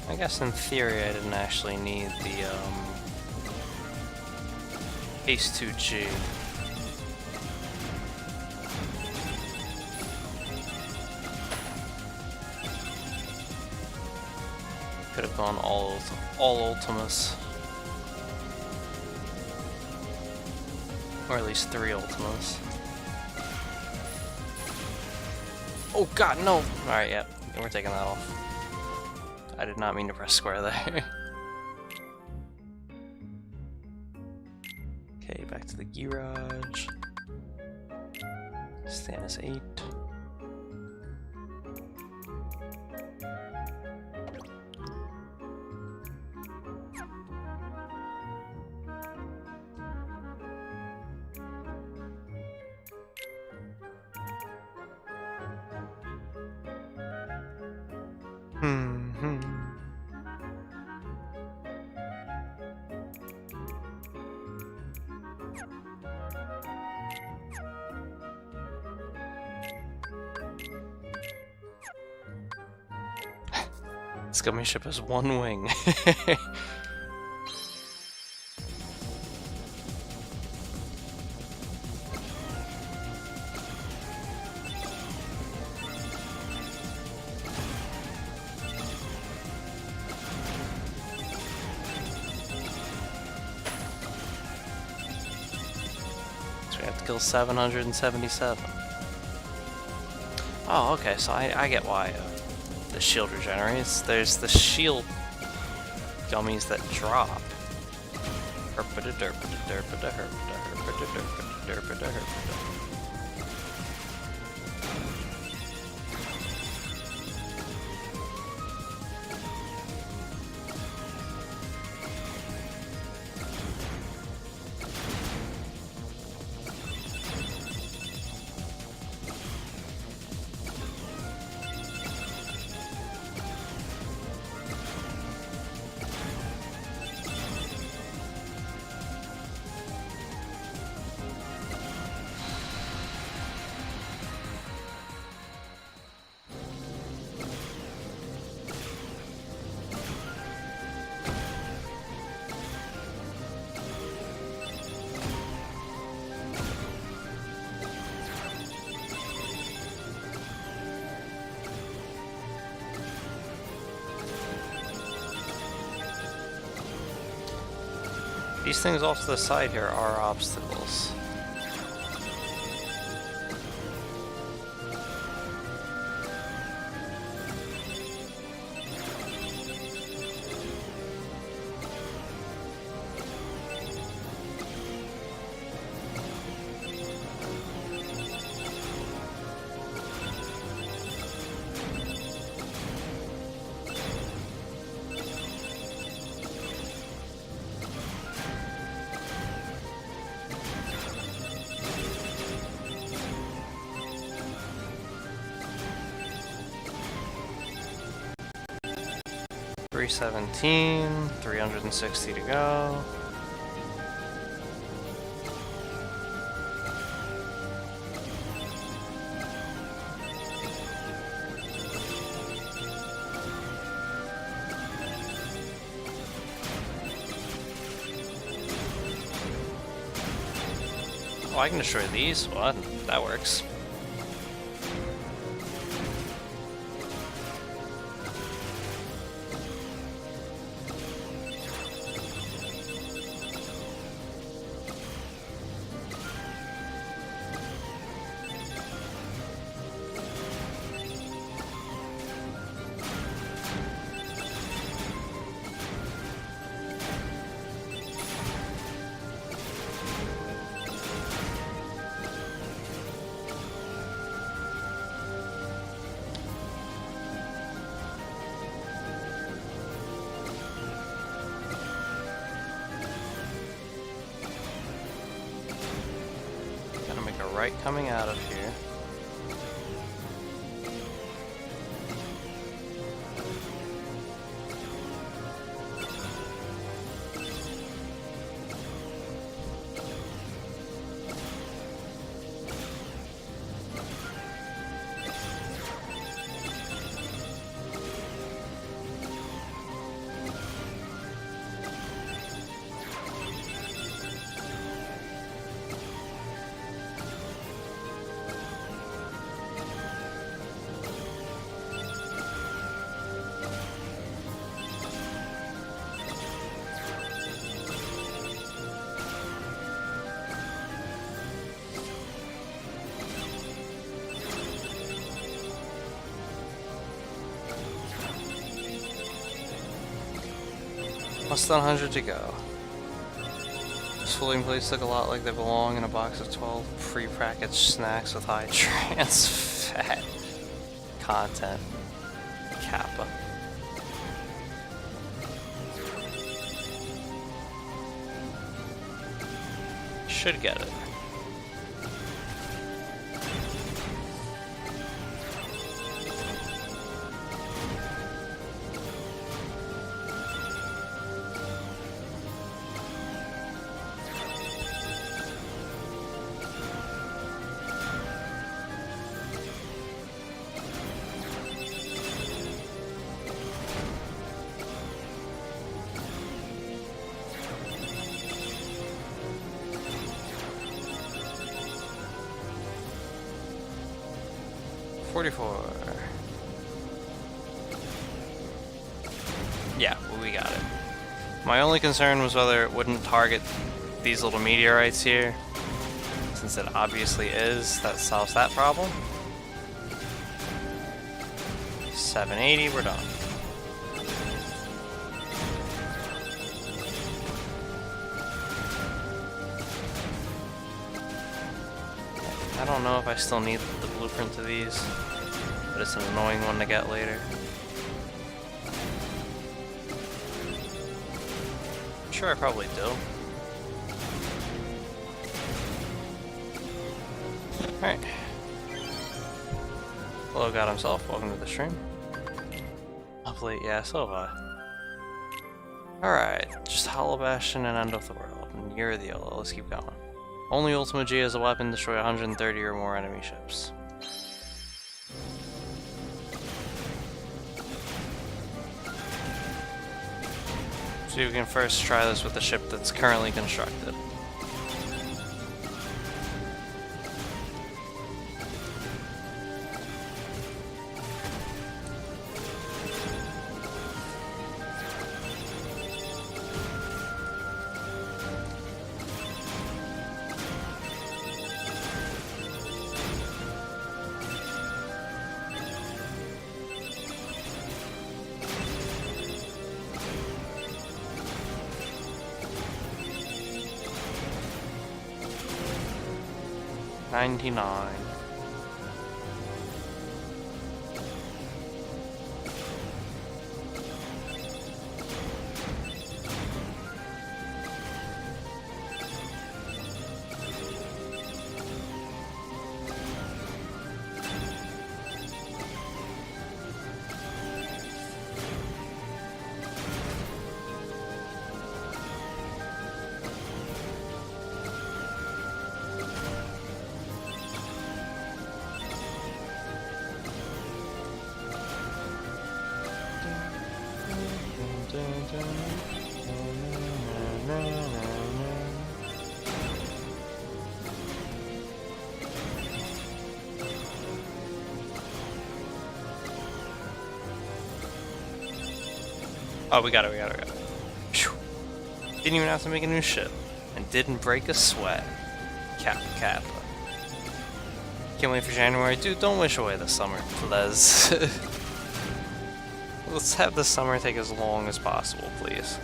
I guess in theory I didn't actually need the Ace 2G. Could have gone all Ultimas. Or at least 3 Ultimas. Oh god, no! Alright, yeah, we're taking that off. I did not mean to press square there. Okay, back to the garage. Stannis 8. Scummy ship has one wing. So we have to kill 777. Oh, okay, so I get why the shield regenerates. There's the shield gummies that drop. Herpada derpada derpada herpada herpada derpada derpada herpada. These things off to the side here are obstacles. $317, 360 to go. Oh, I can destroy these? What? That works. Right coming out of here. Less than 100 to go. These floating plates look a lot like they belong in a box of 12 pre-packaged snacks with high trans fat content. Kappa. Should get it. Yeah, well, we got it. My only concern was whether it wouldn't target these little meteorites here. Since it obviously is, that solves that problem. 780, we're done. I don't know if I still need the blueprint to these, but it's an annoying one to get later. I'm sure I probably do. Alright. Hello, God himself. Welcome to the stream. Up late, yeah, so have I. Alright, just Hollow Bastion and End of the World. And Year of the Yellow. Let's keep going. Only Ultima G as a weapon, destroy 130 or more enemy ships. So you can first try this with the ship that's currently constructed. $99. Oh, we got it. Phew. Didn't even have to make a new ship. And didn't break a sweat. Kappa. Can't wait for January. Dude, don't wish away the summer, please. Let's have the summer take as long as possible, please.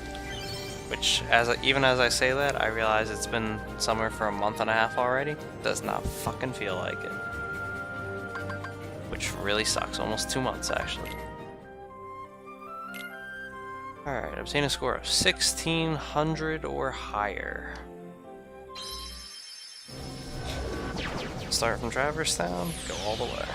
Which, even as I say that, I realize it's been summer for a month and a half already. Does not fucking feel like it. Which really sucks. Almost 2 months, actually. Alright, obtain a score of 1600 or higher. Start from Traverse Town, go all the way.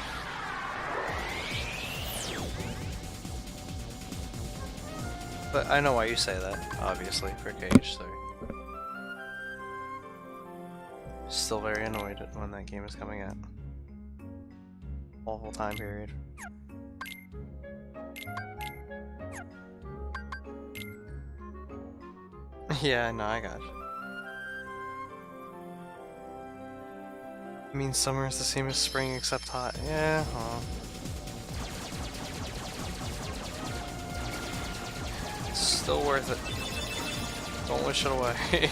But I know why you say that, obviously, for KH3. Still very annoyed when that game is coming out. Awful time period. Yeah, no, I got you. I mean, summer is the same as spring except hot. Yeah, huh. It's still worth it. Don't wish it away.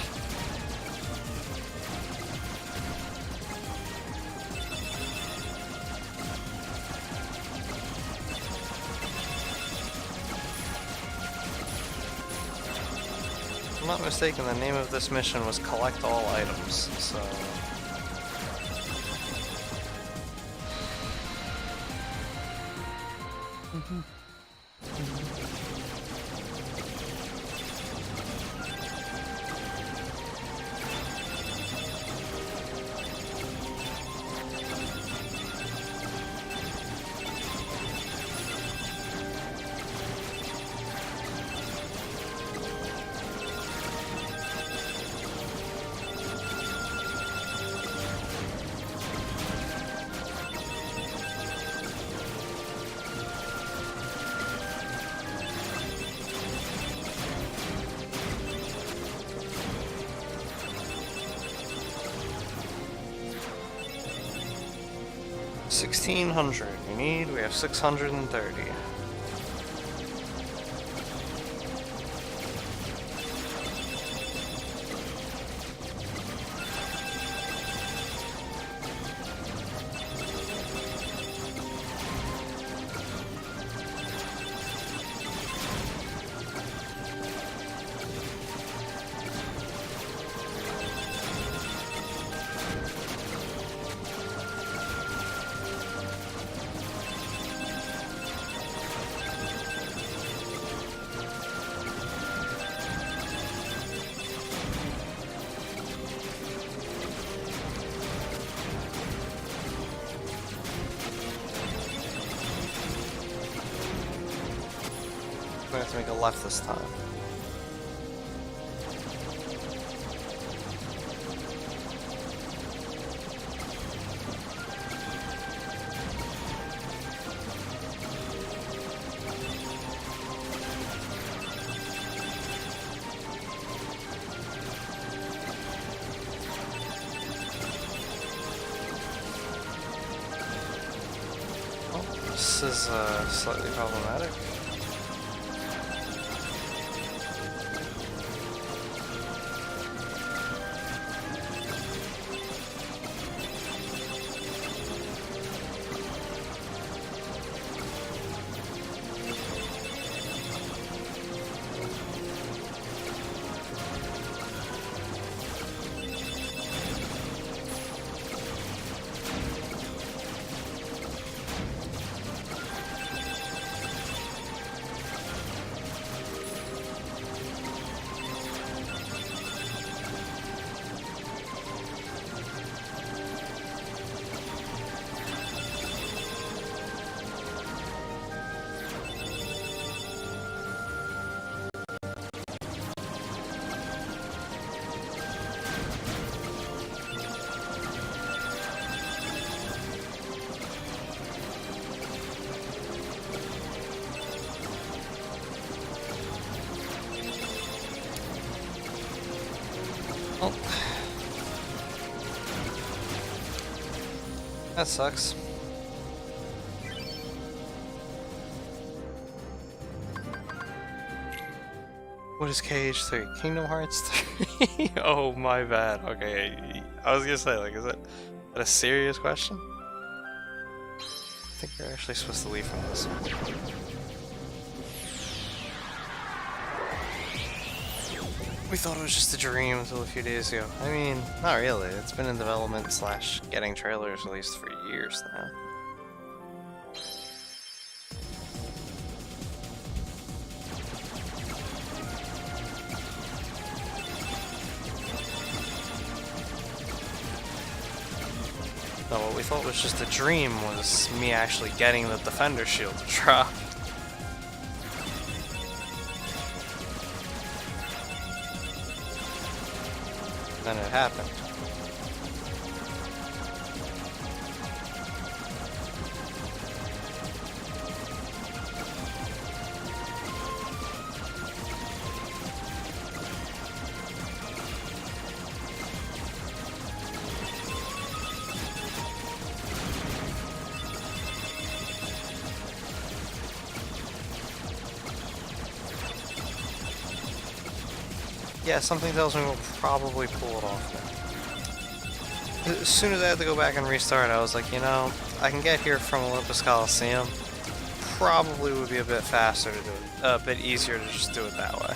I'm not mistaken, the name of this mission was Collect All Items, so... $1,600 we have 630. We have to make a left this time. Well, this is slightly problematic. Oh. That sucks. What is KH3? Kingdom Hearts 3? Oh, my bad. Okay, I was gonna say, like, is that a serious question? I think you're actually supposed to leave from this. We thought it was just a dream until a few days ago. I mean, not really. It's been in development / getting trailers released for years now. No, what we thought was just a dream was me actually getting the Defender Shield to drop. Then it happened. Yeah, something tells me we'll probably pull it off now. As soon as I had to go back and restart, I was like, you know, I can get here from Olympus Coliseum. Probably would be a bit faster to do it, a bit easier to just do it that way.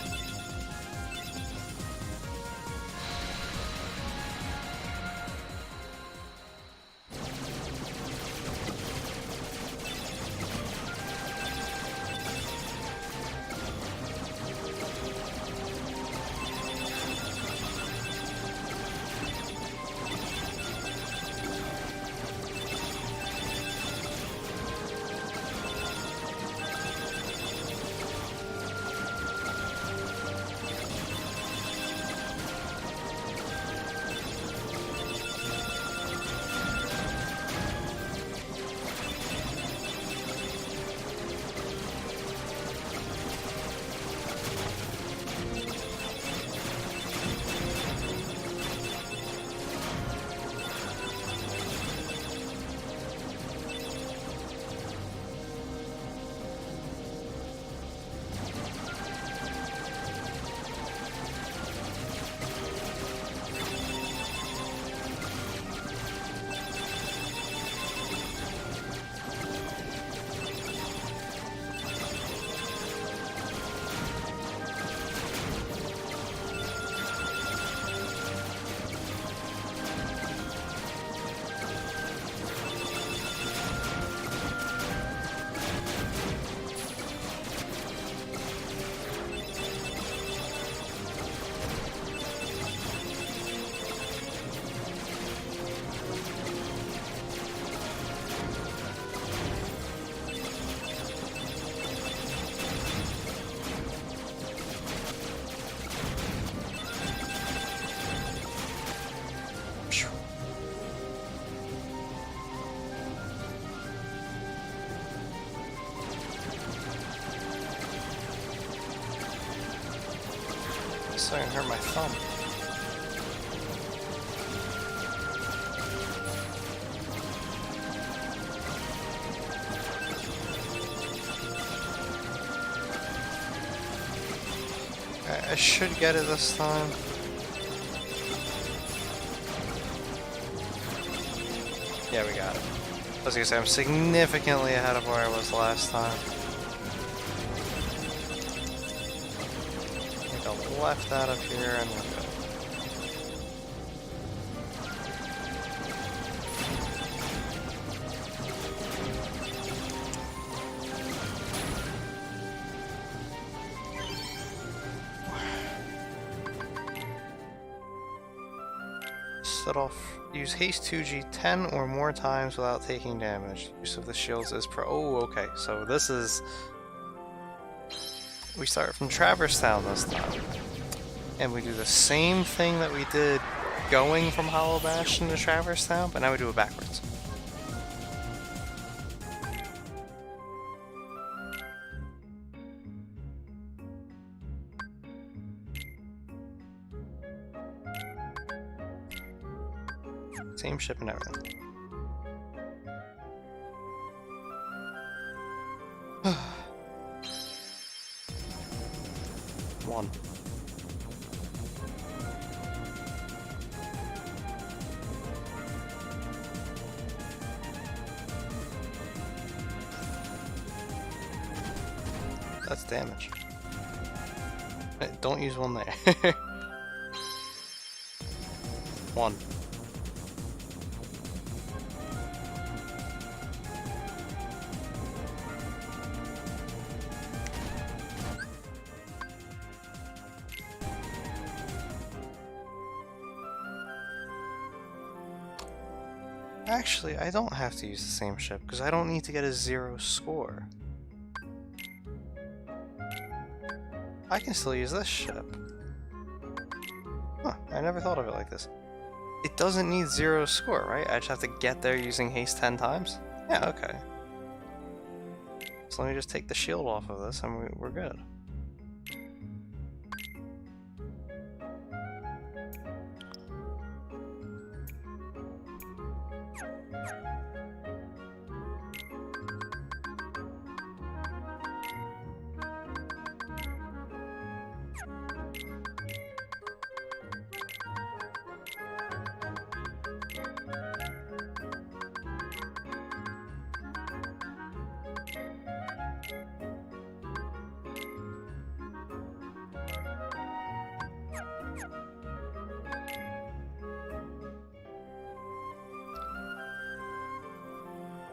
starting to hurt my thumb. I should get it this time. Yeah, we got it. I was gonna say, I'm significantly ahead of where I was last time. Take a left out of here and we're good. Set off. Use haste 2G 10 or more times without taking damage. Use of the shields is pro. Oh, okay. So this is. We start from Traverse Town this time, and we do the same thing that we did going from Hollow Bastion to Traverse Town, but now we do it backwards. Same ship and everything. One. That's damage. Don't use one there. One. Actually, I don't have to use the same ship, because I don't need to get a 0 score. I can still use this ship. Huh, I never thought of it like this. It doesn't need 0 score, right? I just have to get there using haste 10 times? Yeah, okay. So let me just take the shield off of this and we're good.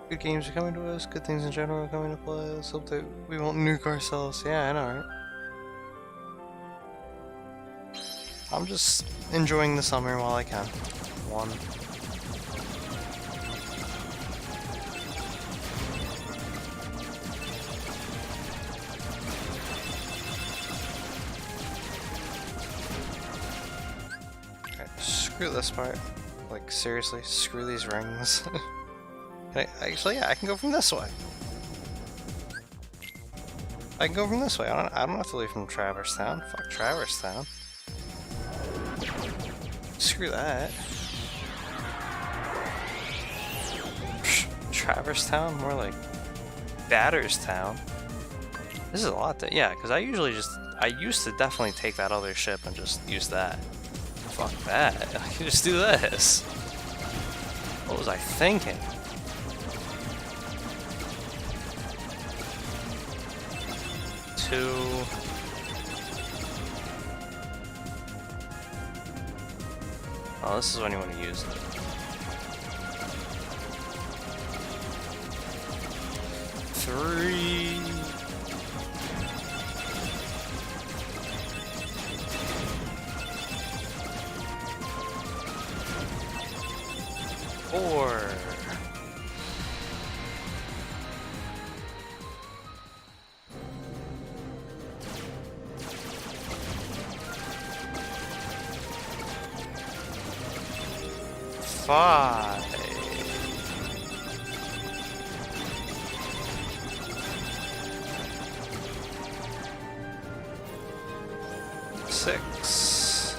Good games are coming to us, good things in general are coming to play. Let's hope that we won't nuke ourselves. Yeah, I know, right? I'm just enjoying the summer while I can. One. Okay, screw this part. Like, seriously, screw these rings. Actually, yeah, I can go from this way. I can go from this way. I don't have to leave from Traverse Town. Fuck Traverse Town. Screw that. Traverse Town? More like Batters Town. This is a lot to, yeah, because I used to definitely take that other ship and just use that. Fuck that. I can just do this. What was I thinking? Oh, this is when you want to use it. 3. 4. Five. 6. 6.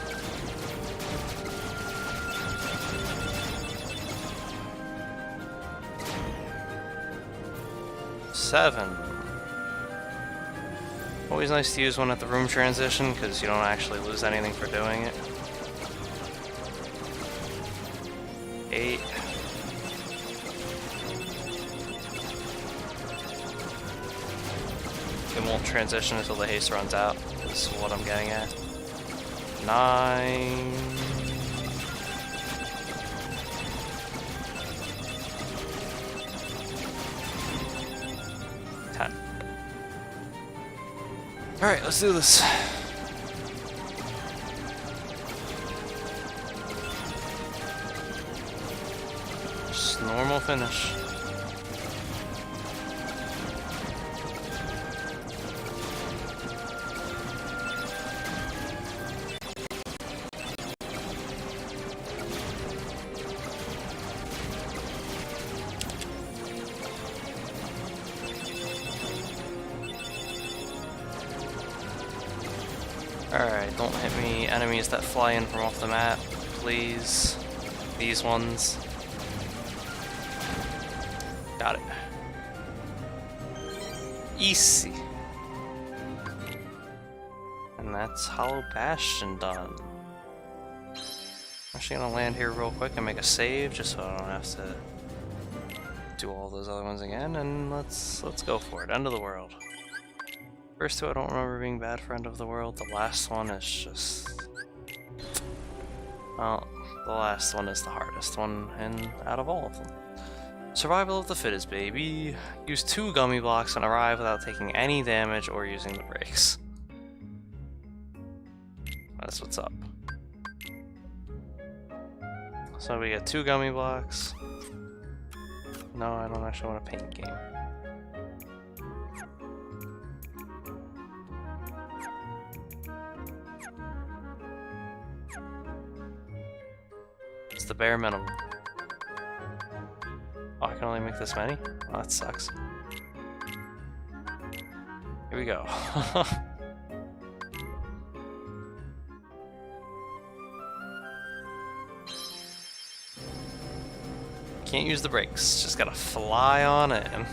Seven. Always nice to use one at the room transition because you don't actually lose anything for doing it. 8. It won't transition until the haste runs out, is what I'm getting at. 9. 10. Alright, let's do this. Just normal finish. Alright, don't hit me enemies that fly in from off the map, please. These ones. Got it. Easy. And that's Hollow Bastion done. I'm actually gonna land here real quick and make a save just so I don't have to do all those other ones again, and let's go for it. End of the world. First two I don't remember being bad for End of the World. The last one is just... well, the last one is the hardest one out of all of them. Survival of the fittest, baby. Use 2 gummy blocks and arrive without taking any damage or using the brakes. That's what's up. So we get 2 gummy blocks. No, I don't actually want a paint game. It's the bare minimum. Oh, I can only make this many? Oh, that sucks. Here we go. Can't use the brakes, just gotta fly on in.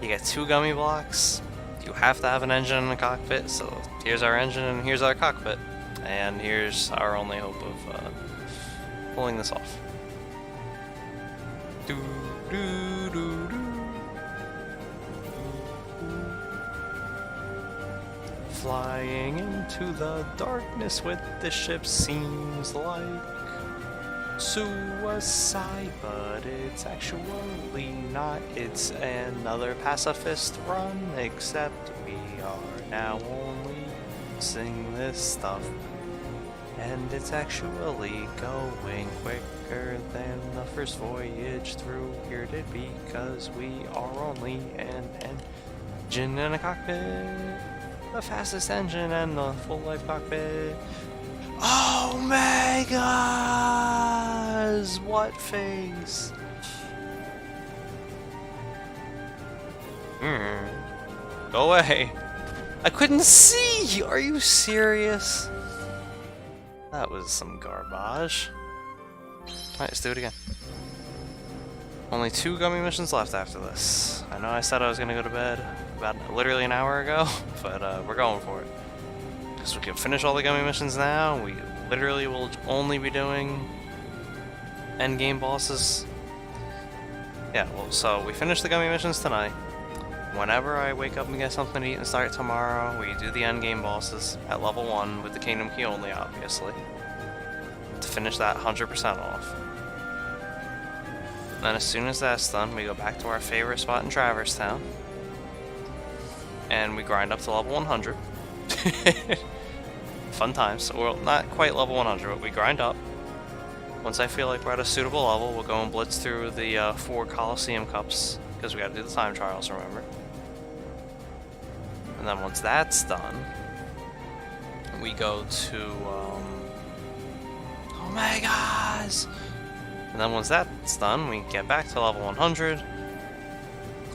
You get 2 gummy blocks. You have to have an engine and a cockpit, so here's our engine and here's our cockpit. And here's our only hope of pulling this off. Do, do, do, do. Flying into the darkness with the ship seems like suicide, but it's actually not. It's another pacifist run, except we are now only using this stuff. And it's actually going quicker than the first voyage through here did, because we are only an engine and a cockpit. The fastest engine and the full life cockpit. Oh my gosh! What face? Go away. I couldn't see! Are you serious? That was some garbage. Alright, let's do it again. Only 2 gummy missions left after this. I know I said I was gonna go to bed about literally an hour ago, but we're going for it. Because we can finish all the gummy missions now. We literally will only be doing endgame bosses. Yeah, well, so we finish the gummy missions tonight. Whenever I wake up and get something to eat and start tomorrow, we do the endgame bosses at level 1 with the Kingdom Key only, obviously. To finish that 100% off. Then as soon as that's done, we go back to our favorite spot in Traverse Town. And we grind up to level 100. Fun times. Well, not quite level 100, but we grind up. Once I feel like we're at a suitable level, we'll go and blitz through the 4 Coliseum Cups, because we gotta do the time trials, remember? And then once that's done, we go to, oh my gosh! And then once that's done, we get back to level 100.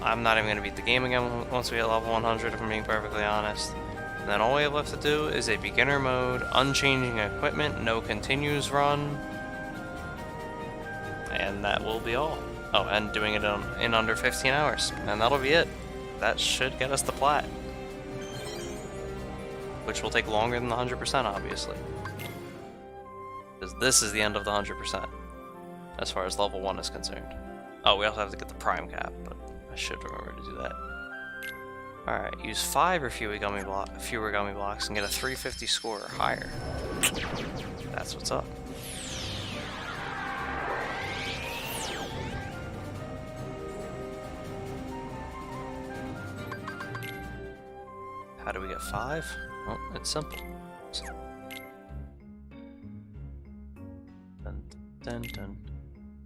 I'm not even gonna beat the game again once we hit level 100, if I'm being perfectly honest. And then all we have left to do is a beginner mode, unchanging equipment, no continues run. And that will be all. Oh, and doing it in under 15 hours. And that'll be it. That should get us the plat. Which will take longer than the 100%, obviously. Because this is the end of the 100%, as far as level 1 is concerned. Oh, we also have to get the prime cap, but I should remember to do that. Alright, use 5 or fewer gummy blocks and get a 350 score or higher. That's what's up. How do we get 5? Well, it's simple. Dun dun dun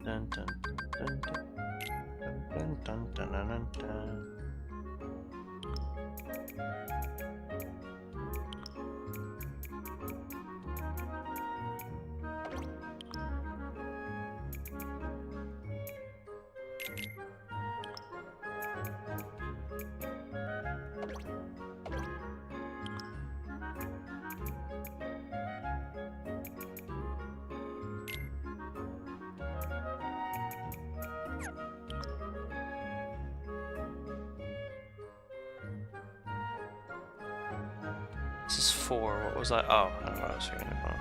dun dun dun dun dun dun dun dun. This is 4. What was I? Oh, I don't know what I was figuring out.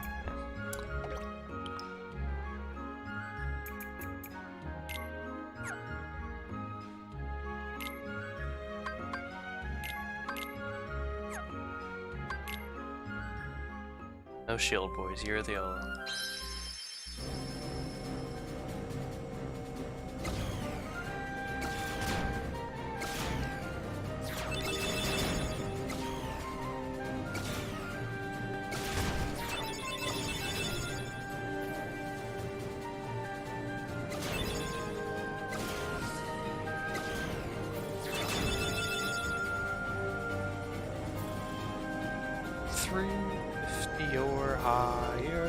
No shield, boys. You're the yellow. Or higher.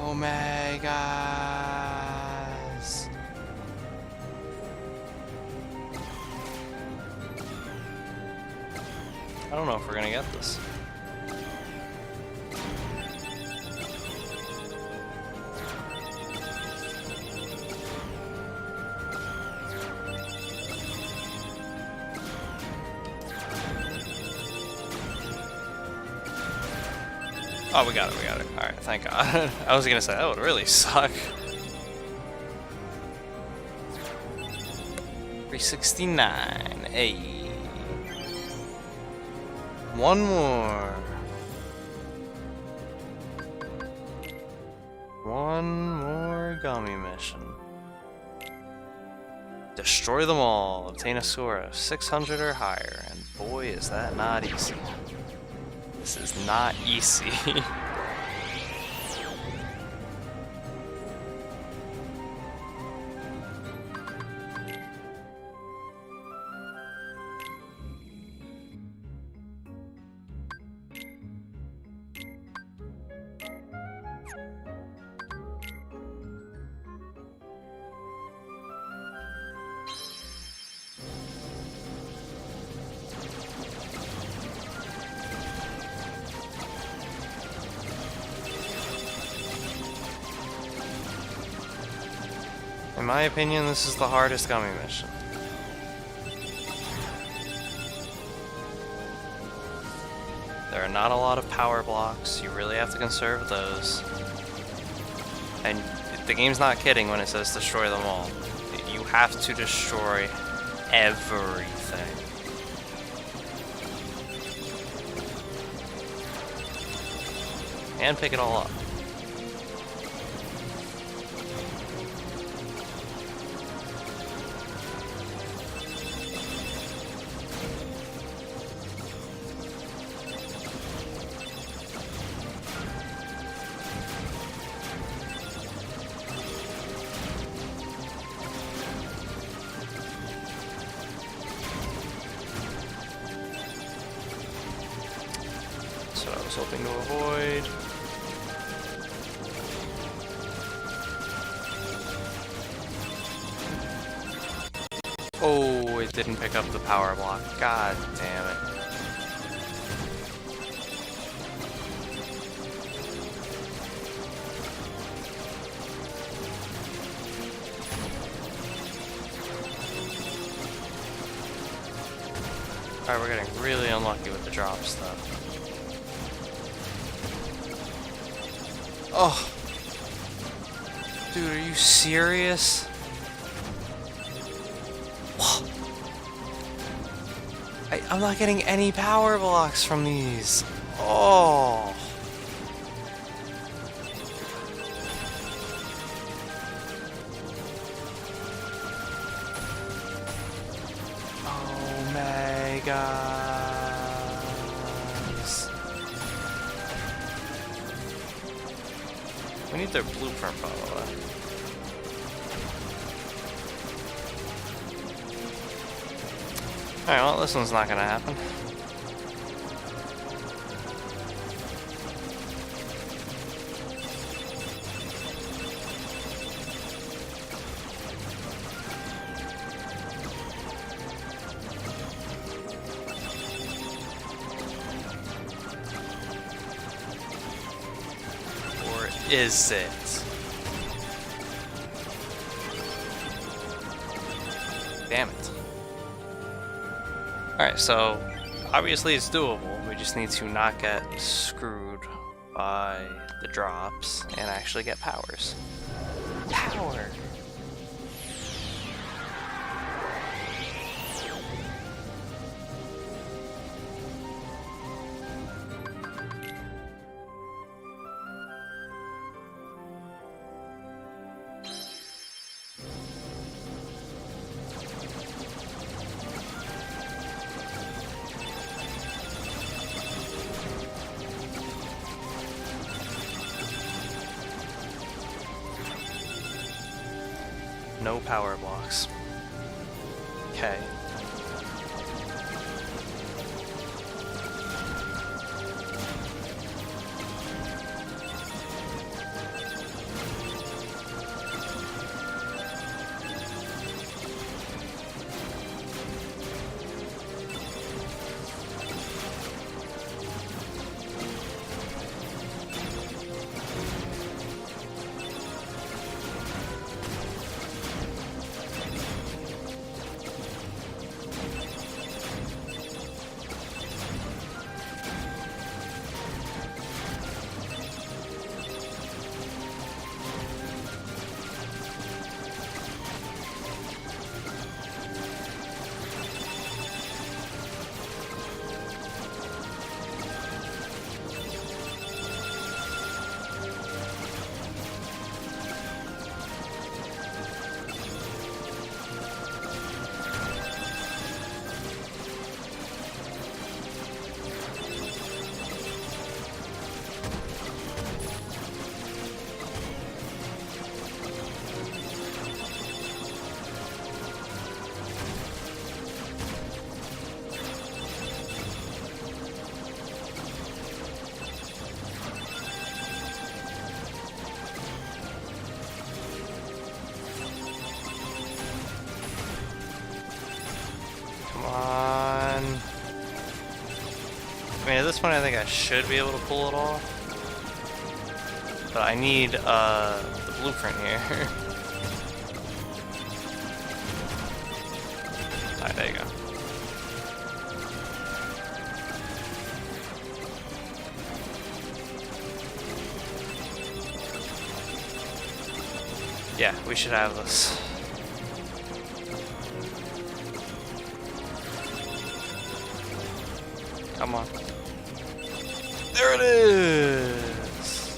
Omegas. I don't know if we're gonna get this. Oh, we got it, we got it. Alright, thank God. I was gonna say, that would really suck. 369. Hey. One more. One more gummy mission. Destroy them all. Obtain a score of 600 or higher. And boy, is that not easy. This is not easy. In my opinion, this is the hardest gummy mission. There are not a lot of power blocks, you really have to conserve those. And the game's not kidding when it says destroy them all. You have to destroy everything. And pick it all up. That's what I was hoping to avoid. Oh, it didn't pick up the power block. God damn it. Alright, we're getting really unlucky with the drops, though. Oh! Dude, are you serious? I'm not getting any power blocks from these. Oh! Oh my gosh. We need their blueprint, by the way. Alright, well, this one's not gonna happen. Or is it? Damn it. Alright, so obviously it's doable. We just need to not get screwed by the drops and actually get powers. Power! No power blocks. Okay. I mean, at this point I think I should be able to pull it off. But I need the blueprint here. Alright, there you go. Yeah, we should have this. Come on. There it is!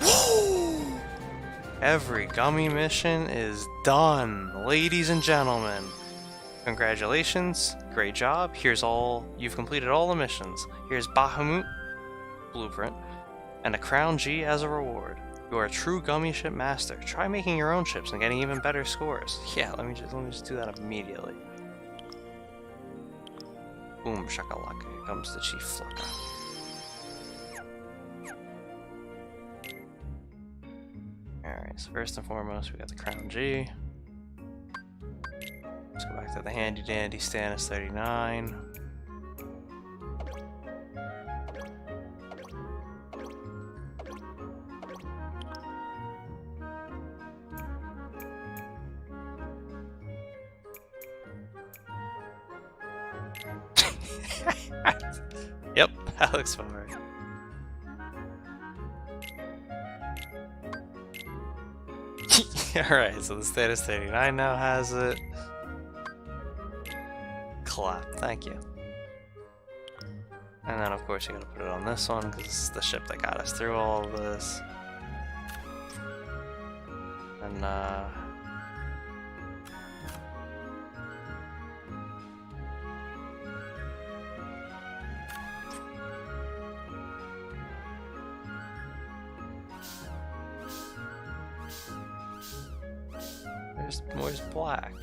Woo! Every gummy mission is done, ladies and gentlemen. Congratulations, great job. Here's all, you've completed all the missions. Here's Bahamut blueprint and a Crown G as a reward. You are a true gummy ship master. Try making your own ships and getting even better scores. Yeah, let me just do that immediately. Boom shakalaka, here comes the Chief Flocka. Alright, so first and foremost, we got the Crown G. Let's go back to the handy dandy Stannis 39. Yep, that looks fun, right? Alright, so the Stannis 39 now has it. Clap, thank you. And then of course you gotta put it on this one, because this is the ship that got us through all of this. And where's black?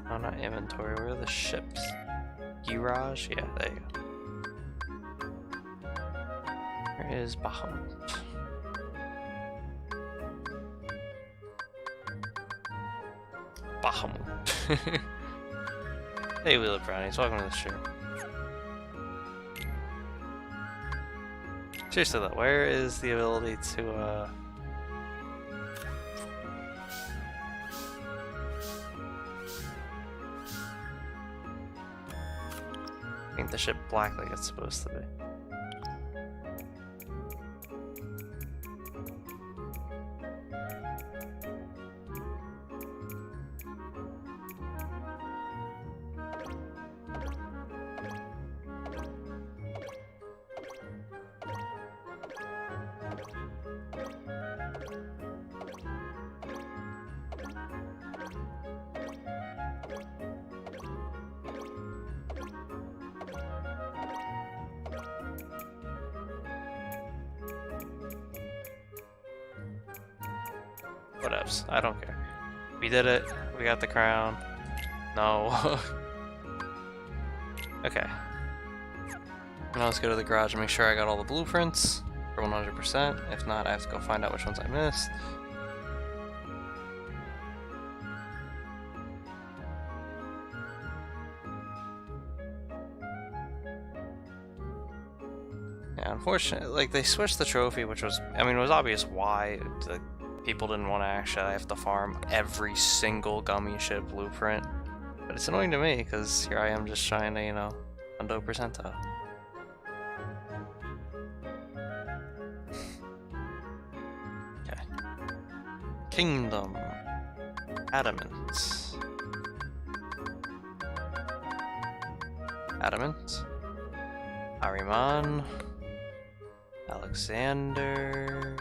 Oh, not inventory, where are the ships? Girage? Yeah, there you go. Where is Bahamut? Bahamut. Hey, Wheeler Brownies, welcome to the show. Seriously though, where is the ability to, paint the ship black like it's supposed to be? Whatevs, I don't care. We did it, we got the crown. No. Okay. Now let's go to the garage and make sure I got all the blueprints for 100%. If not, I have to go find out which ones I missed. Yeah, unfortunately, like, they switched the trophy, which was, I mean, it was obvious why the people didn't want to actually have to farm every single gummy ship blueprint. But it's annoying to me, because here I am just trying to, you know, hundo percento. Okay. Kingdom. Adamant. Adamant. Ahriman. Alexander.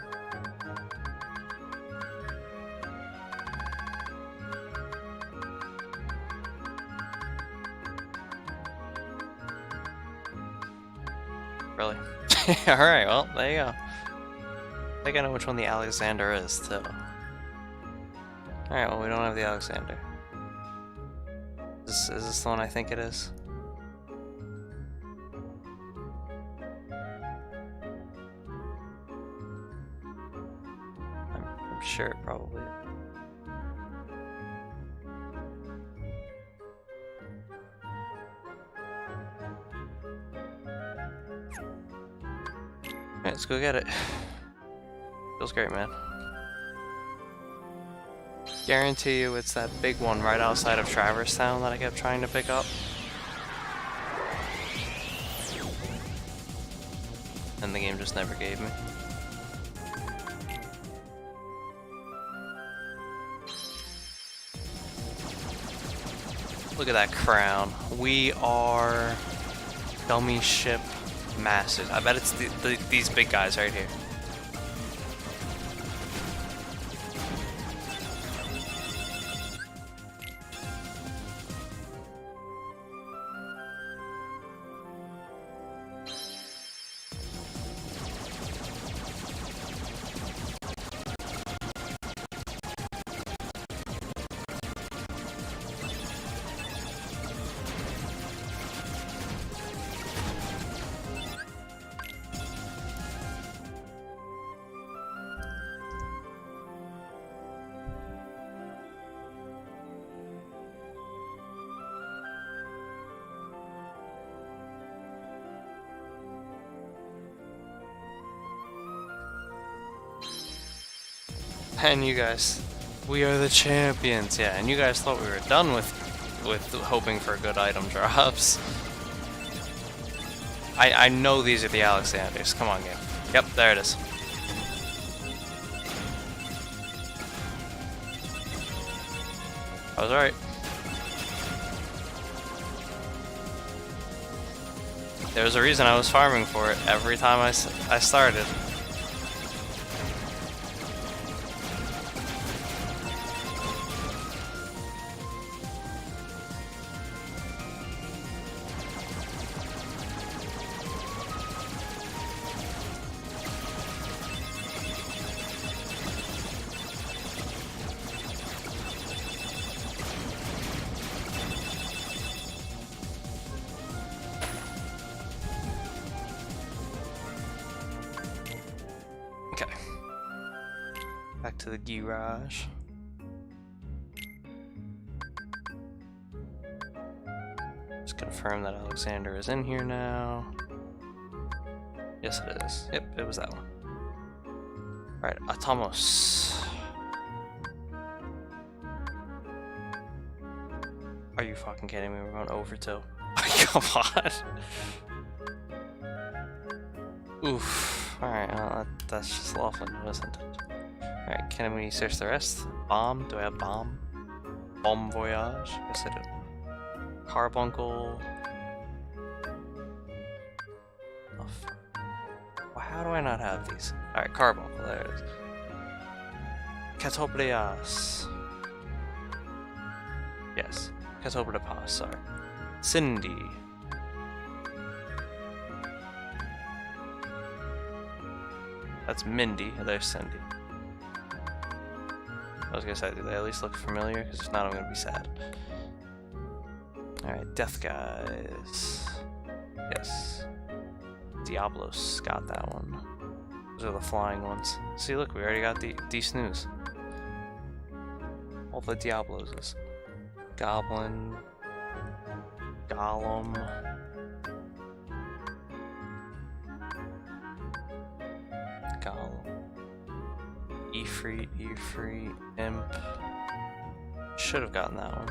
Really? Alright, well, there you go. I think I know which one the Alexander is, too. Alright, well, we don't have the Alexander. Is this the one I think it is? Sure, probably. Alright, let's go get it. Feels great, man. Guarantee you it's that big one right outside of Traverse Town that I kept trying to pick up. And the game just never gave me. Look at that crown. We are dummy ship masters. I bet it's these big guys right here. And you guys, we are the champions. Yeah, and you guys thought we were done with hoping for good item drops. I know these are the Alexanders. Come on, game. Yep, there it is. I was right. There was a reason I was farming for it every time I started. Okay. Back to the garage. Just confirm that Alexander is in here now. Yes, it is. Yep, it was that one. Alright, Atomos. Are you fucking kidding me? We're going over 2. Come on. Oof. Alright, that's just lawful, isn't it? Alright, can we search the rest? Bomb? Do I have bomb? Bomb Voyage? Yes, I do. Carbuncle. Oh, well, how do I not have these? Alright, Carbuncle, there it is. Catoplias. Yes, Catoplias, sorry. Cindy. That's Mindy, there's Cindy. I was gonna say, do they at least look familiar? Because if not, I'm gonna be sad. Alright, Death Guys. Yes. Diablos got that one. Those are the flying ones. See, look, we already got the snooze. All the Diabloses. Goblin. Golem. Ifrit, Imp. Should have gotten that one.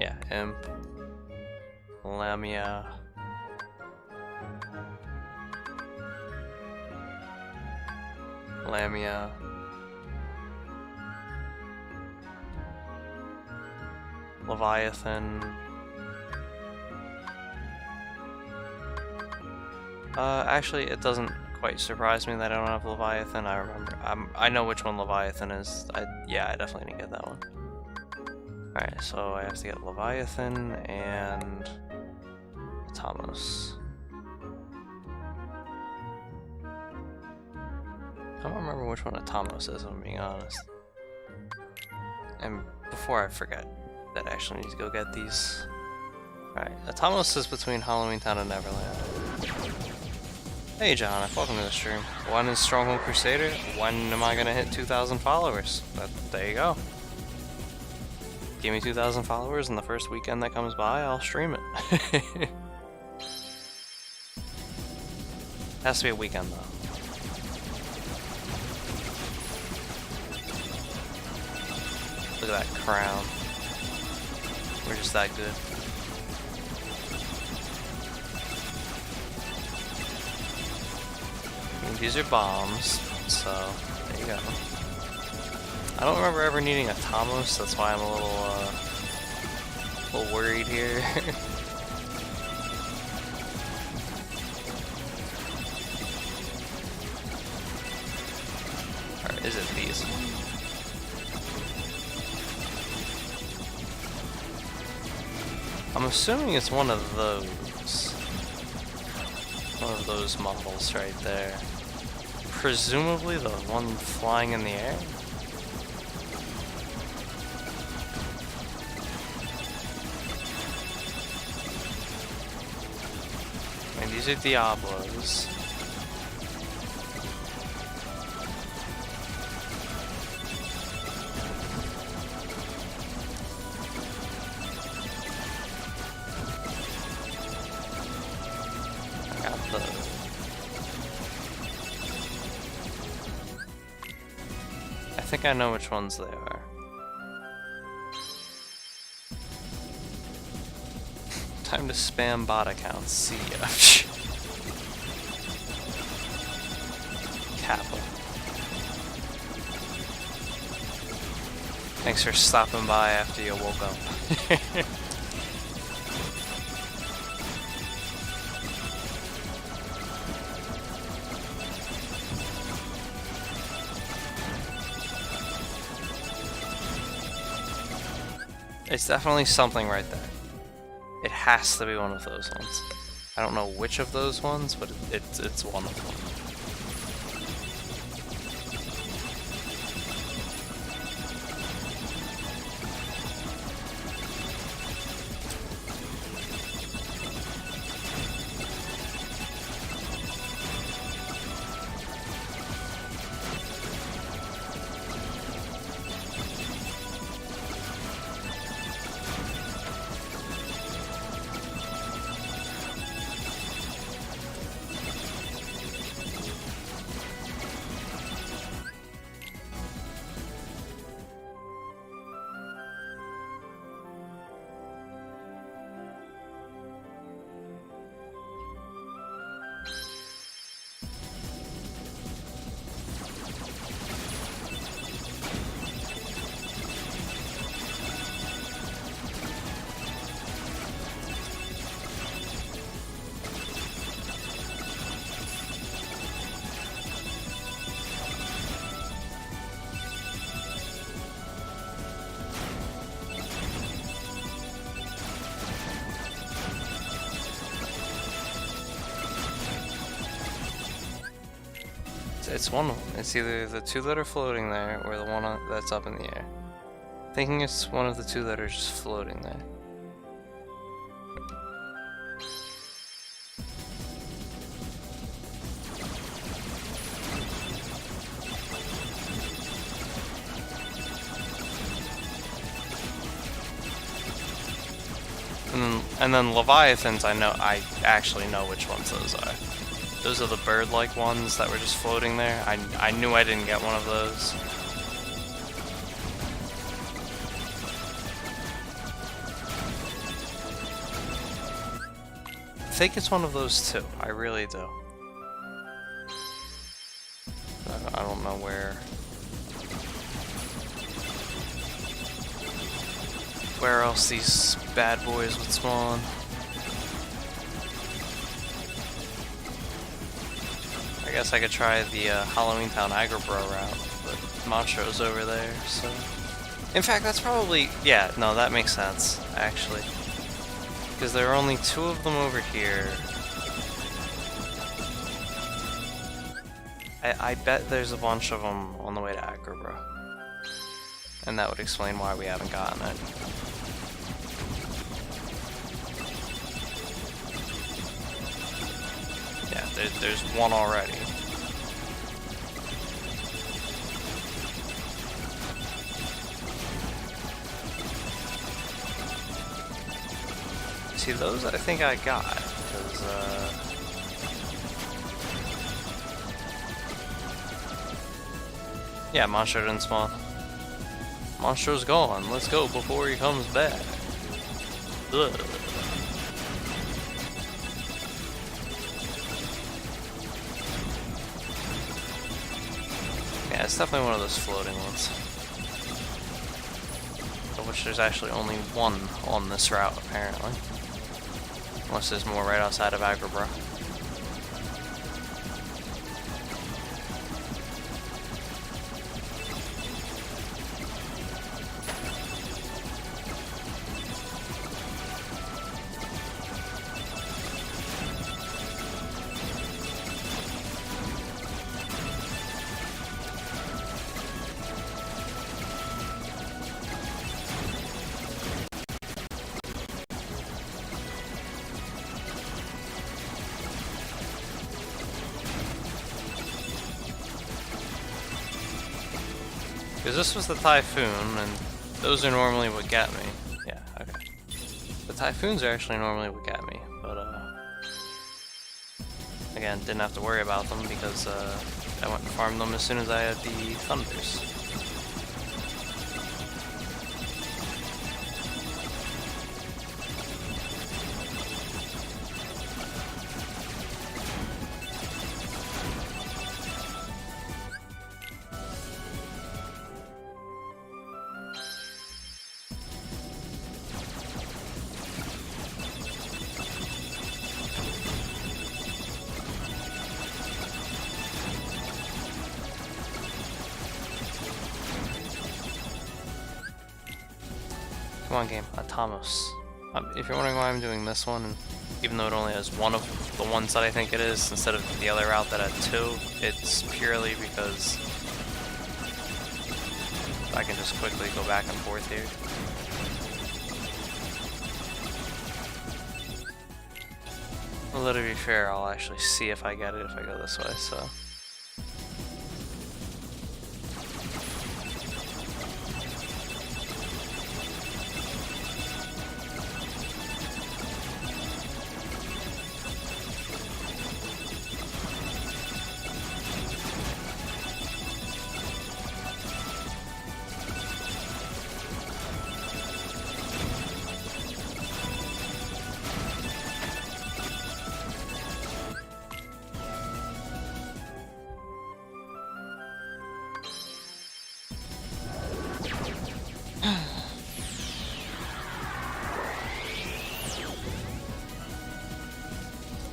Yeah, Imp. Lamia. Leviathan. Actually, it doesn't quite surprise me that I don't have Leviathan. I remember. I know which one Leviathan is. Yeah, I definitely didn't get that one. Alright, so I have to get Leviathan and Atomos. I don't remember which one Atomos is, if I'm being honest. And before I forget, that I actually need to go get these. Alright, Atomos is between Halloween Town and Neverland. Hey John, welcome to the stream. When is Stronghold Crusader? When am I gonna hit 2,000 followers? There you go. Give me 2,000 followers and the first weekend that comes by, I'll stream it. Has to be a weekend though. Look at that crown. We're just that good. I mean, these are bombs, so there you go. I don't remember ever needing a Tamos, that's why I'm a little worried here. Or is it these? I'm assuming it's one of those. One of those models right there. Presumably the one flying in the air? I mean, these are Diablos. I think I know which ones they are. Time to spam bot accounts. See ya. Kappa. Thanks for stopping by after you woke up. It's definitely something right there. It has to be one of those ones. I don't know which of those ones, but it's one of them. It's one of them. It's either the two that are floating there or the one that's up in the air. Thinking it's one of the two that are just floating there. And then Leviathans, I actually know which ones those are. Those are the bird-like ones that were just floating there. I knew I didn't get one of those. I think it's one of those too. I really do. I don't know where else these bad boys would spawn. I guess I could try the Halloween Town Agrabah route, but Monstro's over there, so... In fact, that's probably... Yeah, no, that makes sense, actually. Because there are only two of them over here. I bet there's a bunch of them on the way to Agrabah. And that would explain why we haven't gotten it. Yeah. There's one already. See, those I think I got, because, yeah, Monstro didn't spawn. Monstro's gone. Let's go before he comes back. Ugh. Yeah, it's definitely one of those floating ones. Of which there's actually only one on this route, apparently. Unless there's more right outside of Agrabah. Because this was the Typhoon, and those are normally what get me. Yeah, okay. The Typhoons are actually normally what get me, but, again, didn't have to worry about them because, I went and farmed them as soon as I had the Thunders. Come on, game. Atomos. If you're wondering why I'm doing this one, even though it only has one of the ones that I think it is, instead of the other route that had two, it's purely because I can just quickly go back and forth here. Although to be fair, I'll actually see if I get it if I go this way, so...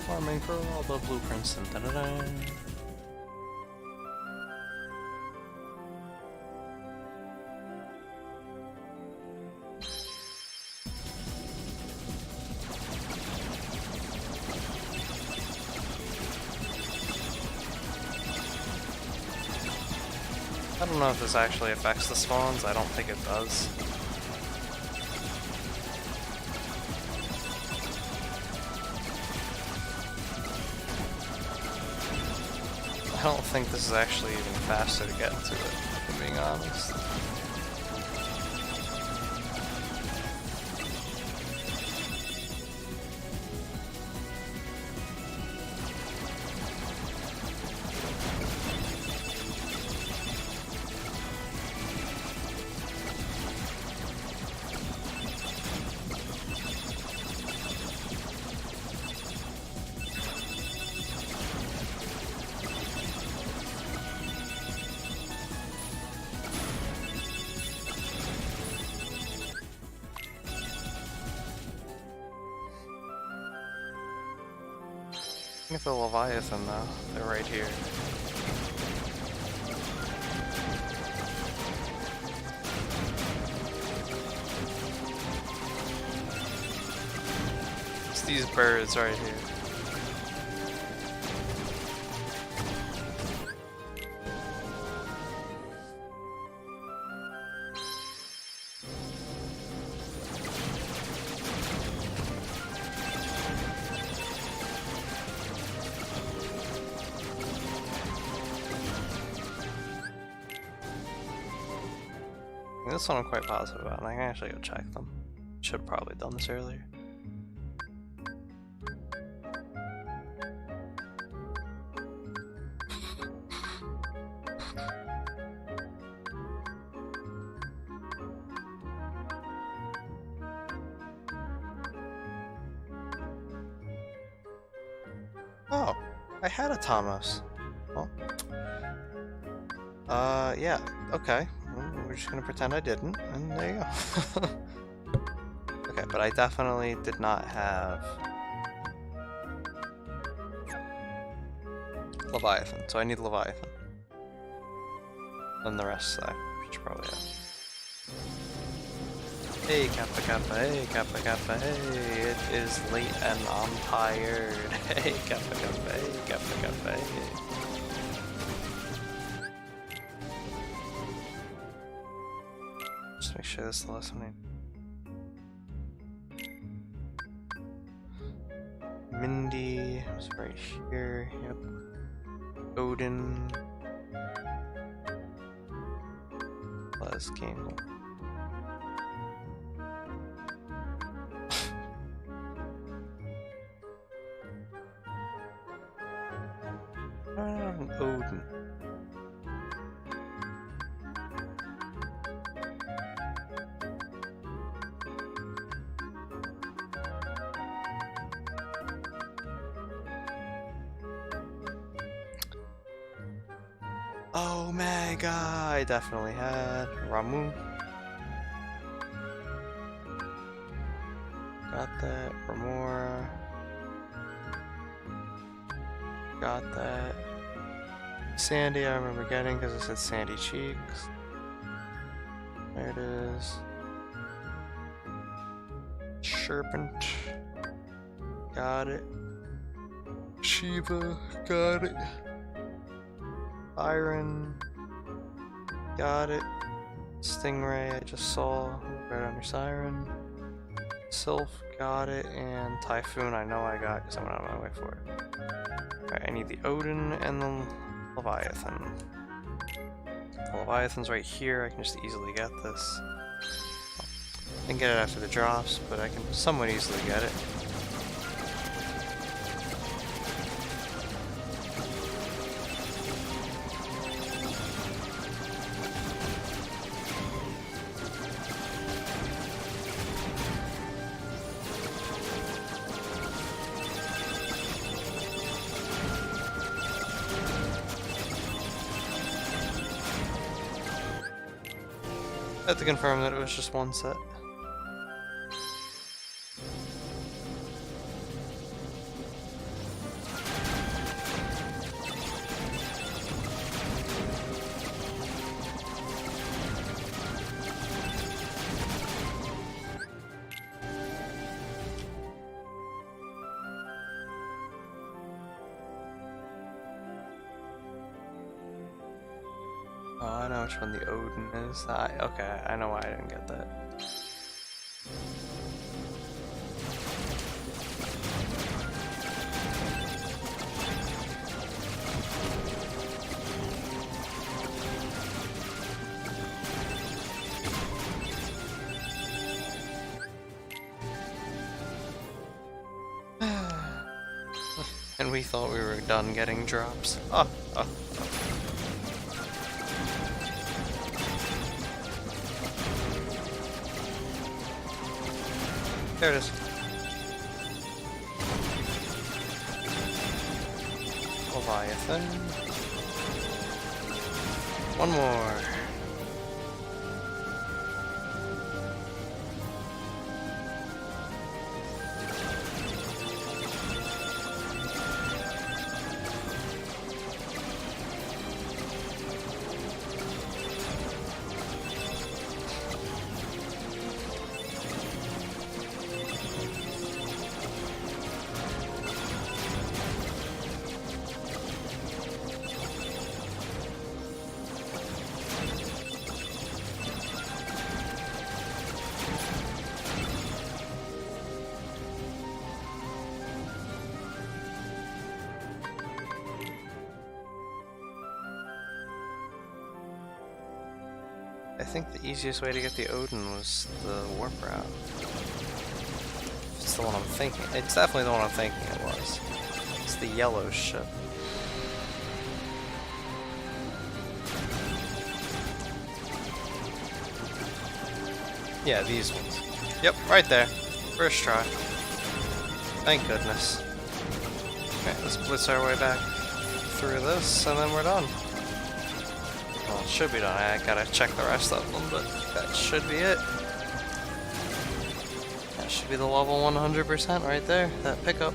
Farming for all the blueprints and da-da-da. I don't know if this actually affects the spawns. I don't think it does. I don't think this is actually even faster to get to it, if I'm being honest. Look at the Leviathan though, they're right here. It's these birds right here. This one I'm quite positive about, and I can actually go check them. Should have probably done this earlier. Oh, I had a Thomas. Well, yeah, okay. Well, we're just gonna pretend I didn't, and there you go. Okay, but I definitely did not have Leviathan, so I need Leviathan. Then the rest I should probably have. Hey Kappa Kappa, hey Kappa Kappa, hey, it is late and I'm tired. Hey Kappa Kappa, hey Kappa Kappa, hey. Just make sure this is the last one. Mindy was right here, yep. Odin. Les Campbell. Odin. Omega, I definitely had Ramu. Got that. Remora. Got that. Sandy, I remember getting because it said Sandy Cheeks. There it is. Serpent. Got it. Shiva. Got it. Byron. Got it. Stingray, I just saw right under Siren. Sylph, got it. And Typhoon, I know I got because I went out of my way for it. Alright, I need the Odin and the Leviathan. The Leviathan's right here, I can just easily get this. I can get it after the drops, but I can somewhat easily get it. I had to confirm that it was just one set. Oh, I know which one the Odin is. Okay, I know why I didn't get that. And we thought we were done getting drops. Oh. There it is. Leviathan. One more. I think the easiest way to get the Odin was the warp route. It's the one I'm thinking. It's definitely the one I'm thinking it was. It's the yellow ship. Yeah, these ones. Yep, right there. First try. Thank goodness. Okay, let's blitz our way back through this, and then we're done. Well, it should be done. I gotta check the rest of them, but that should be it. That should be the level 100% right there, that pickup.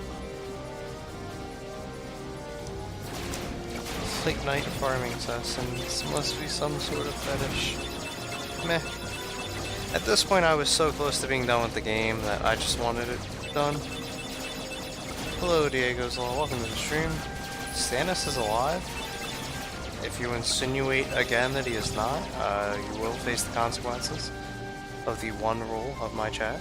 Fleet Knight farming assassins must be some sort of fetish. Meh. At this point I was so close to being done with the game that I just wanted it done. Hello Diego's Law, welcome to the stream. Stannis is alive? If you insinuate again that he is not, you will face the consequences of the one rule of my chat.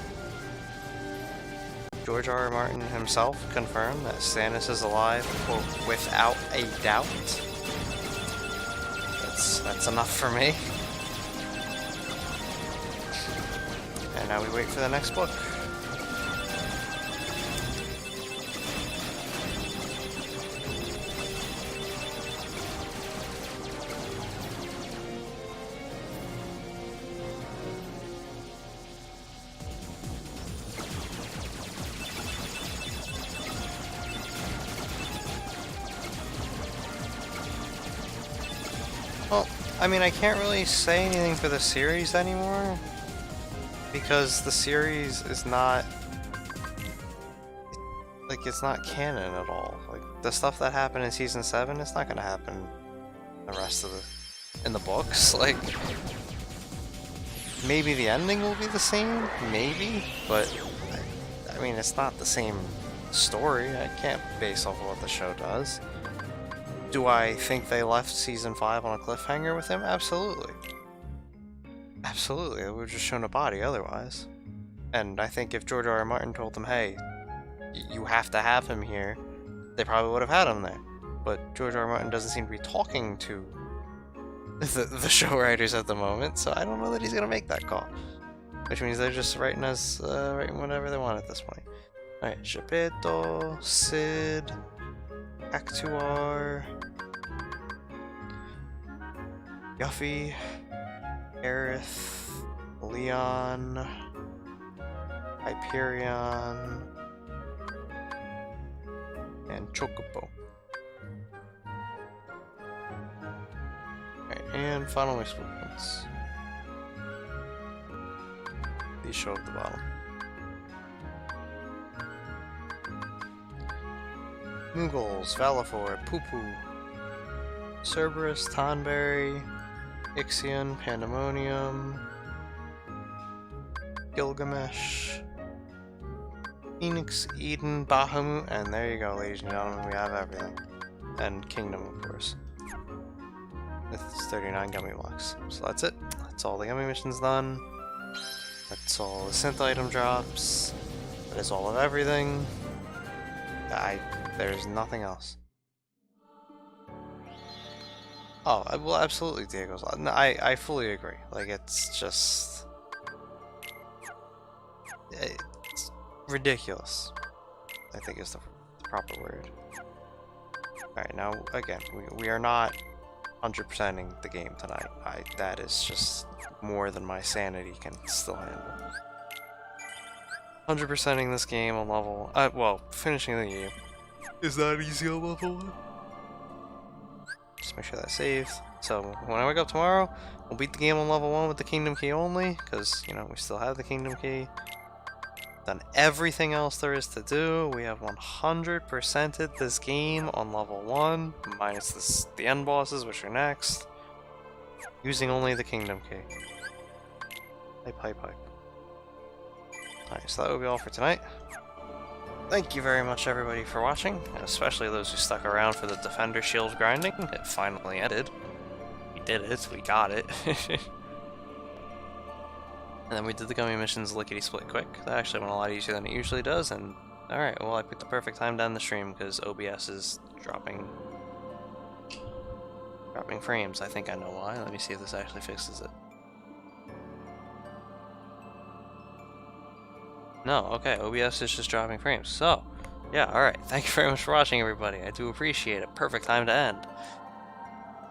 George R. R. Martin himself confirmed that Stannis is alive, quote, without a doubt. That's enough for me. And now we wait for the next book. Well, I mean, I can't really say anything for the series anymore, because the series is not, like, it's not canon at all. Like, the stuff that happened in Season 7, it's not gonna happen the rest of in the books. Like, maybe the ending will be the same, maybe, but, I mean, it's not the same story. I can't base off of what the show does. Do I think they left Season 5 on a cliffhanger with him? Absolutely. Absolutely, they would have just shown a body otherwise. And I think if George R. R. Martin told them, hey, you have to have him here, they probably would have had him there. But George R. R. Martin doesn't seem to be talking to the show writers at the moment, so I don't know that he's gonna make that call. Which means they're just writing whatever they want at this point. Alright, Geppetto, Cid, Actuar, Yuffie, Aerith, Leon, Hyperion, and Chocobo. Alright, and final wish movements. These show at the bottom. Moogles, Valifor, Poo-Poo, Cerberus, Tonberry, Ixion, Pandemonium, Gilgamesh, Phoenix, Eden, Bahamut, and there you go, ladies and gentlemen, we have everything. And Kingdom, of course. With 39 gummy blocks. So that's it. That's all the gummy missions done. That's all the synth item drops. That is all of everything. There's nothing else. Oh, well, absolutely, Diego's Law. No, I fully agree. Like, it's just... It's ridiculous, I think is the proper word. Alright, now, again, we are not 100%ing the game tonight. That is just more than my sanity can still handle. 100%ing this game on level... well, finishing the game is not easy on level 1. Just make sure that's saved. So, when I wake up tomorrow, we'll beat the game on level 1 with the Kingdom Key only, because, you know, we still have the Kingdom Key. Done everything else there is to do. We have 100%ed this game on level 1, minus the end bosses, which are next, using only the Kingdom Key. Pipe. Alright, so that will be all for tonight. Thank you very much everybody for watching, and especially those who stuck around for the Defender Shield grinding. It finally ended. We did it, we got it. And then we did the gummy missions lickety-split quick. That actually went a lot easier than it usually does, and alright, well I picked the perfect time to end the stream because OBS is dropping frames. I think I know why. Let me see if this actually fixes it. No, okay, OBS is just dropping frames. So, yeah, alright. Thank you very much for watching, everybody. I do appreciate it. Perfect time to end.